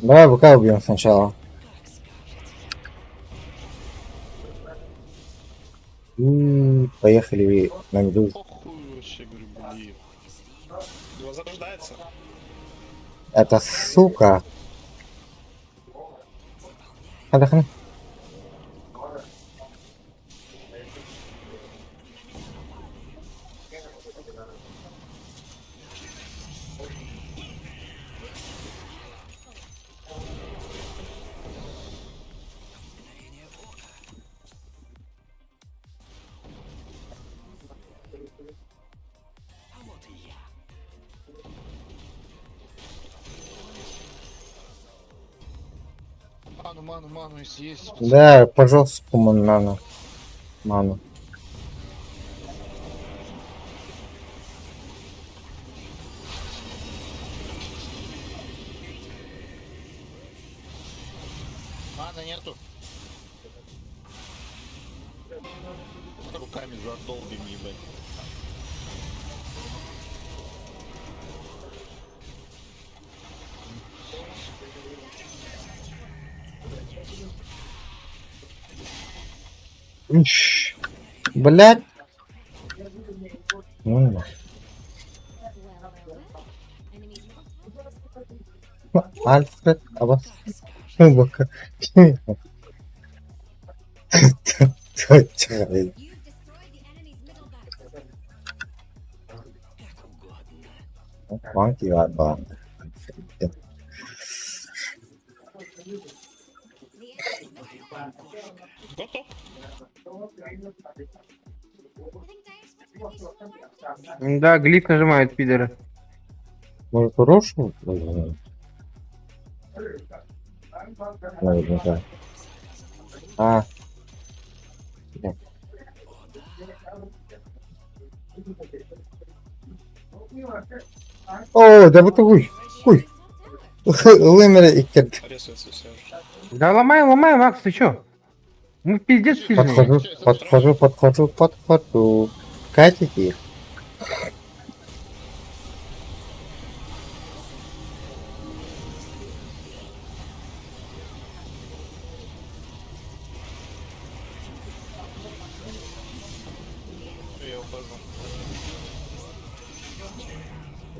[SPEAKER 1] Давай быка убьем сначала. Поехали на медузу.
[SPEAKER 9] Похуй вообще, говорю, блин. Возрождается.
[SPEAKER 1] Это сука. Отдохни.
[SPEAKER 9] Ману, если есть.
[SPEAKER 1] Да, пожалуйста, куман нану. Ману.
[SPEAKER 9] Мана нету. Руками задолбим, ебать.
[SPEAKER 1] Ищ. Блядь. Ну,
[SPEAKER 6] Well. Enemies middle tower.
[SPEAKER 1] Альфред, а вас? Бока. Точно.
[SPEAKER 6] You've destroyed the enemy's middle barracks.
[SPEAKER 1] Ванки варба.
[SPEAKER 6] The enemy's middle barracks.
[SPEAKER 9] Готов.
[SPEAKER 6] I think Dire's fortifications will work.
[SPEAKER 7] Да, глиф нажимают, пидоры.
[SPEAKER 1] Может, хороший? Наверняка. А. Да. О, да вот хуй. Хуй. Лымер и кет.
[SPEAKER 7] Да ломай, Макс, ты чё? Мы пиздец сильные.
[SPEAKER 1] Подхожу. Катите.
[SPEAKER 9] Я ухожу.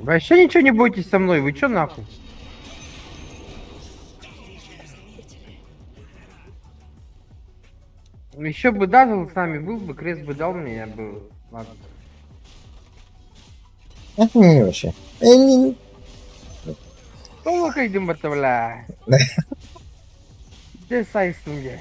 [SPEAKER 7] Вообще ничего не бойтесь со мной, вы чё нахуй? Еще бы Дазл с нами был бы, крест бы дал мне, я бы... Ладно.
[SPEAKER 1] Это не вообще.
[SPEAKER 7] Слухай, бата, бля. Где сайсту мне?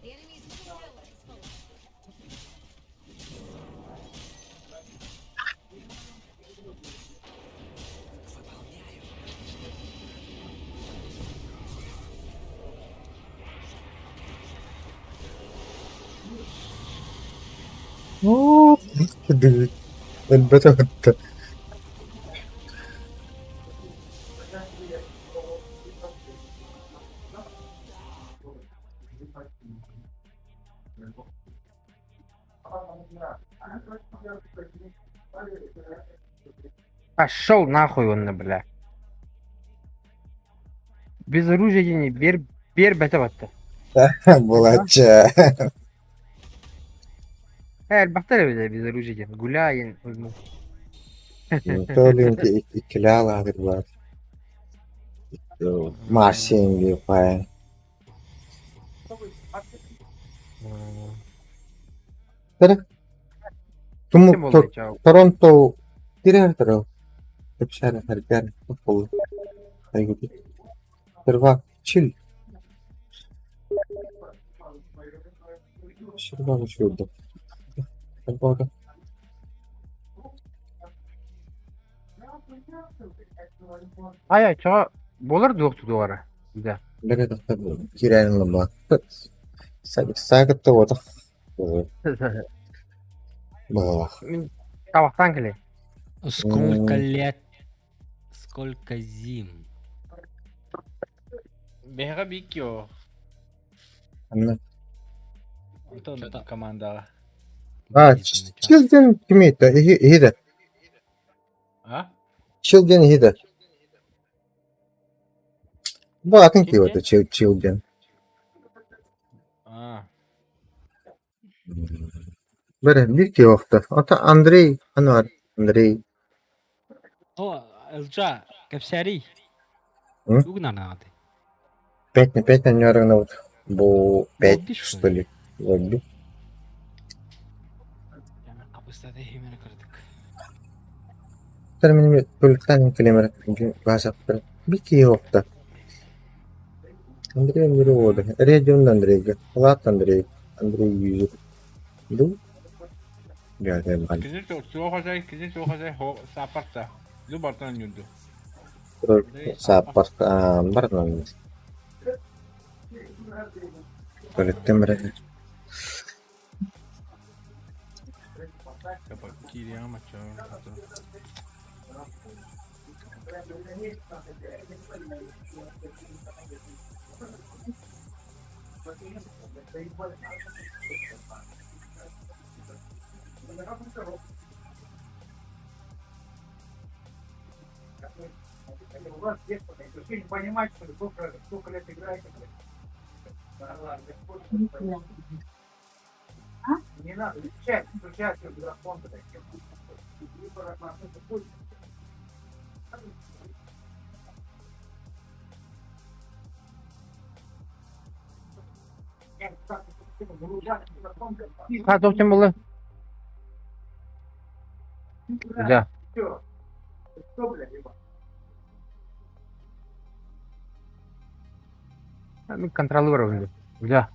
[SPEAKER 6] The enemy's middle tower is full.
[SPEAKER 1] البتاتا
[SPEAKER 7] Пошел нахуй он, бля. Без оружия не бер бата бата.
[SPEAKER 1] булача.
[SPEAKER 7] Бахтер без оружия, гуляй.
[SPEAKER 1] Толинки ikilala hadırlar. Марсин гипай. Туму
[SPEAKER 7] Kim oldu çav?
[SPEAKER 1] Торонто директор. Тепшара харгар футбол. Хайгуди. Первак чил. Ширвага чудо. Футболда.
[SPEAKER 7] Ай, çav. Болар докту дуара. Да.
[SPEAKER 1] Лега да кирен лама. Сагатта вода. Бала.
[SPEAKER 7] Тавахтан келе.
[SPEAKER 10] Сколько лет, сколько зим.
[SPEAKER 3] Бега бикио.
[SPEAKER 1] Анна.
[SPEAKER 3] Антон команда.
[SPEAKER 1] А, Чилден кимейта? Ида.
[SPEAKER 3] А?
[SPEAKER 1] Children Hida. Well, I think you were the children.
[SPEAKER 3] А.
[SPEAKER 1] But bir ki yoktu. Ata Andrei, Anwar, Andrei.
[SPEAKER 10] О, Элджа, Капсяри.
[SPEAKER 1] М?
[SPEAKER 10] Угна надо.
[SPEAKER 1] Пять на наверное, вот. Бо пять,
[SPEAKER 10] Лобби, что
[SPEAKER 1] что ли? Лобби.
[SPEAKER 10] Kapıstada hemen kırdık.
[SPEAKER 1] Terminimi böyle tane kelime gazap. Bir ki yoktu. Андрей вода. Рядом Андрей. Лат Андрей. Андрей юзер. Ду? Гәлдә бан.
[SPEAKER 7] Кизит чего хозяй, хо сапарта. Любартан юнду.
[SPEAKER 1] Саппарт бардын. Көлөттем бере.
[SPEAKER 10] Капа, Кирия, мачо.
[SPEAKER 7] Ha, to'xtam bo'ldi. Да. Мы контролируем. Да.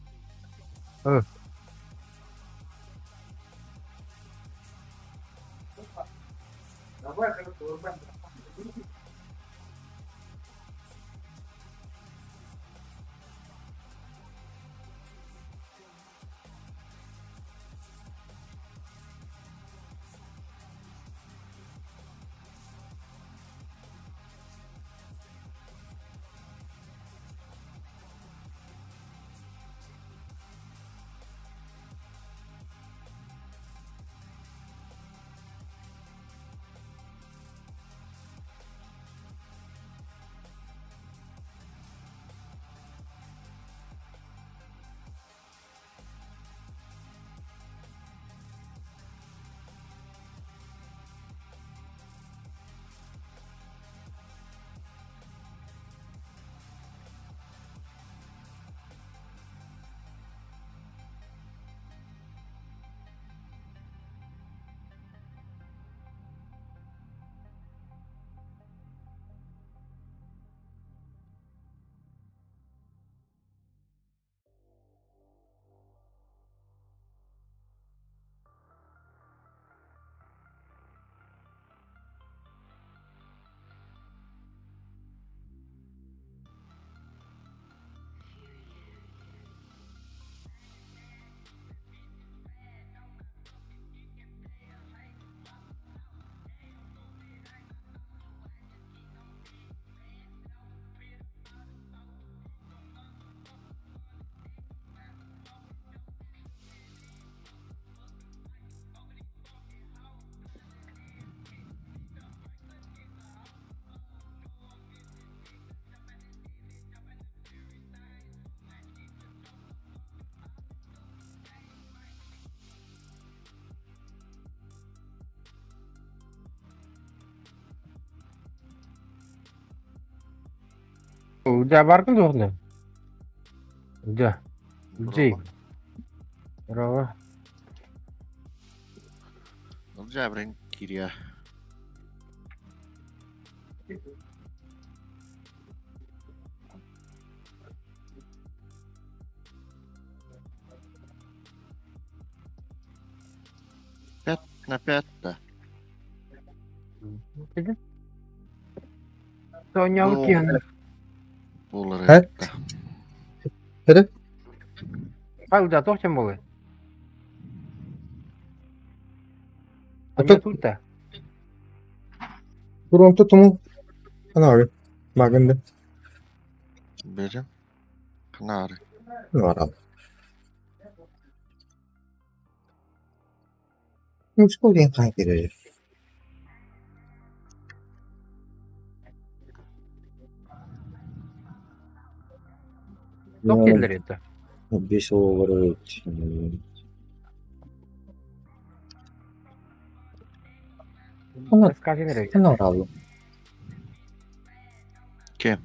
[SPEAKER 7] Udah barkın doğru. Udah. Udah. Bravo.
[SPEAKER 9] Джабрин, Кирия. На 5-то.
[SPEAKER 7] Sonyalık yani.
[SPEAKER 9] Буллар.
[SPEAKER 1] Хәт. Хәт.
[SPEAKER 7] Hayır udah to'xtam bo'ldi.
[SPEAKER 1] Ata
[SPEAKER 7] Тут да.
[SPEAKER 1] Toronto tumu. Ana Maganda.
[SPEAKER 9] Берем. Хнары.
[SPEAKER 1] Var abi. Сколько кайдырır?
[SPEAKER 7] Çok geldiler etti.
[SPEAKER 1] 5 over.
[SPEAKER 7] Скажи nereye?
[SPEAKER 1] Ana var abi.
[SPEAKER 9] Kim?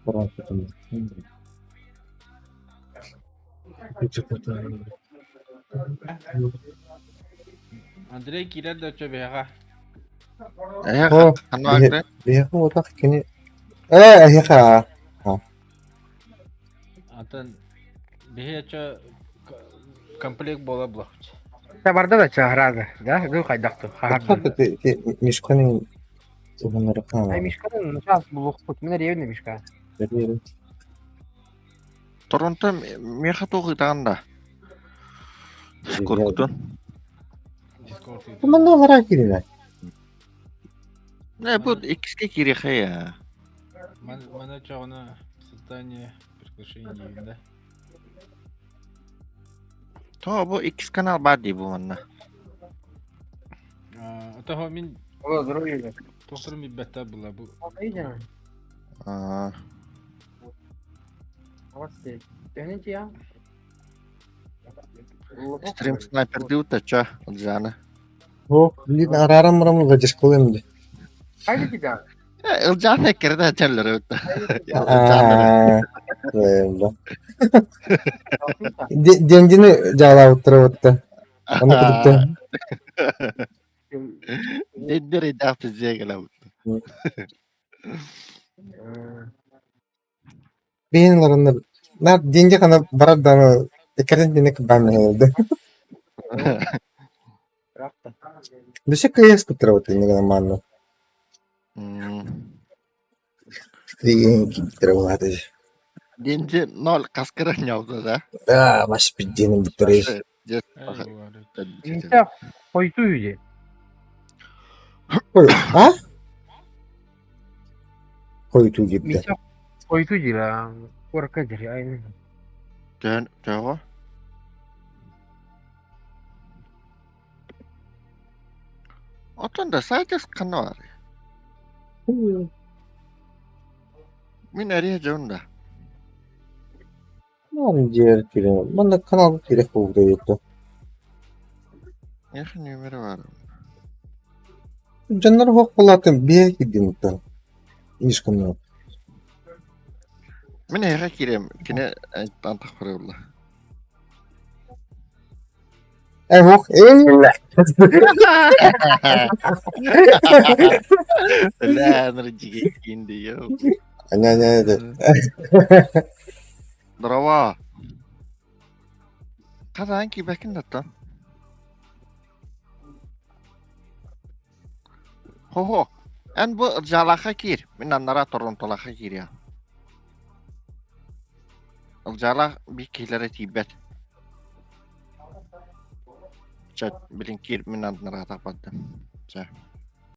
[SPEAKER 1] Toronto tumu.
[SPEAKER 10] Андрей, Кирия, да что бега?
[SPEAKER 1] О,
[SPEAKER 9] Канвакты.
[SPEAKER 1] бияха отак кини. Аяха.
[SPEAKER 10] Атын бихече комплект бола блахч.
[SPEAKER 7] Табарда да чаграды, да? Гыл кайдактı. Хахарды.
[SPEAKER 1] Мишканын угунары
[SPEAKER 7] Ай
[SPEAKER 1] кана.
[SPEAKER 7] мишканын начас булуқпут. Мен ревне мишка.
[SPEAKER 9] Торонто мехатогы тагында. Скоркутун.
[SPEAKER 10] Discord.
[SPEAKER 1] Мана вара кирина.
[SPEAKER 9] Не, bu X'e kireke ya.
[SPEAKER 10] Мана чагына создание приглашение деймін.
[SPEAKER 9] То bu X kanal бар dey bu manna.
[SPEAKER 10] Отаға мен
[SPEAKER 7] О, здоровье.
[SPEAKER 10] тоқтырым иббәттә була бу.
[SPEAKER 7] Ай жаным. Вот здесь. Тянете я?
[SPEAKER 9] Стрим снайпер диута ча от жана.
[SPEAKER 1] О, блин, арарам рамы гадиш кылым.
[SPEAKER 7] Хайди тебя.
[SPEAKER 9] Илжан керде чаллар өтті.
[SPEAKER 1] Дендини жала отырып. Оны күдікті.
[SPEAKER 9] Дендері дafты жегелі өтті.
[SPEAKER 1] Бейінларында нар денде қана бараданы екерден денек бәмін елді. Десе каяс күттіріп өтті негені манны. Стреген киттіріп олады.
[SPEAKER 9] Денде 0 каскара няуды да.
[SPEAKER 1] Баш бидденім біттірейш.
[SPEAKER 7] Миса қойту үйде.
[SPEAKER 1] А? Қойту кетті.
[SPEAKER 7] Миса қойту жира. Корка жира. Айны.
[SPEAKER 9] Жоғы? Отында сайтес қаны бар. Мен әрия жоғында.
[SPEAKER 1] Нарын жер керем. Манда канал керек болды етті.
[SPEAKER 9] Яхы нөмірі бар.
[SPEAKER 1] Жандар хоқ болатын бия кеден ұттан. Ешкімнің.
[SPEAKER 9] Мен әйға керем. Кені антақ бір олды.
[SPEAKER 1] Хоқ,
[SPEAKER 9] Ләнір жеге кенді еу.
[SPEAKER 1] Аня.
[SPEAKER 9] Дрова. Қазан ки бәкін даттан. Хо-хо. Ән bu ırjalaqa kir. Мен аннара Тorontolaqa kir ya. Irjala bir kilere tibet. Çat bilin kir men annara tapadım. Ça.